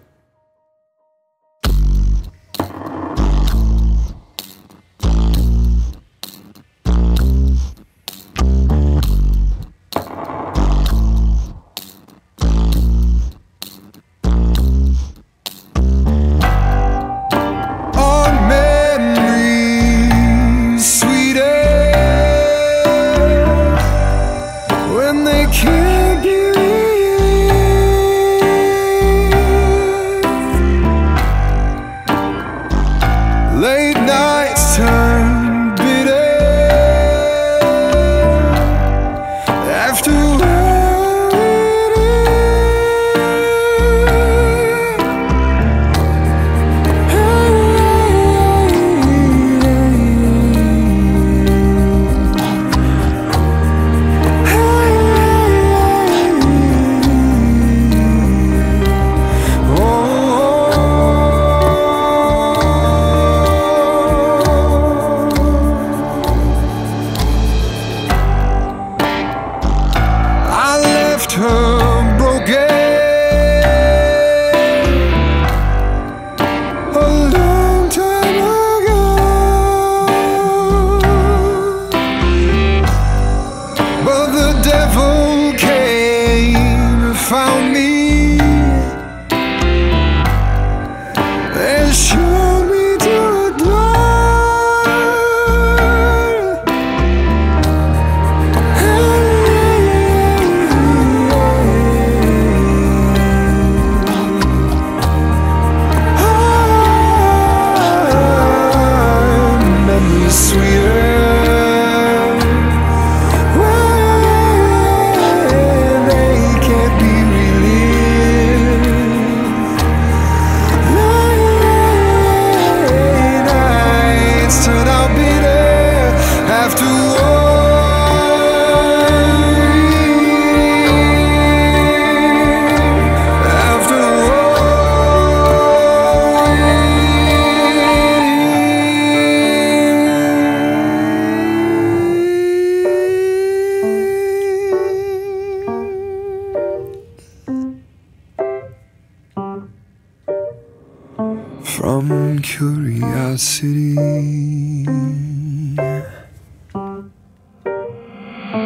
From curiosity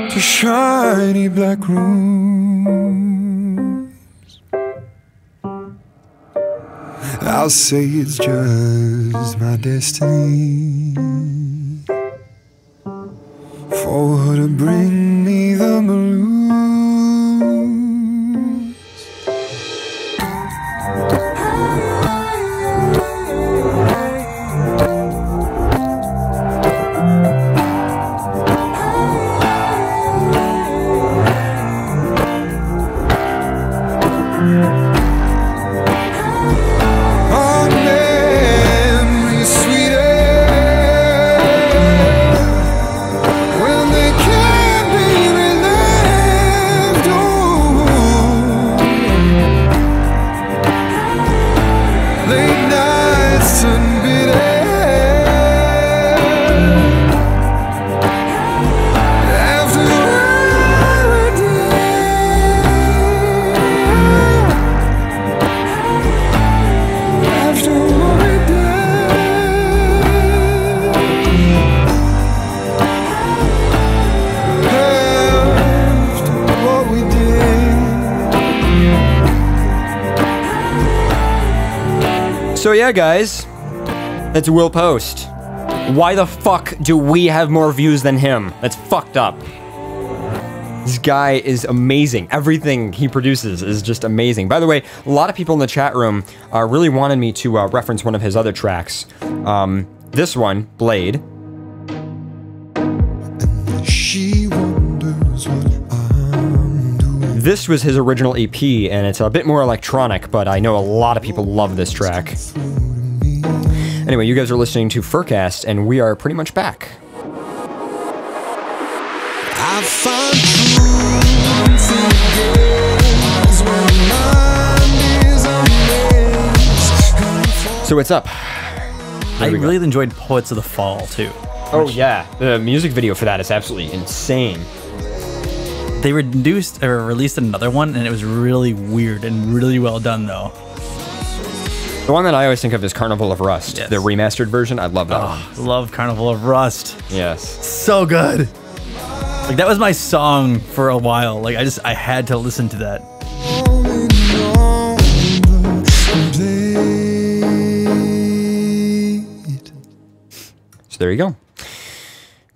to shiny black rooms, I'll say it's just my destiny for her to bring me the blues. So yeah, guys, that's Will Post. Why the fuck do we have more views than him? That's fucked up. This guy is amazing. Everything he produces is just amazing. By the way, a lot of people in the chat room really wanted me to reference one of his other tracks. This one, Blade. She wonders what I'm doing. This was his original EP, and it's a bit more electronic, but I know a lot of people love this track. Anyway, you guys are listening to FurCast, and we are pretty much back. I find truth in girls when mind is a maze. So what's up? I really enjoyed Poets of the Fall, too. Oh yeah, the music video for that is absolutely insane. They released another one, and it was really weird and really well done, though. The one that I always think of is Carnival of Rust, Yes. the remastered version. I love that one. Love Carnival of Rust. Yes. So good. Like, that was my song for a while. Like, I had to listen to that. So there you go.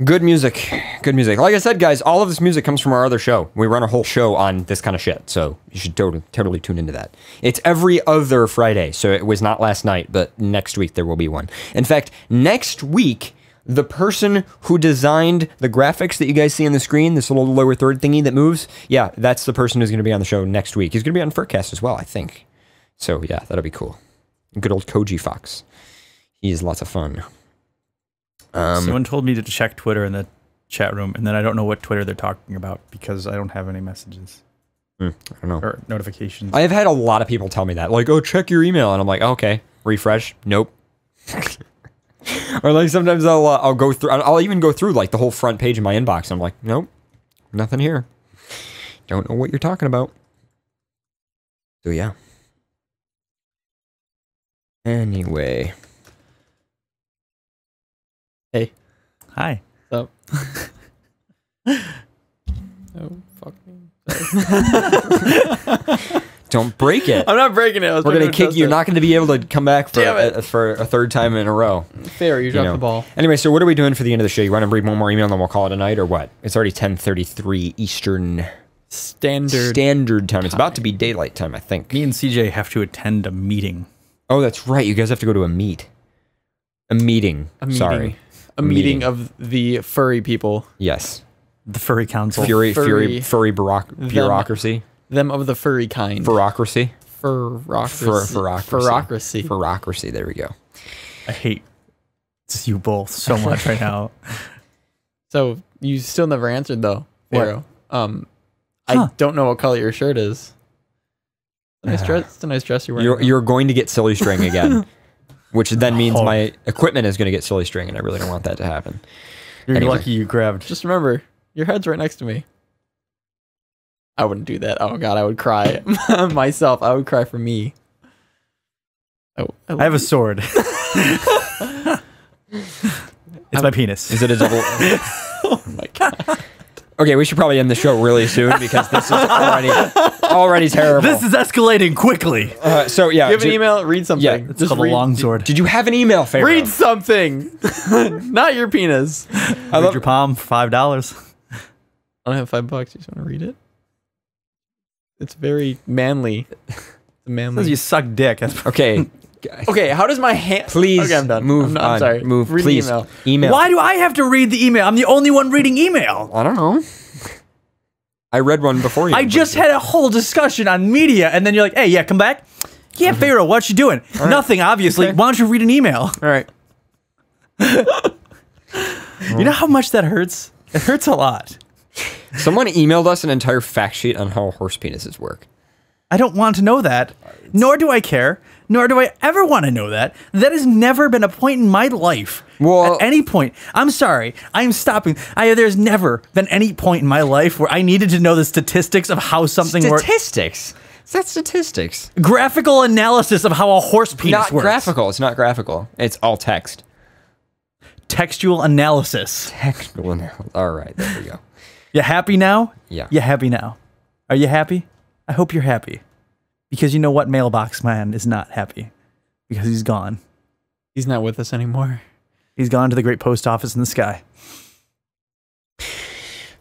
Good music. Good music. Like I said, guys, all of this music comes from our other show. We run a whole show on this kind of shit, so you should totally tune into that. It's every other Friday, so it was not last night, but next week there will be one. In fact, next week, the person who designed the graphics that you guys see on the screen, this little lower third thingy that moves, yeah, that's the person who's going to be on the show next week. He's going to be on FurCast as well, I think. So yeah, that'll be cool. Good old Koji Fox. He's lots of fun. Someone told me to check Twitter in the chat room, and then I don't know what Twitter they're talking about because I don't have any messages. I don't know. Or notifications. I have had a lot of people tell me that. Like, oh, check your email. And I'm like, okay, refresh. Nope. Or like sometimes I'll go through, I'll even go through like the whole front page of my inbox. And I'm like, nope, nothing here. Don't know what you're talking about. So yeah. Anyway. Hey. Hi. What's up? Oh, fuck me. Don't break it. I'm not breaking it. We're going to kick you. You're not going to be able to come back for a third time in a row. Fair, you dropped the ball. Anyway, so what are we doing for the end of the show? You want to read one more email and then we'll call it a night, or what? It's already 10:33 Eastern Standard Time. It's about to be daylight time, I think. Me and CJ have to attend a meeting. Oh, that's right. You guys have to go to a meeting. Sorry. A meeting of the furry people. Yes. The Furry Council. Furry bureaucracy. Them of the furry kind. Ferocracy. Ferocracy. There we go. I hate you both so much right now. So you still never answered though, Pharaoh. Huh. I don't know what color your shirt is. It's a nice dress you're wearing. You're going to get silly string again, which then means my equipment is going to get silly string, and I really don't want that to happen. You're lucky you grabbed. Just remember, your head's right next to me. I wouldn't do that. Oh god, I would cry myself. I would cry for me. Oh, I have a sword. It's my penis. Is it a double? Oh my god. Okay, we should probably end the show really soon because this is already terrible. This is escalating quickly. So yeah, you have an email? Read something. Yeah, it's called a long sword. Did you have an email, Pharaoh? Read something. Not your penis. Read your palm for $5. I don't have $5. You just want to read it? It's very manly. It's manly. Says you suck dick. Okay. Okay, how does my hand... Please okay, I'm done. move I'm on. sorry. Move, read please. The Email. Why do I have to read the email? I'm the only one reading email. I don't know. I read one before you. I just had a whole discussion on media, and then you're like, hey, yeah, come back. Yeah, Pharaoh, what you doing? Right. Nothing, obviously. Okay. Why don't you read an email? All right. You know how much that hurts? It hurts a lot. Someone emailed us an entire fact sheet on how horse penises work. I don't want to know that, nor do I care, nor do I ever want to know that. That has never been a point in my life. Well, at any point. I'm sorry. I'm stopping. There's never been any point in my life where I needed to know the statistics of how something works. Statistics? Is that statistics? Graphical analysis of how a horse penis works. Not graphical. It's not graphical. It's all text. Textual analysis. Textual analysis. All right. There we go. You happy now? Yeah. You happy now? Are you happy? I hope you're happy. Because you know what? Mailbox Man is not happy. Because he's gone. He's not with us anymore. He's gone to the great post office in the sky.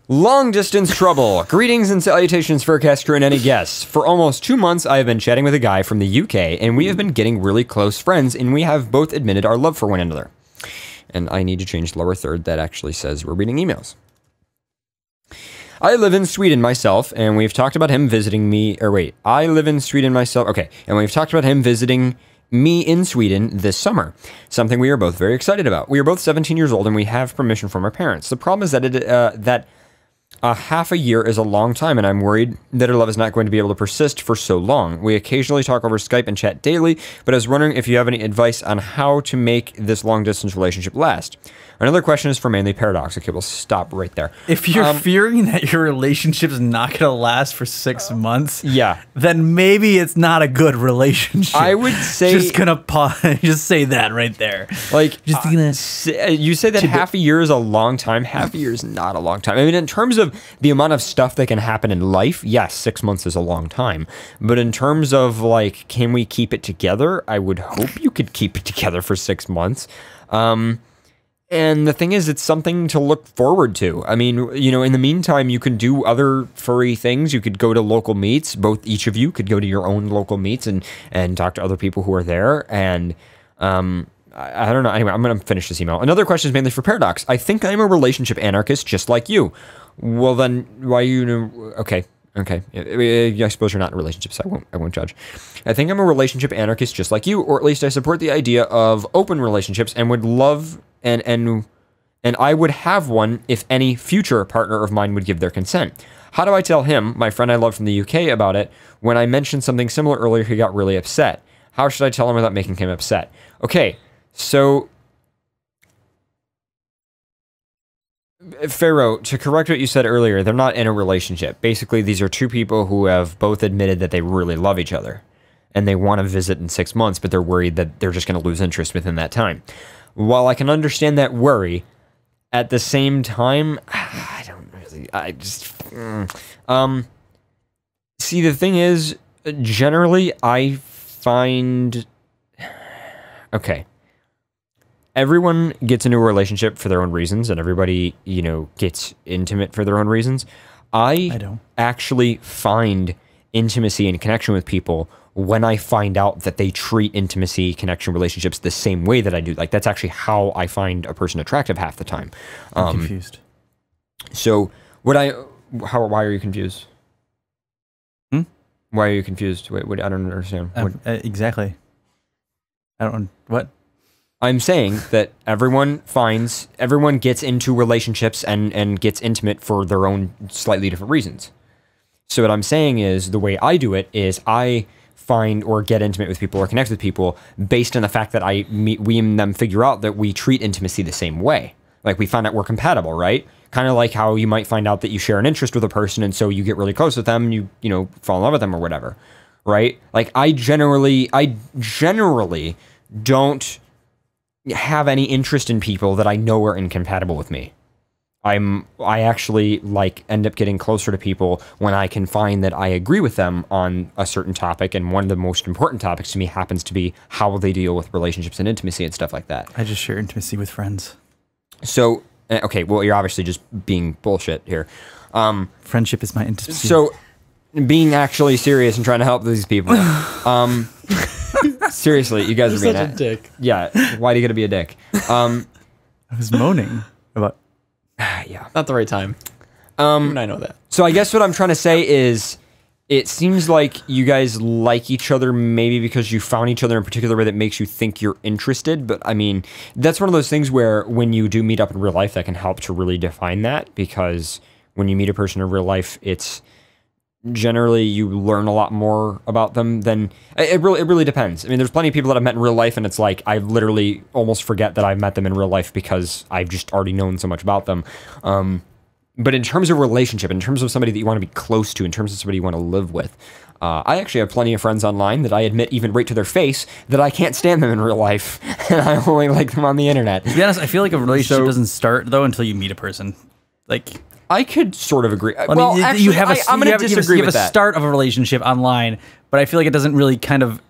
Long distance trouble. Greetings and salutations, FurCast crew and any guests. For almost 2 months, I have been chatting with a guy from the UK, and we have been getting really close friends, and we have both admitted our love for one another. And I need to change the lower third that actually says we're reading emails. I live in Sweden myself, and we've talked about him visiting me. Or wait, I live in Sweden myself. Okay, and we've talked about him visiting me in Sweden this summer. Something we are both very excited about. We are both 17 years old, and we have permission from our parents. The problem is that half a year is a long time, and I'm worried that our love is not going to be able to persist for so long. We occasionally talk over Skype and chat daily, but I was wondering if you have any advice on how to make this long-distance relationship last. Another question is for mainly Paradox. Okay, we'll stop right there. If you're fearing that your relationship's not going to last for 6 months, yeah, then maybe it's not a good relationship. I would say just gonna pause. Just say that right there. Like, just gonna. You say that half a year is a long time. Half a year is not a long time. I mean, in terms of the amount of stuff that can happen in life, yes, 6 months is a long time. But in terms of like, can we keep it together? I would hope you could keep it together for 6 months. And the thing is, it's something to look forward to. I mean, you know, in the meantime, you can do other furry things. You could go to local meets. Each of you could go to your own local meets and talk to other people who are there. And I don't know. Anyway, I'm going to finish this email. Another question is mainly for Paradox. I think I'm a relationship anarchist just like you. Well, then why you... Okay. I suppose you're not in a relationship, so I won't judge. I think I'm a relationship anarchist just like you, or at least I support the idea of open relationships and would love and I would have one if any future partner of mine would give their consent. How do I tell him, my friend I love from the UK, about it? When I mentioned something similar earlier, he got really upset. How should I tell him without making him upset? Okay, so Pharaoh, to correct what you said earlier, they're not in a relationship. Basically, these are two people who have both admitted that they really love each other and they want to visit in 6 months, but they're worried that they're just going to lose interest within that time. While I can understand that worry, at the same time, see, the thing is, generally, I find, okay, everyone gets into a relationship for their own reasons, and everybody, you know, gets intimate for their own reasons. I don't actually find intimacy and connection with people when I find out that they treat intimacy, connection, relationships the same way that I do. Like, that's actually how I find a person attractive half the time. I'm confused. So, why are you confused? Why are you confused? Wait, I don't understand. Exactly. I don't, what? I'm saying that everyone gets into relationships and gets intimate for their own slightly different reasons. So what I'm saying is, the way I do it is I find or get intimate with people or connect with people based on the fact that we and them figure out that we treat intimacy the same way. Like, we find out we're compatible, right? Kind of like how you might find out that you share an interest with a person, and so you get really close with them, and you know, fall in love with them or whatever, right? Like, I generally don't have any interest in people that I know are incompatible with me. I actually like end up getting closer to people when I can find that I agree with them on a certain topic, and one of the most important topics to me happens to be how they deal with relationships and intimacy and stuff like that. I just share intimacy with friends. So, okay, well, you're obviously just being bullshit here. Friendship is my intimacy. So, being actually serious and trying to help these people. Seriously, you guys are being such a dick. Yeah, why do you gotta be a dick? I was moaning about... Yeah. Not the right time. And I know that. So I guess what I'm trying to say is, it seems like you guys like each other maybe because you found each other in a particular way that makes you think you're interested. But I mean, that's one of those things where when you do meet up in real life, that can help to really define that, because when you meet a person in real life, it's generally you learn a lot more about them than it really depends. I mean, there's plenty of people that I've met in real life, and it's like I literally almost forget that I've met them in real life because I've just already known so much about them. But in terms of relationship, in terms of somebody that you want to be close to, in terms of somebody you want to live with, I actually have plenty of friends online that I admit even right to their face that I can't stand them in real life, and I only like them on the internet. To be honest, I feel like a relationship doesn't start though until you meet a person. Like, I could sort of agree. Well, actually, I'm going to disagree with that. You have a start of a relationship online, but I feel like it doesn't really kind of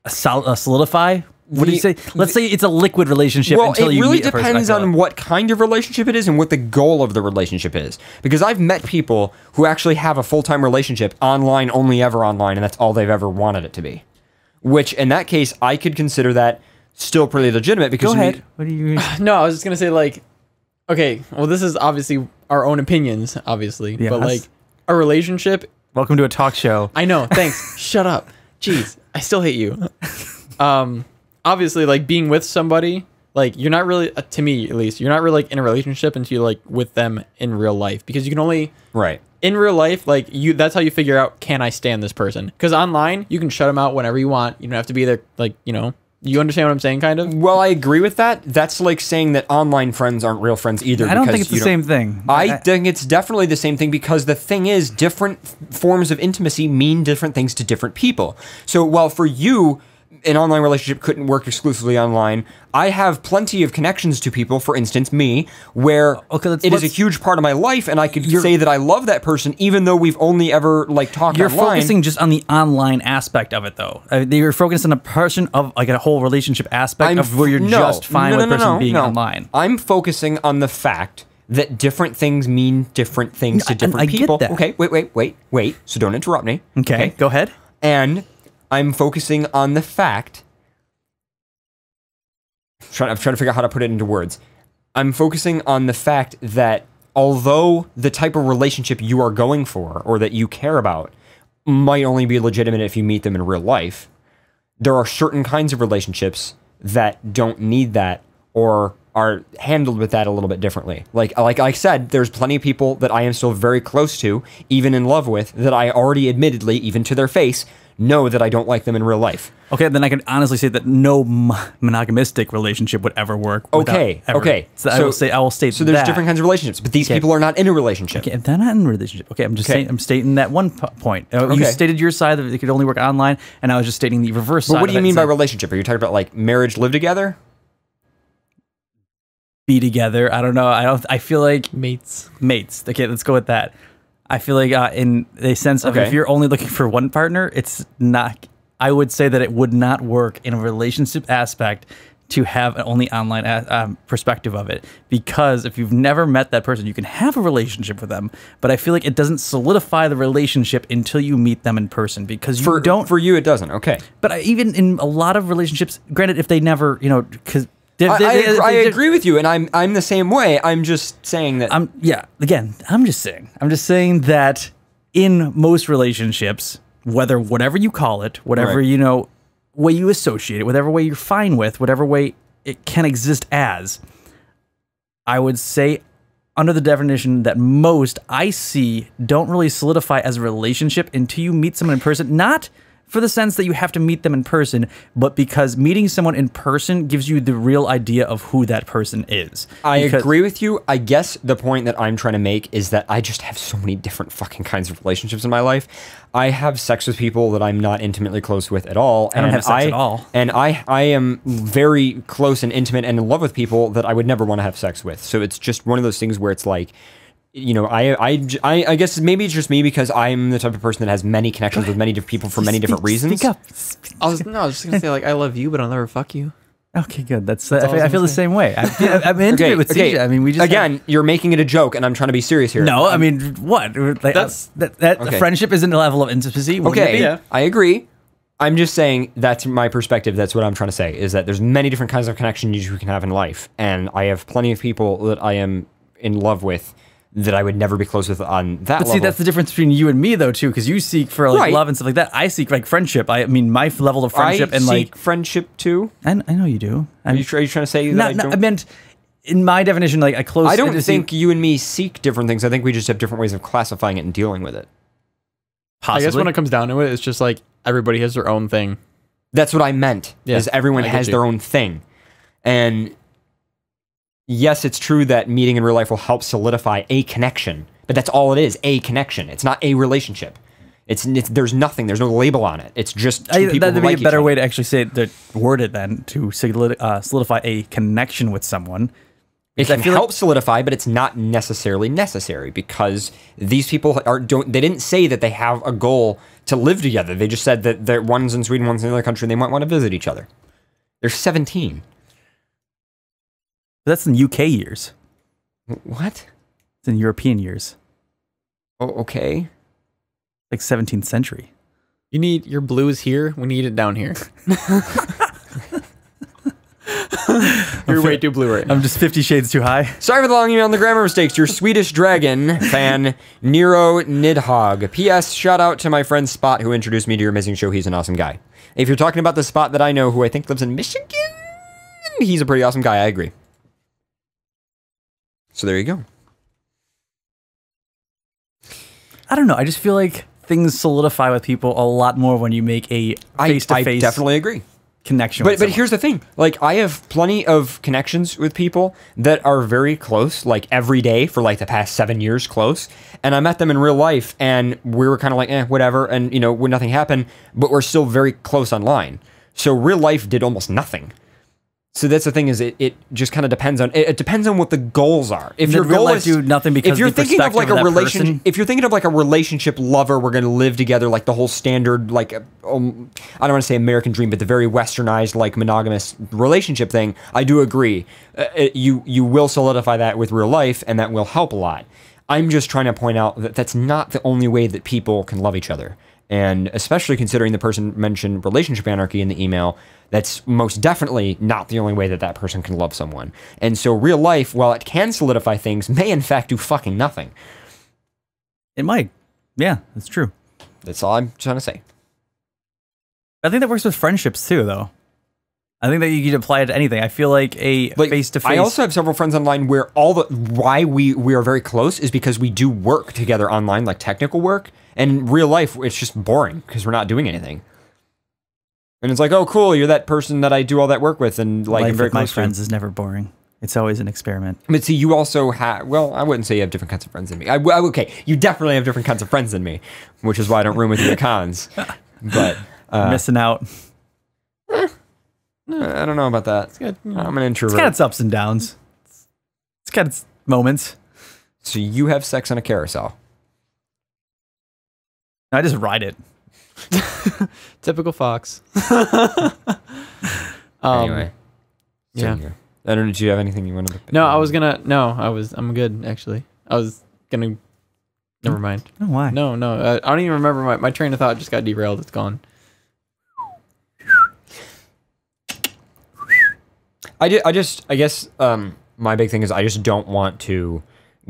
solidify. What do you say? Let's say it's a liquid relationship until you meet a person. Well, it really depends on what kind of relationship it is and what the goal of the relationship is. Because I've met people who actually have a full-time relationship online, only ever online, and that's all they've ever wanted it to be. Which, in that case, I could consider that still pretty legitimate because... Go ahead. What do you... No, I was just going to say, like... Okay, well, this is obviously our own opinions, obviously, Yes. but like a relationship. Welcome to a talk show. I know. Thanks. Shut up. Jeez, I still hate you. Obviously, like being with somebody, like you're not really, to me at least, you're not really like in a relationship until you're like with them in real life, because you can only in real life, like that's how you figure out, can I stand this person? Because online you can shut them out whenever you want. You don't have to be there. Like, you know, you understand what I'm saying, kind of. Well, I agree with that. That's like saying that online friends aren't real friends either. I don't think it's the same thing. I think it's definitely the same thing, because the thing is, different forms of intimacy mean different things to different people. So while for you, an online relationship couldn't work exclusively online, I have plenty of connections to people, for instance, me, where it is a huge part of my life, and I could say that I love that person, even though we've only ever, like, talked online. You're focusing just on the online aspect of it, though. You're focused on a person of, like, a whole relationship aspect of where you're just fine with a person being online. I'm focusing on the fact that different things mean different things to different people. Get that. Okay, wait. So don't interrupt me. Okay, go ahead. And I'm focusing on the fact. I'm trying to figure out how to put it into words. I'm focusing on the fact that although the type of relationship you are going for or that you care about might only be legitimate if you meet them in real life, there are certain kinds of relationships that don't need that or are handled with that a little bit differently. Like I said, there's plenty of people that I am still very close to, even in love with, that I already admittedly, even to their face, know that I don't like them in real life. Okay, then I can honestly say that no monogamistic relationship would ever work. Okay. So I will state. So there's different kinds of relationships, but these people are not in a relationship. Okay, they're not in a relationship. Okay, I'm just saying. I'm stating that one point. You stated your side that it could only work online, and I was just stating the reverse side. But what do you mean by relationship? Are you talking about like marriage, live together? Be together. I don't know. I feel like Mates. Okay, let's go with that. I feel like in the sense of if you're only looking for one partner, it's not. I would say that it would not work in a relationship aspect to have an only online perspective of it, because if you've never met that person, you can have a relationship with them, but I feel like it doesn't solidify the relationship until you meet them in person, because you don't. For you, it doesn't. Okay. But even in a lot of relationships, granted, if they never, because. I agree with you, and I'm the same way. I'm just saying that. I'm just saying that in most relationships, whatever you call it, whatever way you associate it, whatever way you're fine with, whatever way it can exist as, I would say under the definition that most I see don't really solidify as a relationship until you meet someone in person. Not for the sense that you have to meet them in person, but because meeting someone in person gives you the real idea of who that person is. I agree with you. I guess the point that I'm trying to make is that I just have so many different fucking kinds of relationships in my life. I have sex with people that I'm not intimately close with at all. I don't have sex at all. And I am very close and intimate and in love with people that I would never want to have sex with. So it's just one of those things where it's like, you know, I guess maybe it's just me because I'm the type of person that has many connections with many different people for many different reasons. Speak up. I was just gonna say, like, I love you, but I'll never fuck you. Okay, good. I feel the same way. I'm intimate with CJ. I mean, we just you're making it a joke, and I'm trying to be serious here. No, I mean, what? Like, that friendship isn't a level of intimacy. Okay, yeah. I agree. I'm just saying that's my perspective. That's what I'm trying to say, is that there's many different kinds of connections you can have in life, and I have plenty of people that I am in love with that I would never be close with on that level. But see, that's the difference between you and me, though, too, because you seek for like love and stuff like that. I seek like friendship. I mean, my level of friendship and like... I seek friendship, too. I know you do. Are you trying to say that I don't? I meant, in my definition, like a close... I don't think you and me seek different things. I think we just have different ways of classifying it and dealing with it. Possibly. I guess when it comes down to it, it's just like everybody has their own thing. That's what I meant, is everyone has their own thing. And yes, it's true that meeting in real life will help solidify a connection. But that's all it is, a connection. It's not a relationship. There's nothing. There's no label on it. It's just two people that'd who be like a better each way to actually say it, word it then, to solidify a connection with someone. It can help solidify, but it's not necessarily necessary, because these people they didn't say that they have a goal to live together. They just said that one's in Sweden, one's in another country, and they might want to visit each other. They're 17. That's in UK years. What? It's in European years. Oh, okay. Like 17th century. You need your blues here. We need it down here. You're way too blue right now. I'm just 50 shades too high. Sorry for the long email and the grammar mistakes. Your Swedish Dragon fan, Nero Nidhogg. P.S. Shout out to my friend Spot who introduced me to your amazing show. He's an awesome guy. If you're talking about the Spot that I know who I think lives in Michigan, he's a pretty awesome guy. I agree. So there you go. I don't know. I just feel like things solidify with people a lot more when you make a face-to-face I definitely agree. connection. But here's the thing. Like, I have plenty of connections with people that are very close, like every day for like the past 7 years close. And I met them in real life and we were kind of like, whatever. And, you know, when nothing happened, but we're still very close online. So real life did almost nothing. So that's the thing is it just kind of depends on it depends on what the goals are. If your goal is do nothing because if you're of the thinking of like a perspective of that relation, person. if you're thinking of like a relationship lover, we're going to live together like the whole standard like I don't want to say American dream, but the very westernized like monogamous relationship thing. I do agree. You will solidify that with real life, and that will help a lot. I'm just trying to point out that that's not the only way that people can love each other. And especially considering the person mentioned relationship anarchy in the email, that's most definitely not the only way that that person can love someone. And so real life, while it can solidify things, may in fact do fucking nothing. It might. Yeah, that's true. That's all I'm trying to say. I think that works with friendships too, though. I think that you can apply it to anything. I feel like a face-to-face... I also have several friends online where why we are very close is because we do work together online, like technical work. And in real life, it's just boring because we're not doing anything. And it's like, oh, cool, you're that person that I do all that work with. And like, life I'm very with my close to. friends is never boring. It's always an experiment. But see, you also have, well, I wouldn't say you have different kinds of friends than me. Okay, you definitely have different kinds of friends than me, which is why I don't room with your cons. But... missing out. I don't know about that. It's good. I'm an introvert. It's got its ups and downs. It's got its moments. So you have sex on a carousel. I just ride it. Typical Fox. Anyway. Yeah. I don't know, did you have anything you wanted to... No, I'm good, actually. I was gonna... Never mind. Oh, why? No, I don't even remember. My train of thought just got derailed. It's gone. I guess my big thing is I just don't want to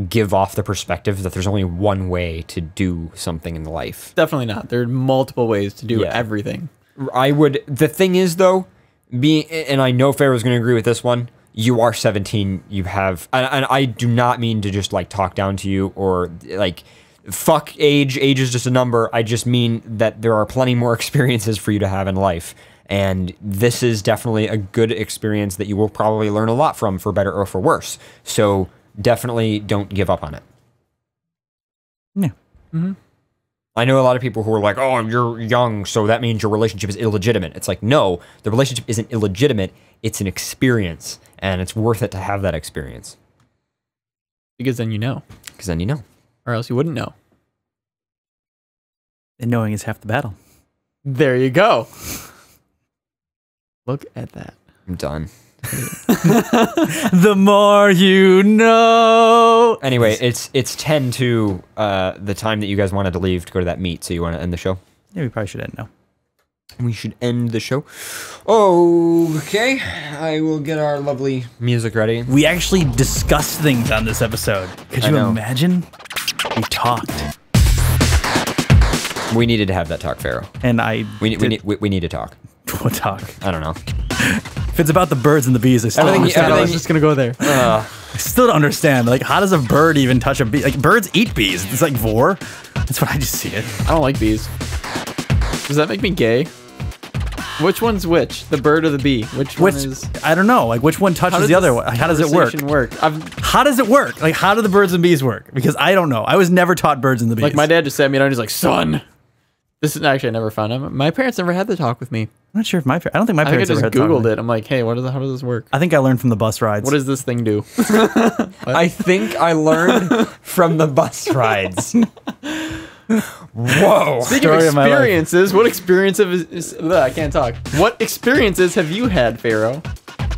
give off the perspective that there's only one way to do something in life. Definitely not. There are multiple ways to do everything. The thing is though, and I know Pharaoh's going to agree with this one, you are 17, you have, and I do not mean to just like talk down to you or like, fuck age is just a number. I just mean that there are plenty more experiences for you to have in life. And this is definitely a good experience that you will probably learn a lot from, for better or for worse. So definitely don't give up on it. Yeah. Mm-hmm. I know a lot of people who are like, oh, you're young, so that means your relationship is illegitimate. It's like, no, the relationship isn't illegitimate. It's an experience, and it's worth it to have that experience. Because then you know. Because then you know. Or else you wouldn't know. And knowing is half the battle. There you go. Look at that. I'm done. The more you know. Anyway, it's 10 to the time that you guys wanted to leave to go to that meet, so you want to end the show? Yeah, we probably should end now. We should end the show. Okay, I will get our lovely music ready. We actually discussed things on this episode. Could you imagine? We talked. We needed to have that talk, Pharaoh. And we need to talk. What talk? I don't know. If it's about the birds and the bees, I still don't understand. I was just gonna go there. I still don't understand. Like, how does a bird even touch a bee? Like, birds eat bees. It's like vor. That's what I just see it. I don't like bees. Does that make me gay? Which one's which? The bird or the bee? Which one is... I don't know. Like, which one touches the other one? How does it work? How does it work? Like, how do the birds and bees work? Because I don't know. I was never taught birds and the bees. Like, my dad just sat me down and he's like, son, this is actually, I never found him. My parents never had the talk with me. I'm not sure if I don't think my I parents think I ever just had Googled it. I'm like, hey, how does this work? I think I learned from the bus rides. What does this thing do? I think I learned from the bus rides. Whoa. Speaking of experiences, what experiences I can't talk. What experiences have you had, Pharaoh,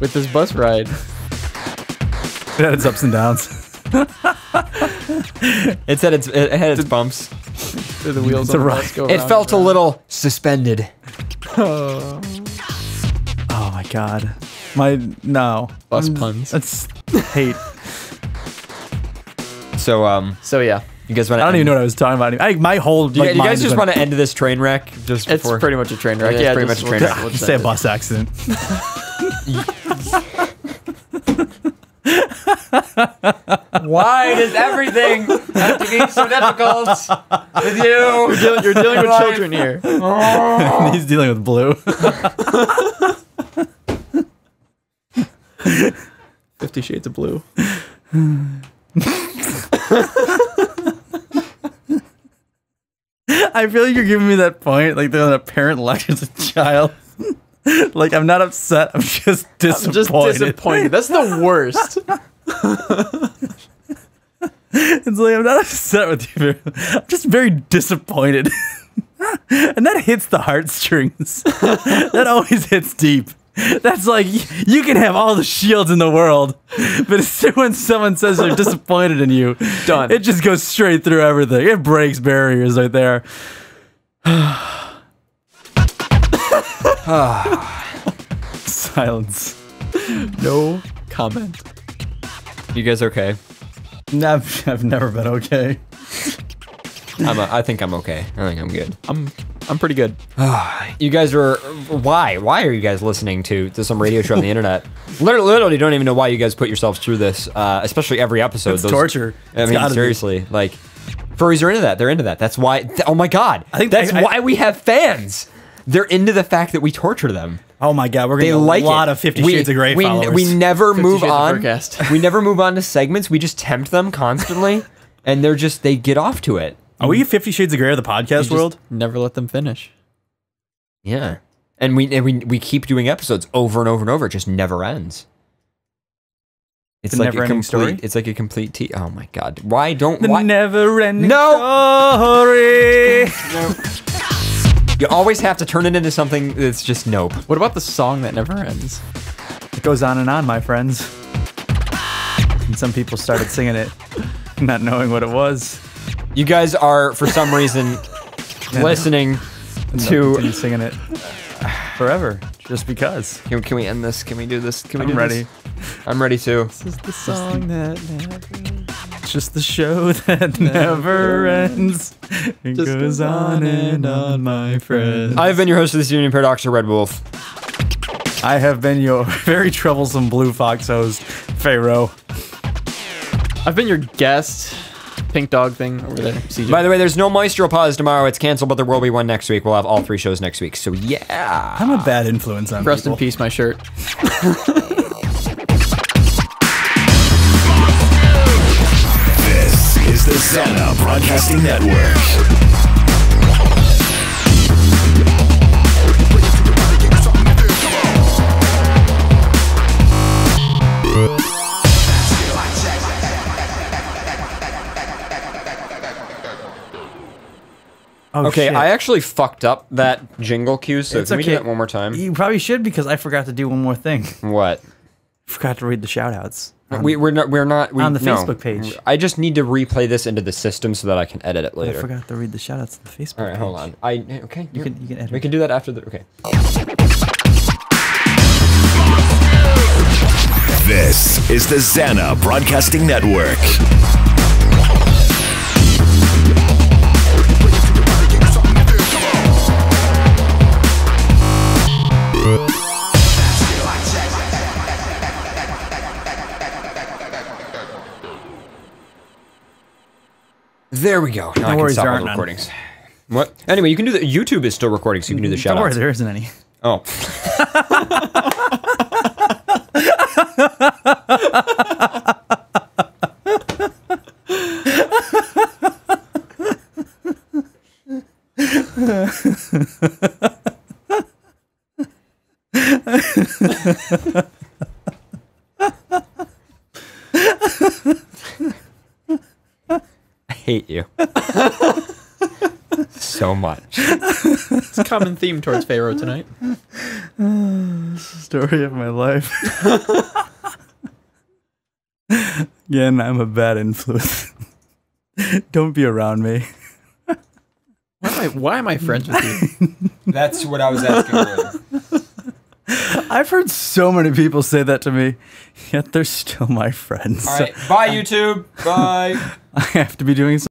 with this bus ride? It had its ups and downs. It had its bumps. The wheels on the bus go It around felt a little suspended. Oh my god. No. Bus puns. That's hate. So yeah, you guys want? I don't even know what I was talking about. My whole you guys just want to end this train wreck just it's before? pretty much a train wreck. Yeah, Yeah, pretty much a train wreck. we'll say a bus accident. Why does everything have to be so difficult with you? You're dealing with children here. He's dealing with Blue. 50 Shades of Blue. I feel like you're giving me that point, like when a parent lectures a child. Like, I'm not upset, I'm just disappointed. That's the worst. It's like, I'm not upset with you. I'm just very disappointed. And that hits the heartstrings. That always hits deep. That's like, you can have all the shields in the world, but when someone says they're disappointed in you, Done. It just goes straight through everything. It breaks barriers right there. Silence. No comment. You guys okay? I've never been okay. I think I'm okay. I think I'm good. I'm pretty good. You guys are why are you guys listening to some radio show on the internet? Literally don't even know why you guys put yourselves through this, especially every episode. It's torture. I mean, seriously, like furries are into that. They're into that. That's why. Oh my god, I think that's why we have fans. They're into the fact that we torture them. Oh my god, we're getting a lot of 50 Shades of Grey followers. We never move on. FurCast. We never move on to segments. We just tempt them constantly, and they get off to it. Are we 50 Shades of Grey of the podcast world? Never let them finish. Yeah, and we keep doing episodes over and over and over. It just never ends. It's like a complete story? It's like a complete oh my god! Why don't the never-ending story? No. You always have to turn it into something that's just nope. What about the song that never ends? It goes on and on, my friends. And some people started singing it, not knowing what it was. You guys are, for some reason, listening to singing it forever, just because. Can we end this? Can we do this? I'm ready. I'm ready too. This is the song that never ends. It's just the show that never ends. It goes on and on, my friend. I've been your host of this Union Paradox, Red Wolf. I have been your very troublesome Blue Fox host, Pharaoh. I've been your guest. Pink dog thing over there. CJ. By the way, there's no Maestro Pause tomorrow. It's canceled, but there will be one next week. We'll have all 3 shows next week. So yeah. I'm a bad influence on Rest people. in peace, my shirt. This is the Zana Broadcasting Network. Oh, Okay, shit. I actually fucked up that jingle cue, so It's can we do okay. that one more time? You probably should, because I forgot to do one more thing. What? Forgot to read the shout-outs. We're not on the Facebook page. I just need to replay this into the system so that I can edit it I later. forgot to read the shout-outs on the Facebook All right, page. hold on. Okay, You can edit. we can do that after the. Okay. This is the Zana Broadcasting Network. There we go. Now I can worries, stop there all aren't the none. recordings. What? Anyway, you can do the. YouTube is still recording, so you can do the shout Don't worry, outs. there isn't any. Oh. I hate you. So much. It's a common theme towards Pharaoh tonight. Story of my life. Again, I'm a bad influence. Don't be around me. Why am I friends with you? That's what I was asking earlier. I've heard so many people say that to me, yet they're still my friends. All right, bye YouTube. Bye. I have to be doing